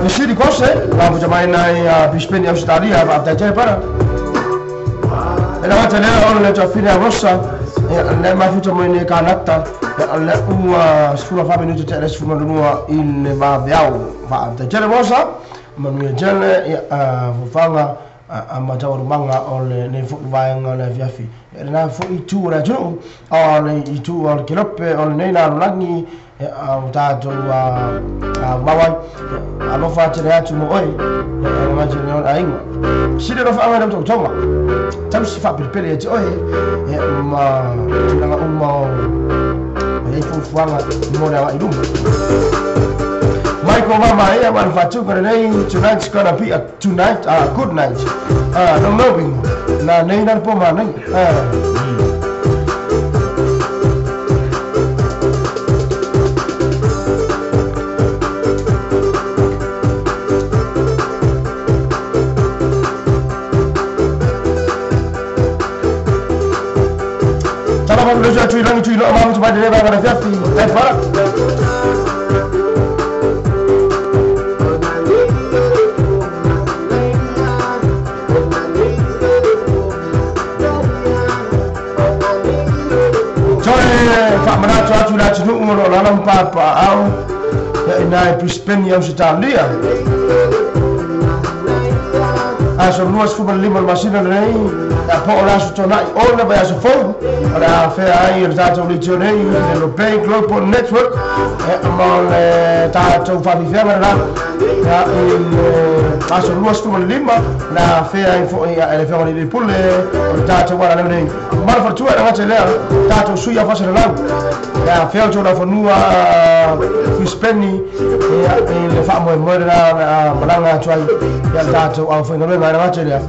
Speaker 3: vestiri kose, vamos chamar na bispeni Australia, até já para. Ela vai ter olha já filha rossa, ela mais muito muito canata, ela sfura fa minuto te sfura nua in va viau, va até já rossa, manu jele fanga amatau manga ole ne fu vai ngala viafi. Ela fu itu ra jo, ole itu ole kilope ole nei na langi tato mawai alofa tere atu mo oi imagine on ainga sile no fa ngana to tonga tam si fa pele ati oi ma tuna umma ai fu fuanga mo na idum Michael mama ya man fatu kare nei tonight's gonna be a good night no knowing na nei na po ma nei lo mafu tuma dele ba na fiafi e para Atu la tunu ngolo la papa au na Brisbane au Italia. Aso luas fu lima masina nei a po la sutona ona ba aso fo ala fe ai risato legionei nello Bay Global Network among tato fa vivere la aso luas fu lima na fe ai fo ele fe di pulle tato wala nei ma fortuna ragazzi lea tato suia fa la ya fe gioca fo nua Brisbane e le fa mo la malanga tuai ya tato au fe no ma ragazzi lea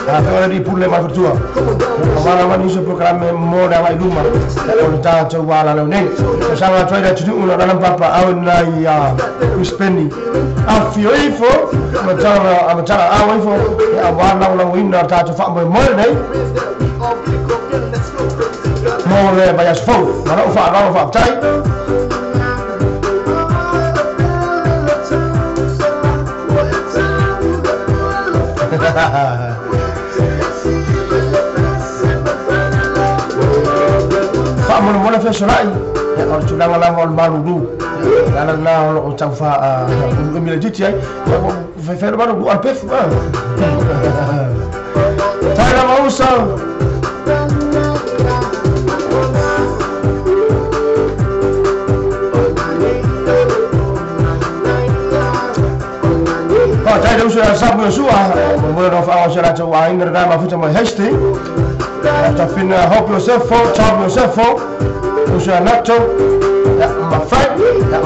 Speaker 3: Agora di pulle ma fortuna. Amara mani so programma mo da vai luma. O ta to wala no ne. Sama try da tudu una na papa au na ya Brisbane. A fio info, amatara au info. Ya wala na winna ta to fa mo nei. Mo le ba ya sfo. Ma no fa tai. Mona mona fe solai o tula ngala ngol malu ala na o taufa o mi legiti ai fe fe malu al pef Tara mausa Tara usa sabu sua mo no fa o sera to wa ingra da ma futa ma hesti ta fin help yourself for charm yourself for usa nato ma fa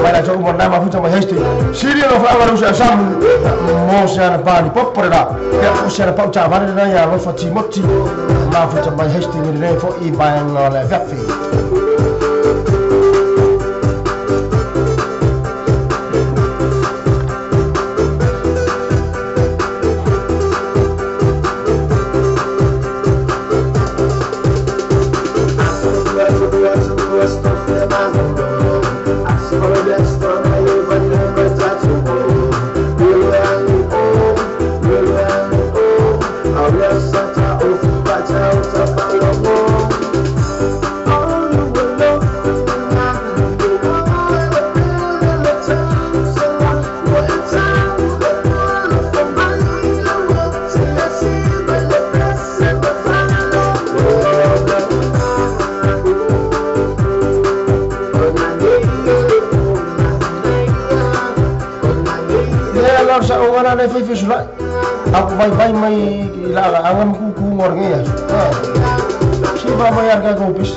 Speaker 3: ma to mo na ma futa ma hesti sirio no fa usa sabu mo sera pa di popora ya usa pa ta va na ya lo fa timoti ma futa ma hesti ni ne fo I ba ngala vafi na fai fai sula aku vai mai la angam ku ngornge ya si va mai arga ko pis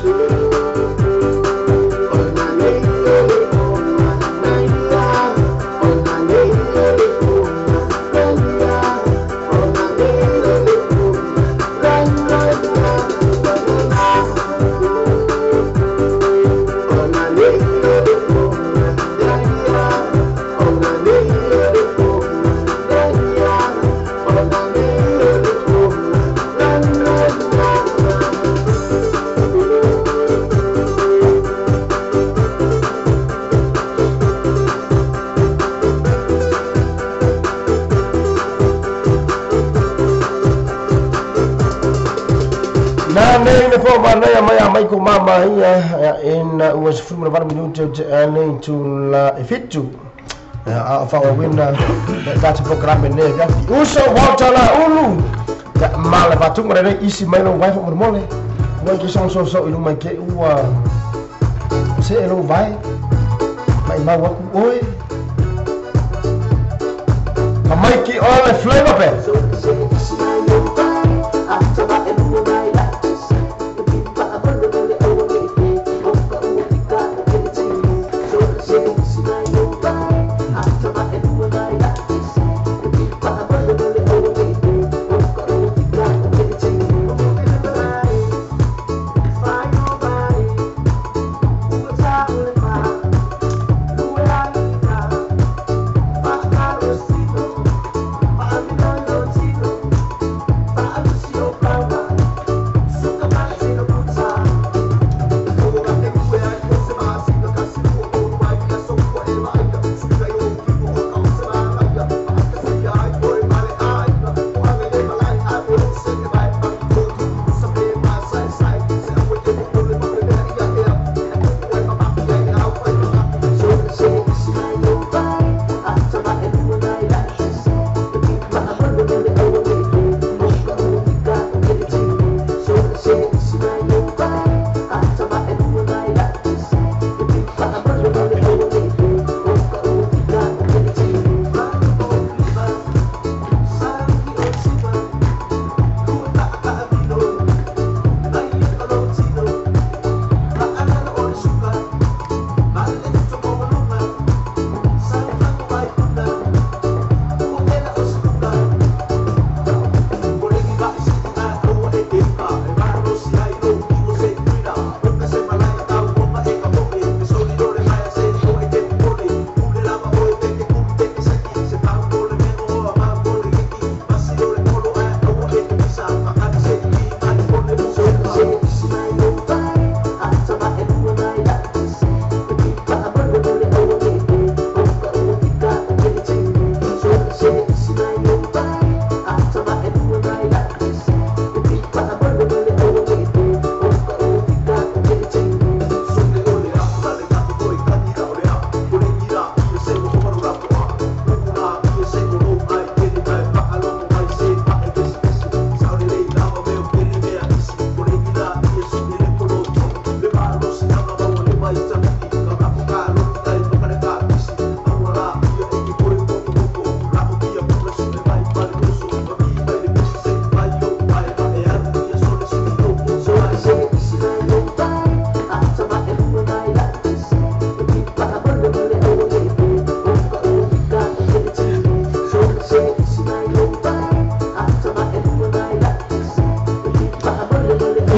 Speaker 3: Manaya maya mai ko mama ia in was from the minute and to la efitu fa winna that program ne ya uso watala ulu mala batung rene isi mai no vai fo mole wai ki so ilu mai ke ua se elo vai mai ma wa ku oi mai ki ole flavor pe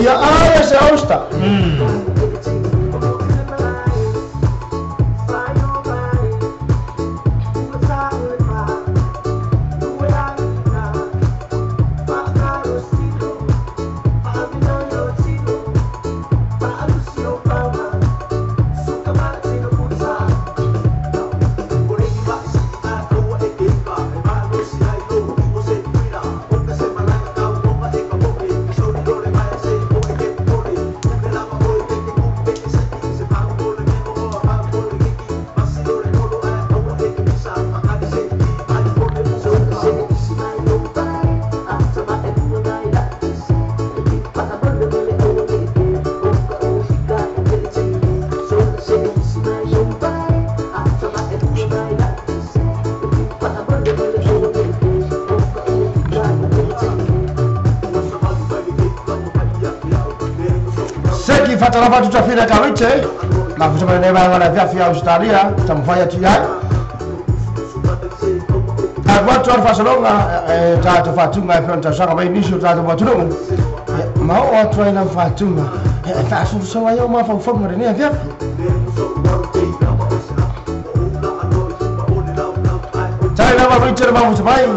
Speaker 3: ia aya se austa Fatala tutafika Kawiche na kusema neema wana vya Australia tamfanya tiyai watu wa Fasalonga tatu Fatunga pia mtashaka mainisho tatu Fatunga mao watu wana Fatunga tasu sawa yao mafa ufomu ndani vya tayari na Richard mambo sabai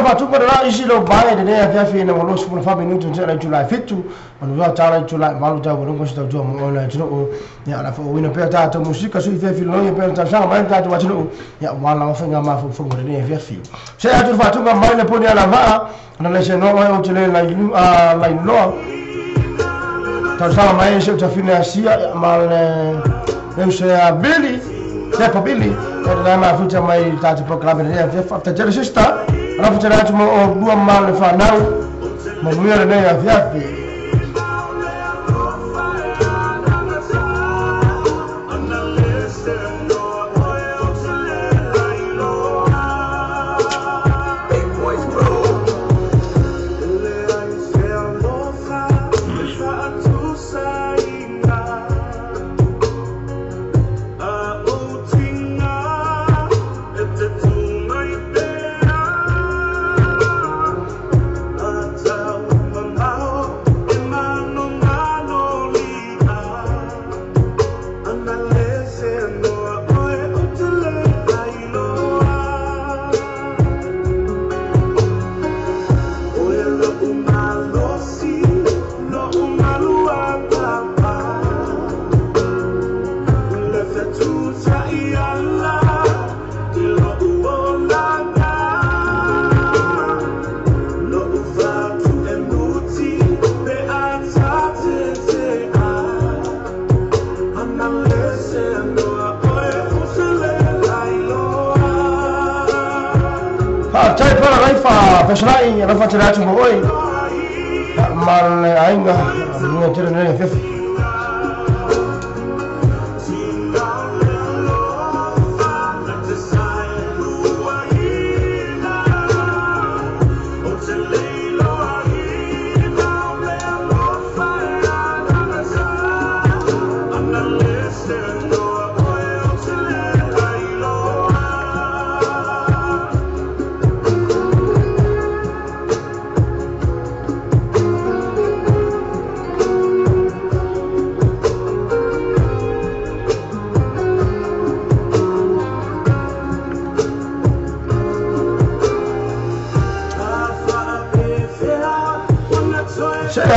Speaker 3: Fatunga da isilo bae de ya vya na wolo sipuna fa minuto tena July fitu wanua tala July malu ta bongo sta jua mona tino ya ala fo wina pe ta to musika su vya filo ya pe ta shanga mai ta to tino ya wala mafanga mafu fongo de ya vya fi se ya tu Fatunga mai poni ala va na le seno wa utile la no ta shanga mai se ta fina sia mal se ya Billy Sepa Billy na mafuta mai ta proclame ya vya fa ta jere sista alafu tena tumo dua mali fanau mamwira na ya vyapi Pesrai rafa tiratu boy mal ainga minha tira na fefe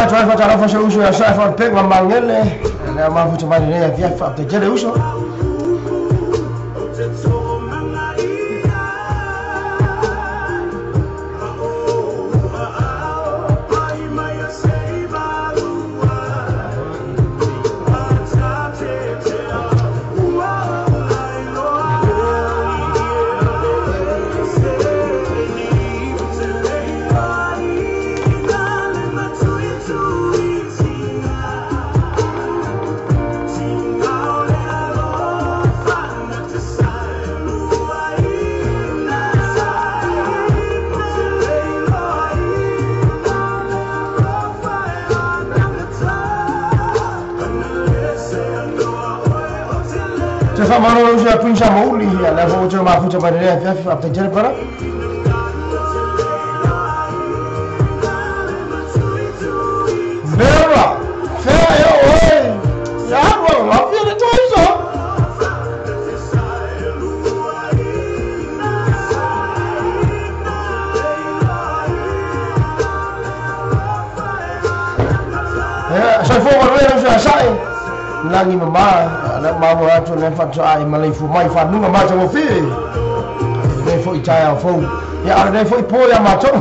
Speaker 3: Taifa tarafa uso ya Saifa pegwa mangele na mafuta mali ya vya tajere uso Te fa mano usa pinsa mauli ya la voce ma futa ba ne fa penjere para. Vera, fe yo oi. Ya bo la viene toisa. Ya, sai fo ba ne usa sai. Langi mama na mau atu ne fa ai malai fu mai fa nunga ma tamo fi ne fo i tai fo ya ar ne fo i po ya ma to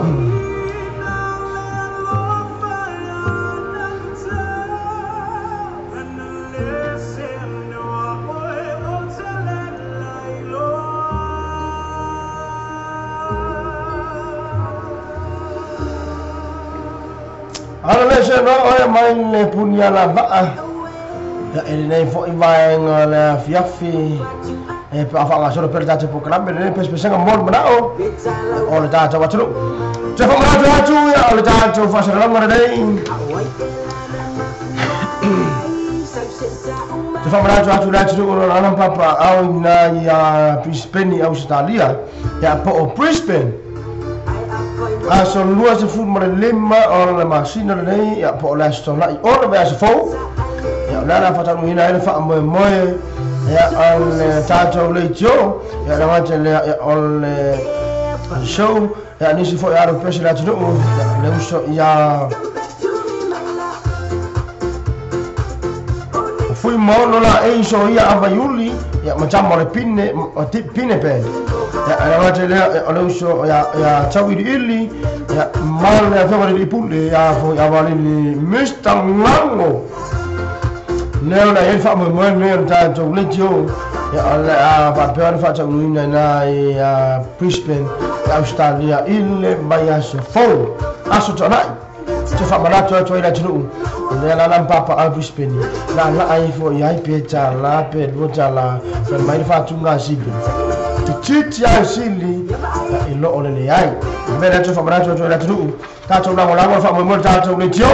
Speaker 3: ara le se no o mai ne punya la ba ya ele nei fo i vai ngala fiafi e pa fa nga solo per date po club ne pe spesa mol manao o le data watru te fa nga datu ya le data fa sa ngara dei te fa nga datu datu o la papa au na ya Brisbane Australia ya po Brisbane aso lua se fu mo lema o le masina nei ya po la stola o le ba se fo ya la fa tanu ina ele fa mo ya al tato le jo ya la mate le on show ya nisi fo ya ro pesi la tinu le uso ya fui mono la enso ya abayuli ya macam le pinne pe ya la mate le uso ya tawidi ili ya mal ya fa le pulle ya fo ya vale ni mistangango Neo na yen fa mo ne ta to legio ya ala pa per fa ta nuina na ya Brisbane Australia ile baya se fo aso to nai te fa malato to ila tunu ne la lam papa a Brisbane la ai fo ya pe ta la pe do ta la fa mai fa tunga sibi titi ya sili ya ilo ole ne ai me na te fa malato to ila tunu ta to la mo fa mo ta to legio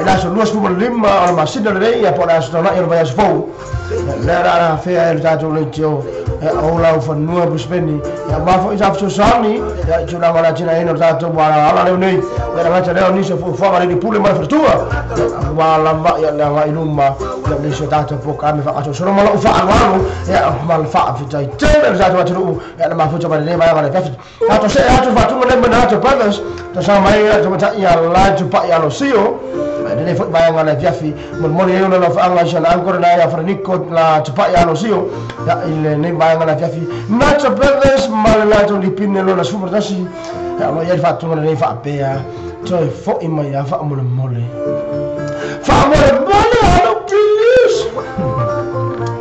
Speaker 3: ila so luas fu lima al masjid le ya por as dona ir vai fo la ra fe el tato le tio o la fa no Brisbane ya ba fo isa so sani ya jula mala tina ino tato wala ala le nei ya ma tele ni so fo mala di pule ma fortua wala ma ya la iluma ya ni so tato po ka me fa aso so mala fa alwano ya mal fa fi tai tele tato watu ya ma fo ba le ma ya ka tato se tato fa tu le na tato pagas to sa mai ya to ya la tu pa ya lo sio ne fo bayang ala fiafi mon yo no fa anga shala ancora na ya franico la tupa ya lo sio ya il ne bayang ala fiafi nacho perdes mal la to lipine lo la super dasi ya ma ya fatto non ne fa pea to fo in ma ya fa mo mole allo please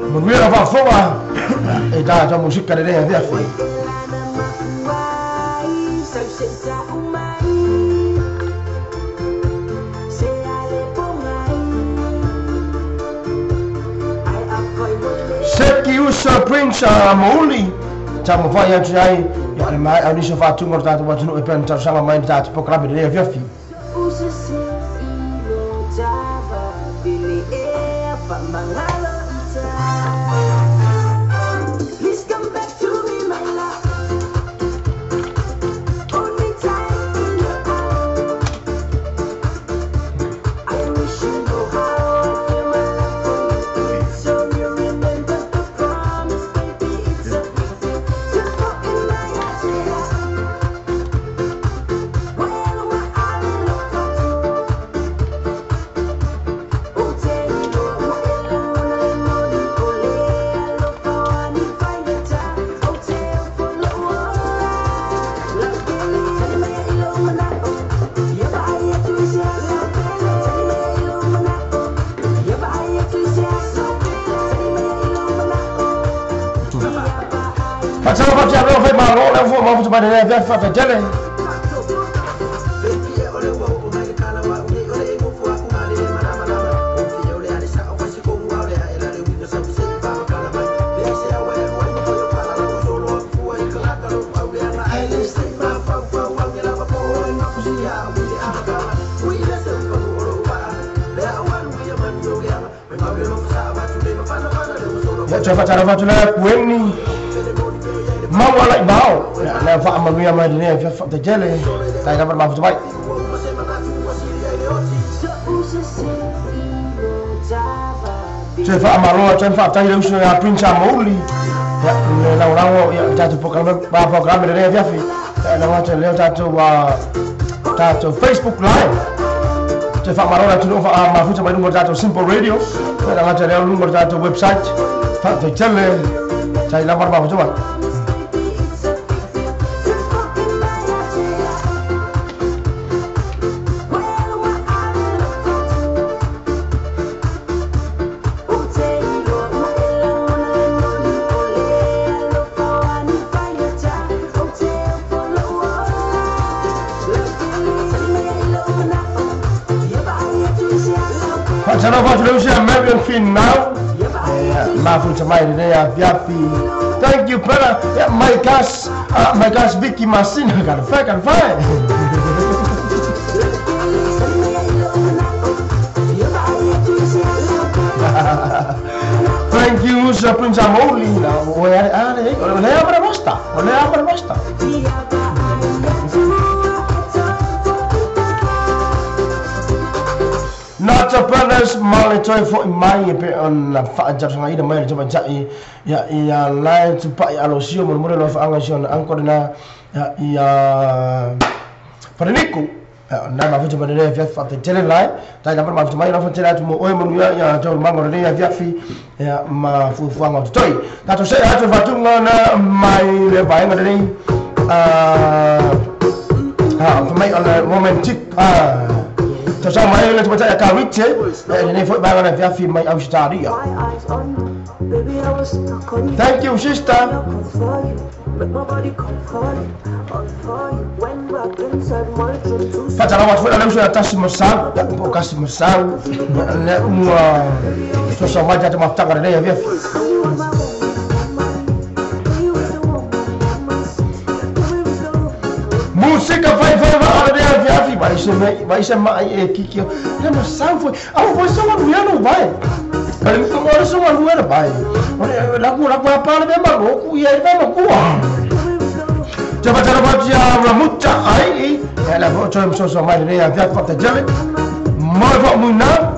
Speaker 3: mon mira fa fo ma e da ta musica de ne fiafi Seki usa prince mauli tamo fa ya trai ya le mai ani so fa tu ngorta to watu no e pen ta sanga mai ta po klabe de via fi Facciamo fai malo, la fu ma fa bene per fa tele. coba cara fatu le pueni mau ala ibao le fa manuia mai ne fa te jele tai dapat mafu baik coba amalo coba tai le usu ya Prince Amoli ya le lawo ya jatu program de via fi na wacha leo tatu Facebook live coba amalo tu fa mafu mai lungo tatu Simple Radio na wacha leo lungo tatu website fa te jele tai dapat mafu baik. Sana fatu leo sia Marion Finn now. Mafu samai de ya viapi. Thank you brother. Yeah, my gosh Vicky Masina kan fine. Thank you Sir Prince Amoli. Oleh apa basta. Nata brothers male toy for mai pe on fa jar sanga ida mai coba jai ya lai tupa ya alosio mo lo fa angasion angkor na ya perniku na ma fuja bane ya fa te tele lai tai dapat ma fuja mai na fa tele tu mo oi mo ya to mango de ya fi ya ma fu anga toy ta to se ha to fatu na mai le bai ngade ni mai on romantic Tosa mai le tupa ya kawiche ne foi ba na via fi mai Australia. Thank you sister. Fatala wa fuera leo ya tasimo sang, ya po kasimo sang. Ne tosa mai ya mafutaka ne ya via fi. Música vai viafi vai ser mai kikio lembra sanfo foi só uma mulher não vai agora só uma mulher vai lagu apa le maluco e ele vai maluco coba cara buat ya mucha ai ela coba só mai ne ya via pata jale mai va muna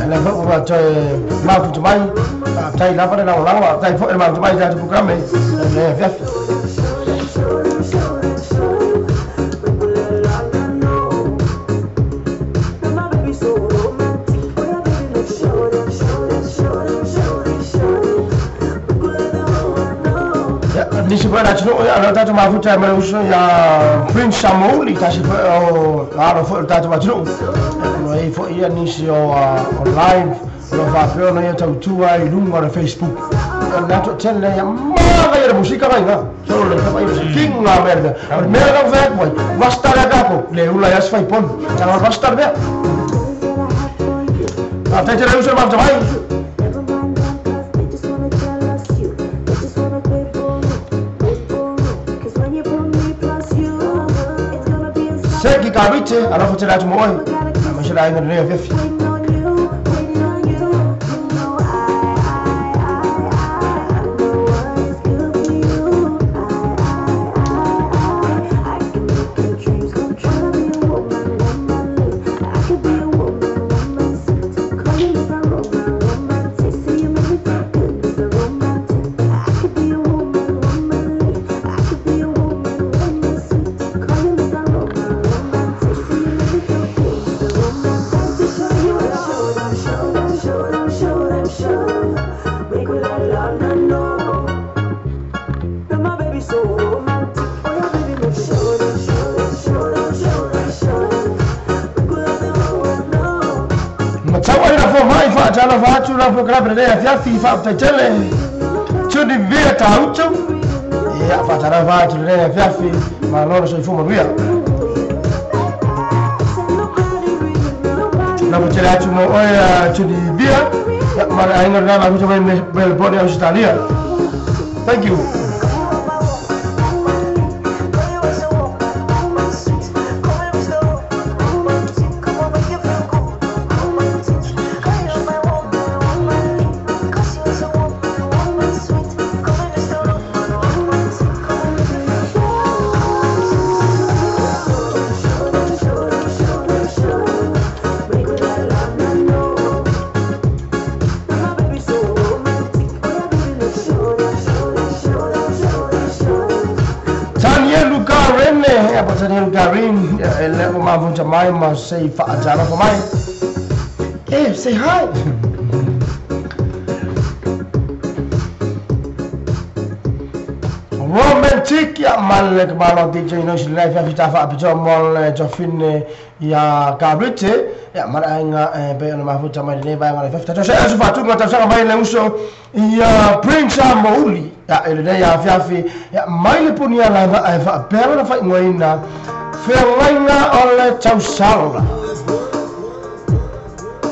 Speaker 3: ela va buat ma fu mai tai la pada la tai fo ma mai ja program ne via Di sebelah cino ya tatu mafu cai melusu ya Prince Amoli kasi aro fo tatu macino no e fo ia nisi o live lo fa pero no ya tau tua i lungo na Facebook na to channel ya ma ya musika vai na solo le fa king na merda merda vai boy basta la capo le ula ya sfai pon cara basta be até já usa mais vai Segi kabiche alafu tena tumuone ameshala aina ndio vipi Jana vatu na program de ya FIFA tele chudi via taucho ya fatara vatu de ya FIFA maloro so ifumo via na butela tumo oya chudi via mara ainga na la kutoka Melbourne Australia. Thank you. Hey, what's the name? Karim. Let me move to my say Fatala for mine. Hey, say hi. Romantic ya mal le balon DJ no shi live ya fita fa abjo mol jofin ya kabrite ya mara nga be na mafuta mai ne ba ngala fita to sha su fatu ngata sha mai le uso ya Prince Amauli ya ele ya fiafi ya mai pun ya la fa pero na fa ngoina fe ngoina ole chausala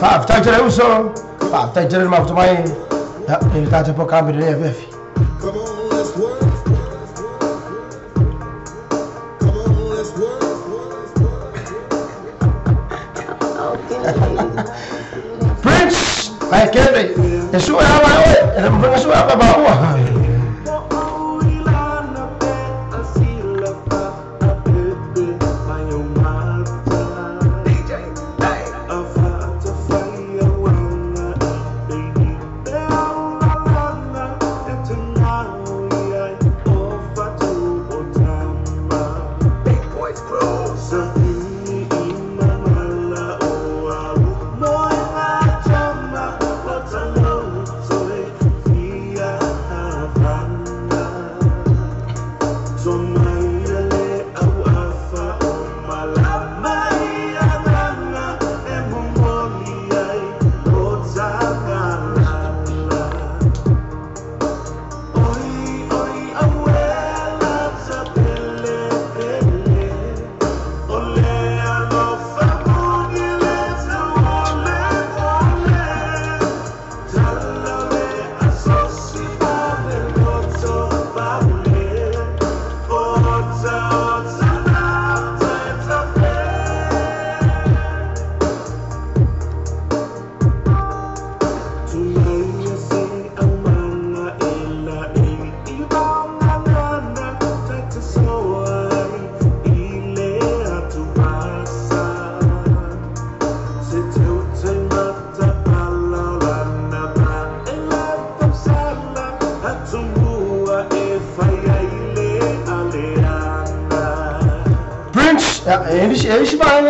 Speaker 3: fa fita jere uso fa fita jere mafuta mai ya ele ta po kambi ne fiafi. Prince, ay kebe, eso es agua hoy, el hombre eso es agua para agua. Eles vai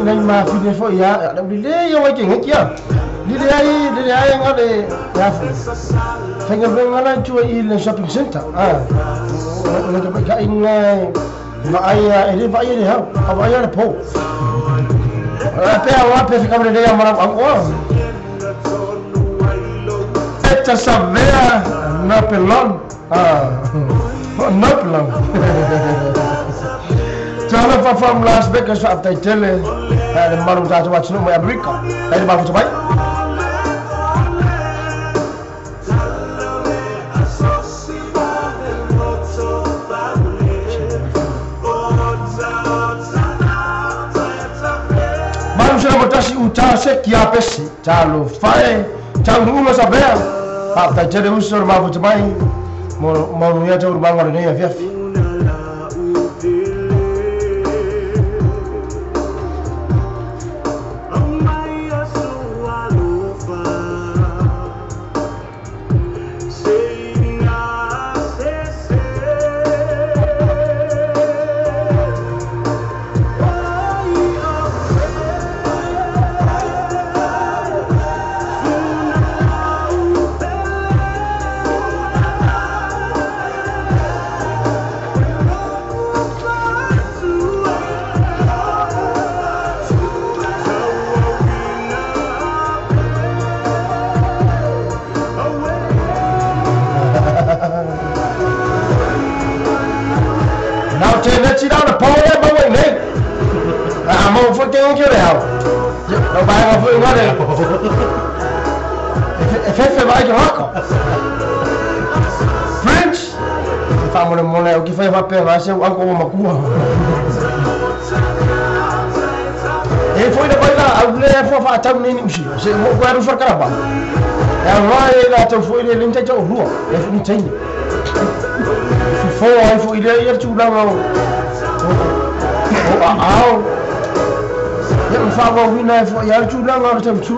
Speaker 3: nem mais filho foi já ele eu aqui ele aí ngale ya fenga benga na tu ile shopping center na ke ba inga ma aya ele vai ele ha aba ya po ape awa pe fica de ya mara angwa esta sabea na pelon na pelon. Jangan lupa from Las Vegas after tele dan baru saja watch no mai Amerika. Tadi baru coba. Baru sudah bertasi ucap sekian pesi. Calu fai, calu rumah sabar. After tele usur baru coba. Mau ya jauh bangun ini ya Fiaf. Let's sit down the pole there, but wait, Nick. I'm on for getting you out. Nobody will put money. If it's like a rock. Prince, if I'm on the money, I'll give you a pair. I say, I'll go on my cool. If we the boy, I'll lay for a 10 minutes. Say, where for Caraba? And why not to fool the limited of law? If you change it. If we lay too long. Ao yang fawa wina fo ya chula ngor tem chu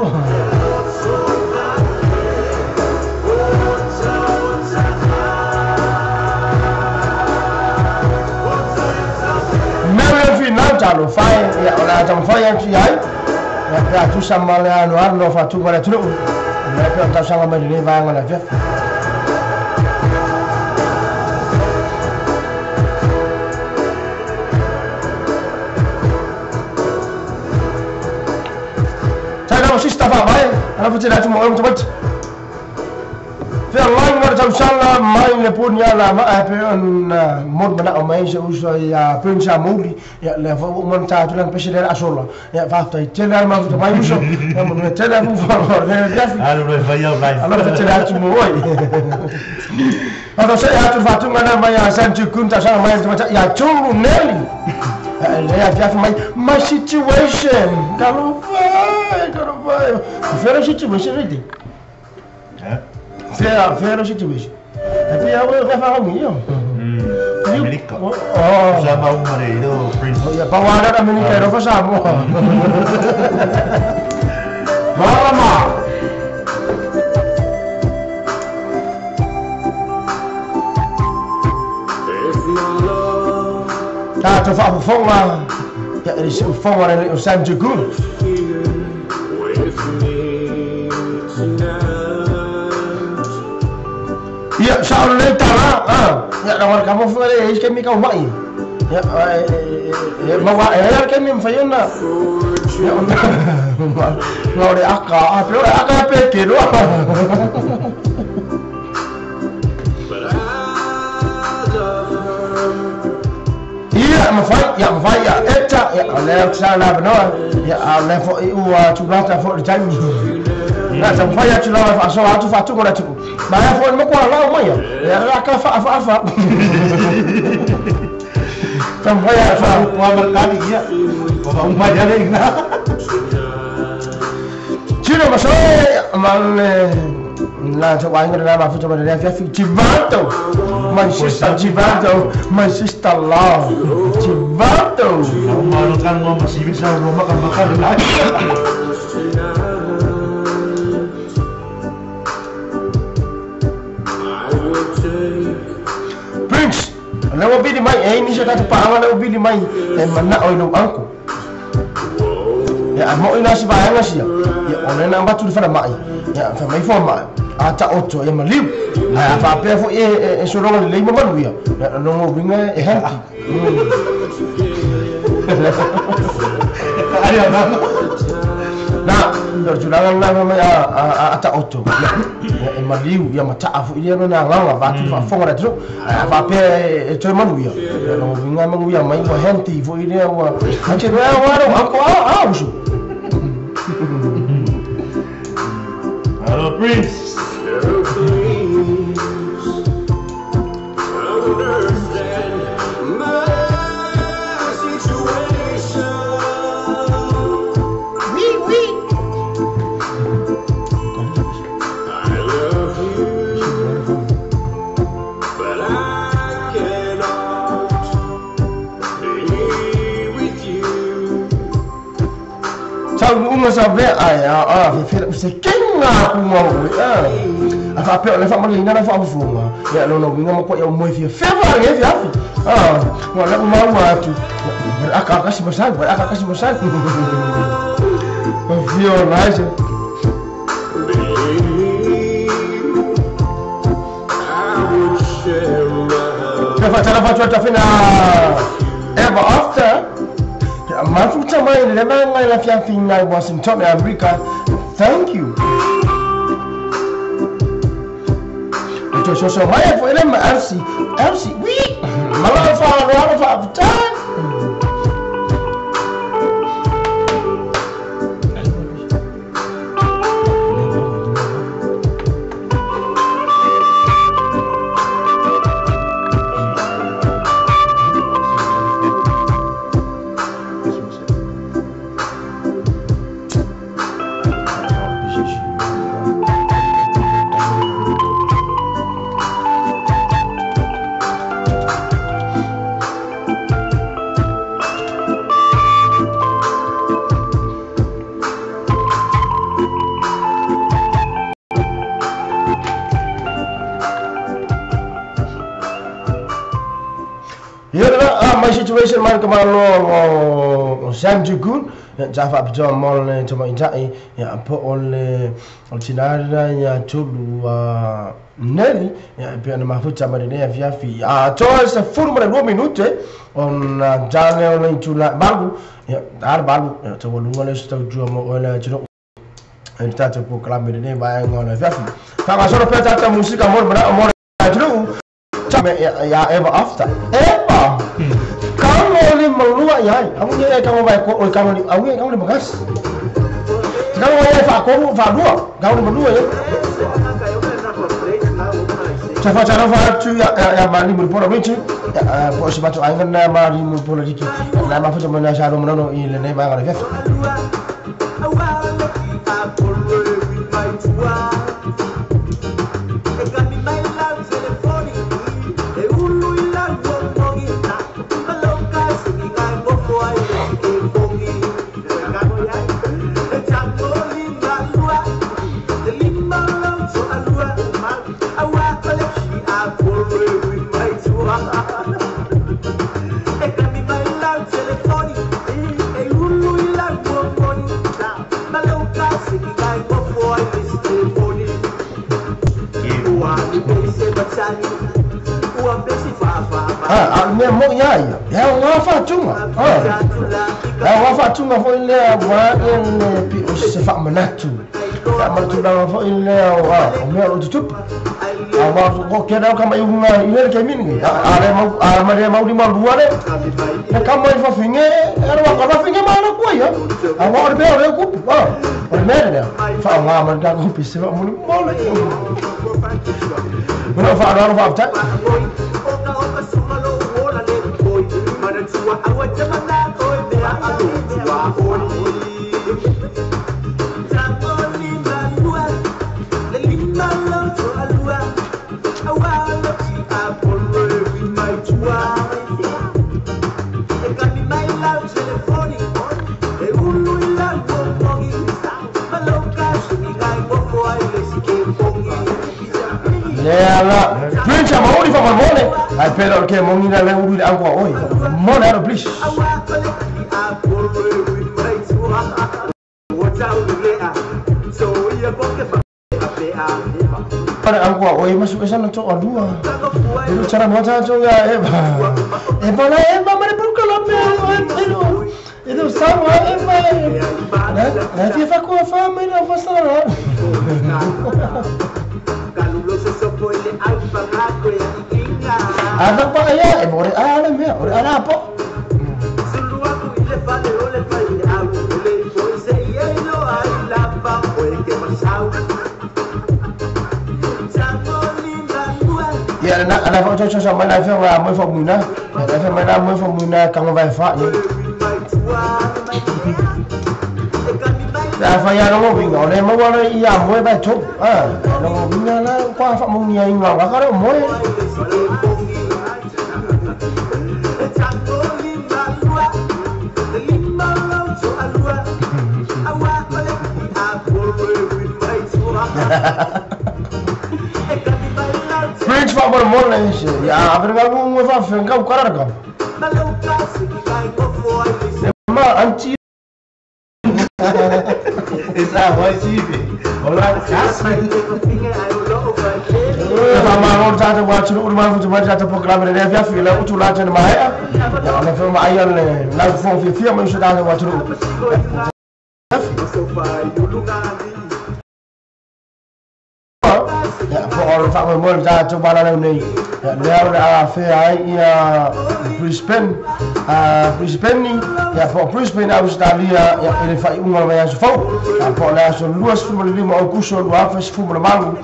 Speaker 3: lo fai ya ona tam fai antu yai ya ka tu sama le anu fa tu ngara tu na ka ta sanga me le va ngala fe Saya sista fa vai ana fu tira tu mo mo bat fe Allah ngara tam sanga mai le punya la ma pe on mod bana o mai se uso ya pensa muli ya le fa mon ta tu lan peshe asola ya fa ta tela ma tu mai uso ya mo tela fu fa ya
Speaker 4: Allora vai a live.
Speaker 3: allora tela tu mo voi allora saya tu fa tu mana mai san tu kunta sang mai tu ya chulu neli ya ya fa mai my situation kalau vai vera situation ready Vera situation. Tapi awak dah faham ni yo.
Speaker 4: Amerika.
Speaker 3: Oh.
Speaker 4: Sama umur itu Prince.
Speaker 3: Oh ya, pawara Amerika dah sama. Mama. Tak tu faham lah. Ya, ini faham orang ni usam juga. Ya, soal letak lah. Ya, nawar kamu faham is kami kau mai. Ya, bawa ya kami mfayan na. Ya, ngau de aka, pero aka peke doa. Iya, mafai ya eta ya oleh sana benar. Ya oleh fo iu chulata fo jami. Na tamfaya chulawa fa so atu fa tu ngora tu. Baya fo mo kwa la mo ya. Ya aka fa. Tamfaya fa
Speaker 4: Wa berkali ya. Bapa umma jadi na.
Speaker 3: Chino maso mal la to wang na ma futo na fa Chivato. My sister love. Chivato.
Speaker 4: Malu kan mau masih bisa rumah kan bakal lagi.
Speaker 3: Prince, lewa bili mai ni siya kata paangan lewa bili mai mana oi no angku. Ya mo ina si bayang siya. Ya ona na batu di fana mai. Ya fa mai forma. Ata oto ya maliu. Ya fa pe fo so ro le mo manu ya. Ya no mo binga henti.
Speaker 4: Ayo nama.
Speaker 3: Na berjulangan lah memang ata oto. Ya maliu ya mata afu dia na nganga batu fa fonga tu. Fa pe to manu ya. No binga manu ya mai mo henti fo dia wa. Ache wa aku usu.
Speaker 4: Halo Prince.
Speaker 3: Tahu umur sampai ayah film sekenga aku mau apa apa lepas malam ini lepas apa semua ya lo binga mau kau yang mau film favor ya film wala mau tu berakar kasih besar video nice Kenapa cuaca fina ever after Mafuta mai level ngai la fiang fingai Washington America. Thank you. Itu so mai for them RC. We malah fa time. situation man kamalo Sam Jugun Java Abdul Mall tuma injai ya po ole tinara ya tulu Nelly ya pia na mafuta madene ya viafi toa furma na 2 minute on jale ole tula bagu ya dar bagu to wolu ole sta jua mo ole tino tata po kala madene ba ngona viafi kama solo pia tata musika mo mo tino ya ever after ever kamu ni melua ya aku ni kamu baik kau kamu ni aku ni bekas kamu ni fa dua kamu ni melua ya cara tu ya mari mulpola mechi po si bato aingan na mari mulpola diki na ma futa mana sharo mano ile ne ba ngara vef ne mo ya wa fa tunga wa fa tunga fo ile wa en pi o se fa manatu ya mal tu da fo ile wa o me lo tutup wa ko ke da kama yunga ile ke min are mau di mal dua de na kama fa finge era wa ka finge ma na ko ya wa be o ku wa o me de fa wa ma da ko pi se fa mo no fa da fa ta Prince mau di famar mole ai pero che monina le uri anko oi mole ero please pada anko oi masuk ke sana cok dua itu cara baca cok ya eba mari buka lame itu sama eba nanti aku faham ini apa salah ada apa ya ore ala me ore ala apa ya ana fa cho sama na fa wa mo fa muna na fa mana mo fa muna kama vai fa ya fa ya no bingo le mo wa ya mo ba chop no binga la kwa fa mo nia inga wa ka ro mo French fa mo le ya abriga mo fa fenga o cara ka ma anti esa wajibi ora kasai mama ora tata watch no urma fu tata program de via fila utula tena mahaya ya na film ayan na fo fi fi mo shada watch no ya for fa mo tata bala ni leo da fe ai ya Brisbane ya for Brisbane Australia ya ele fa uma vai so fo ya for la so luas fu mo limo o kuso lo afes fu mo mangu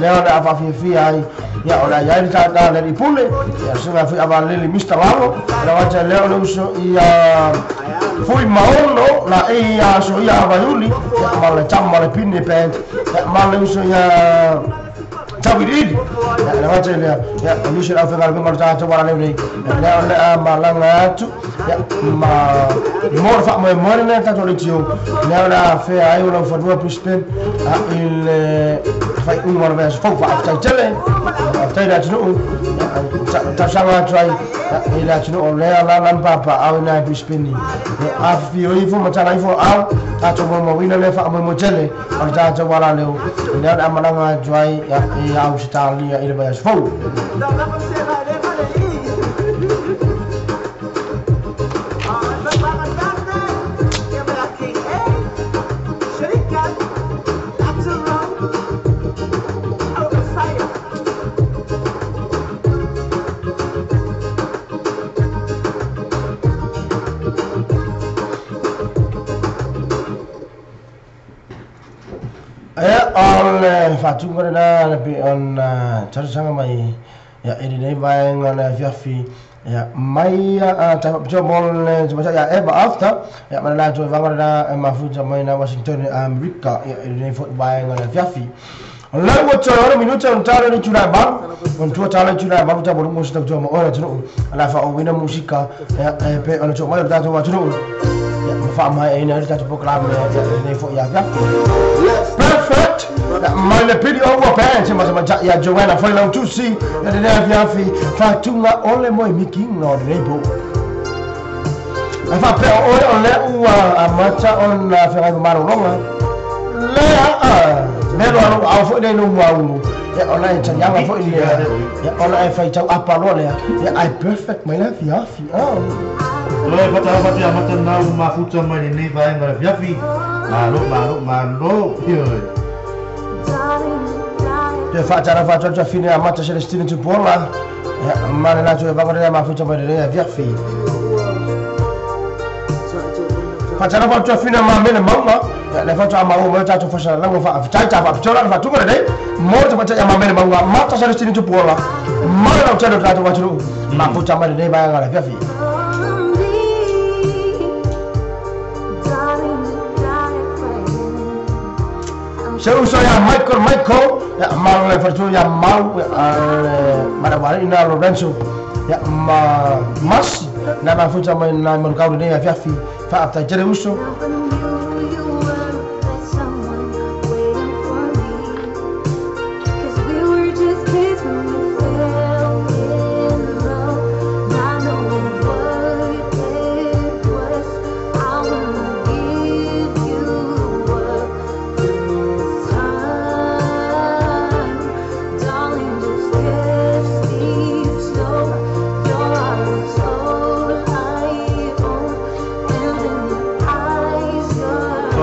Speaker 3: leo da fa fi ai ya ora ya ita da le pule ya so fa abale le Mr. Lalo la wacha leo lo so ya fui maono la ya so ya bayuli ya mala chama le pinne pe ya mala so ya Tabiridi ya wacha le ya amisha afika kwa marta ta wala le ya malanga tu ya ma mor fa mo mor na ta to tio la fe ayo lo fa dua Brisbane il fa un mor vers fa fa ta tele tai na tunu ta sanga try ila tunu o le la lan papa au na bispini a fi o ifo matala ifo au ta to mo wina le fa mo tele o ta to wala le le na malanga try ya au stali ya ile ba fo on fatunga na pe on sanga mai ya ini nei vai ngana fiafi ya mai ta jomol ya ever after ya mana to vanga na mafuta mai na Washington America ya ini nei fo vai ngana fiafi la wo tsara minuta on tala ni chura ba on to tala chura ba ta boru musita joma ora tro ala fa o wina musika ya pe on to mai da to wa tro fa mai ina ta to program ya nei fo ya perfect my video over pants mas ya Joanna foi lá to see that the fiafi fatunga ole moi miking no nebo fa pe ole ole u amata on la fa maro ronga le lo au fo de no wa ya online cha ya fo ni ya online fa cha apa lo le ya I perfect my life fiafi
Speaker 4: Oi, pata ya mata na mafuta mai ni vai ngara fiafi malo
Speaker 3: te faccia faccia fine a mata celestino ci porla ma la tua bagare ma faccia vedere via fi faccia fine ma mele mamma le faccia a mamma ta faccia la fa fa tu guarda molto faccia a mamma mamma mata celestino ci porla ma la tua da faccia ma faccia vedere vai ngara via fi so ya Michael ya mau le fartu ya mau mana wali ina Lorenzo ya mas na mafuta mai na mercado ne ya fiafi fa afta jere uso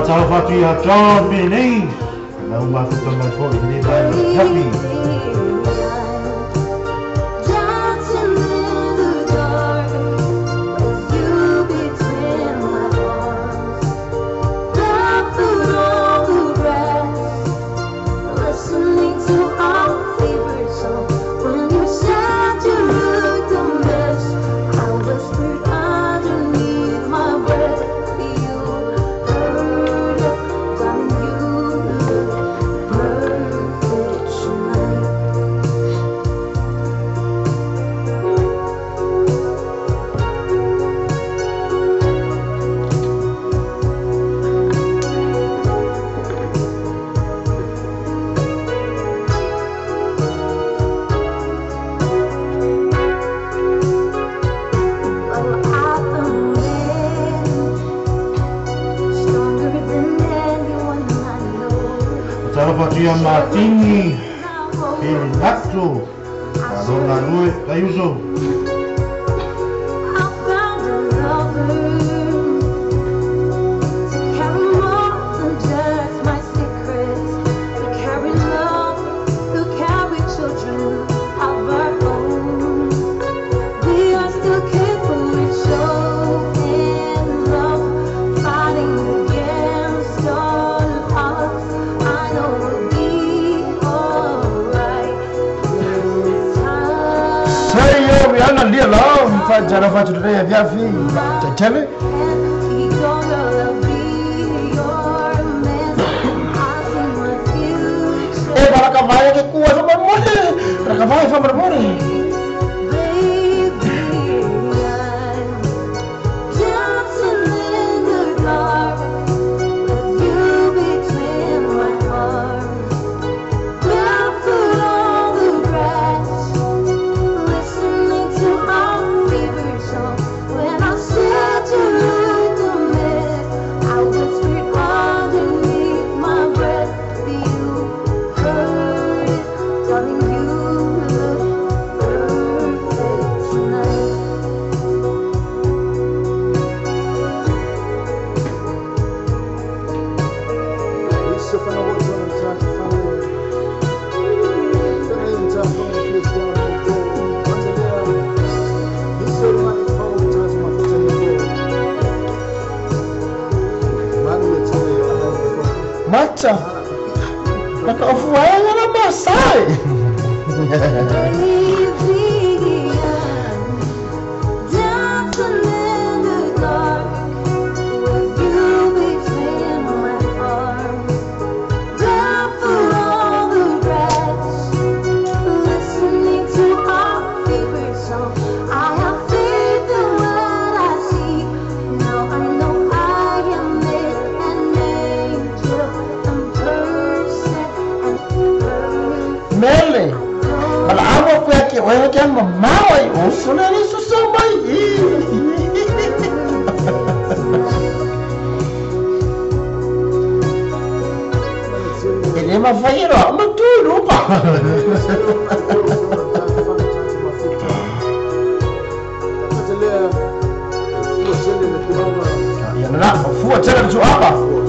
Speaker 4: Salvati ya John Bini. Now mafuta mai fo ni vai happy. Dia Martini Nato Dona Lui Ayuso dia lah, cara faccio delle via fi, tele. Para cavalo que cuas o marmone, para cavalo fa marmone.
Speaker 3: ya wa ya mama wa o sona ni so so mai ele ma faira ma tu lupa ya na fuwa tena tu hapa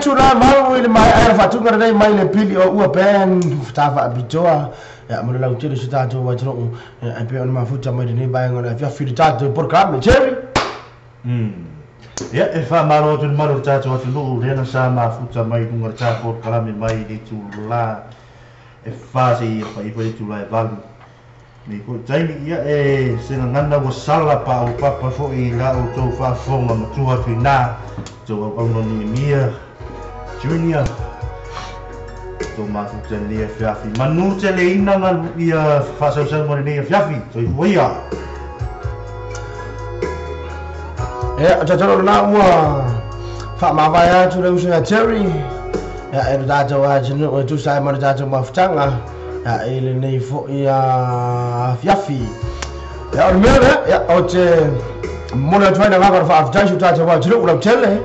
Speaker 3: tuna mau ile mai ai fatunga dai mai le pili o ua pen tafa bitoa ya mo la utile sitato wa tro ai pe on mafuta mai ni bai ngona via filitato programme cherry
Speaker 4: ya e fa maro tu maro tato wa tu le na sa mafuta mai kunga ta programme mai di tu la e fa si fa i poi tu la val ni ko tai ya e se ngana wo sala pa o papa fo i la o to fa fo ma tu wa fina to o no ni mia Junior Tomato Telia Fiafi Manu Teleina ia fasausan mo ni Fiafi so ia
Speaker 3: jajaro na wa fa ma va ya tu le usa cherry ya e data wa jinu o tu sai mo data ma ftanga ya ile nei fo ia Fiafi ya o mera ya o te mo na twaina ga fa after shoot data wa jinu o tele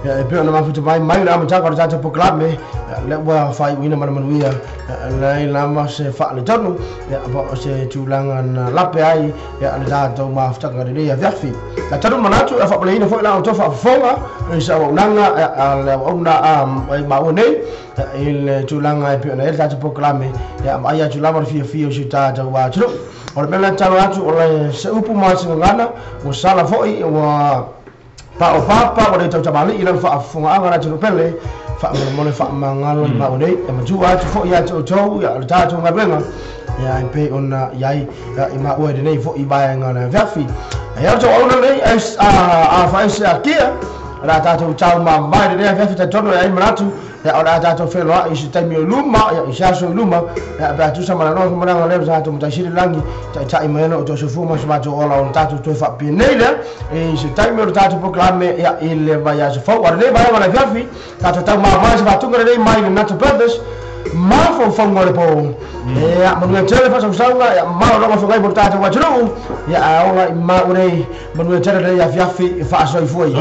Speaker 3: ya pe ona mafuta mai na mtaka tata po club me le wa fai wina manuia la ila ma se fa le tonu ya ba se tulanga na lape ai ya le tata mafuta ga le ya viafi la tonu manatu fa bele ina fo la auto fa fonga sa nanga le ona ai ma one il tulanga pe ona tata po club me ya ma ya tulama fi si tata wa tru or mela tanu atu o se upu ma singana o sala foi wa pa o papa o le tau tamali ila fa funga anga na tino pele fa mo fa mangalo ma o nei e matu atu fo ya to ya le tatu ngabenga ya pe ona yai i ma o de nei fo I ba nga na vafi ya to ona nei a fa sia kia la tatu tau ma ba de vafi ta tono ya manatu ya ona tatu felo a isi taimi o luma ya ishaso luma ya ba tu sama no mo na le tatu mutashiri langi ta imeno to so fuma so to ola on tatu to fa pinele e isi taimi o tatu proclame ya ile va ya so fo wa le ba na vafi tatu tau ma ba ba tu ngare mai na to brothers ma fo fo ngore po ya mo ngue tele fa so sanga ya ma lo fo ngai portato wa tru ya ola ma ure mo ngue tele ya vafi fa so ifoi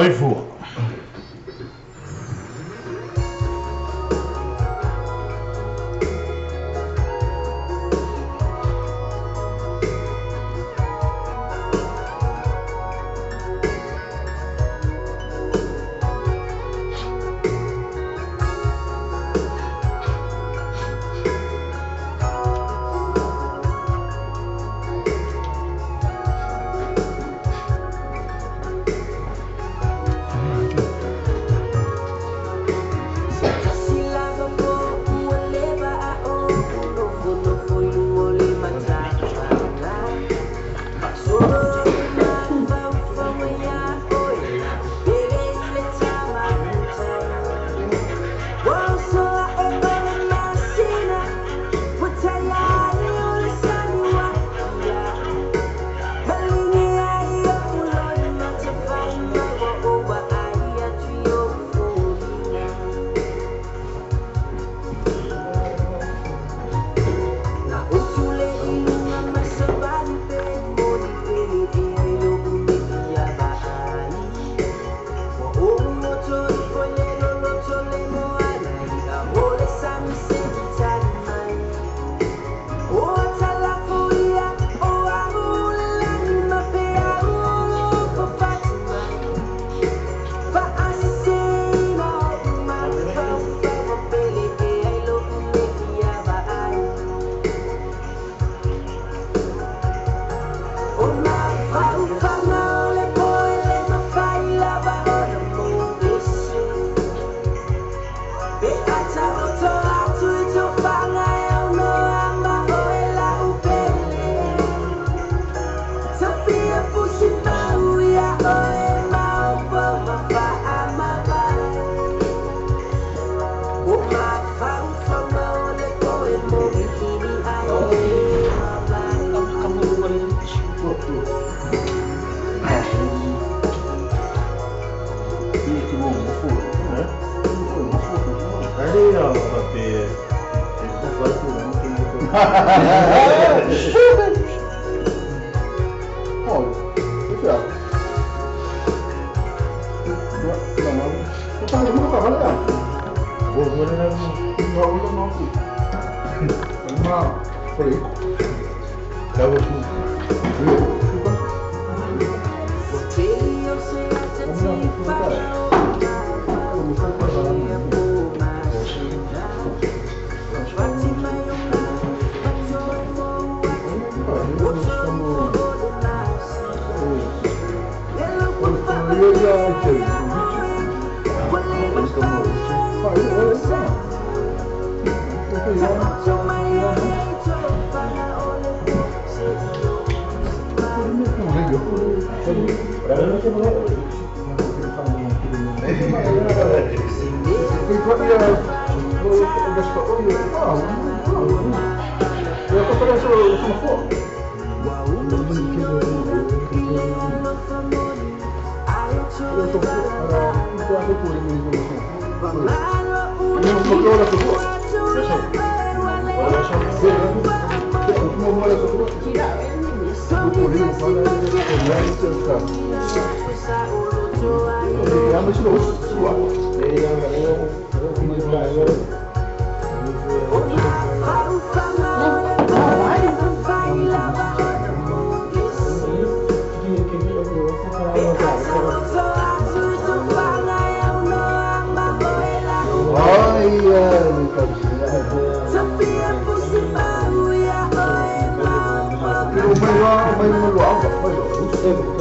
Speaker 5: Pero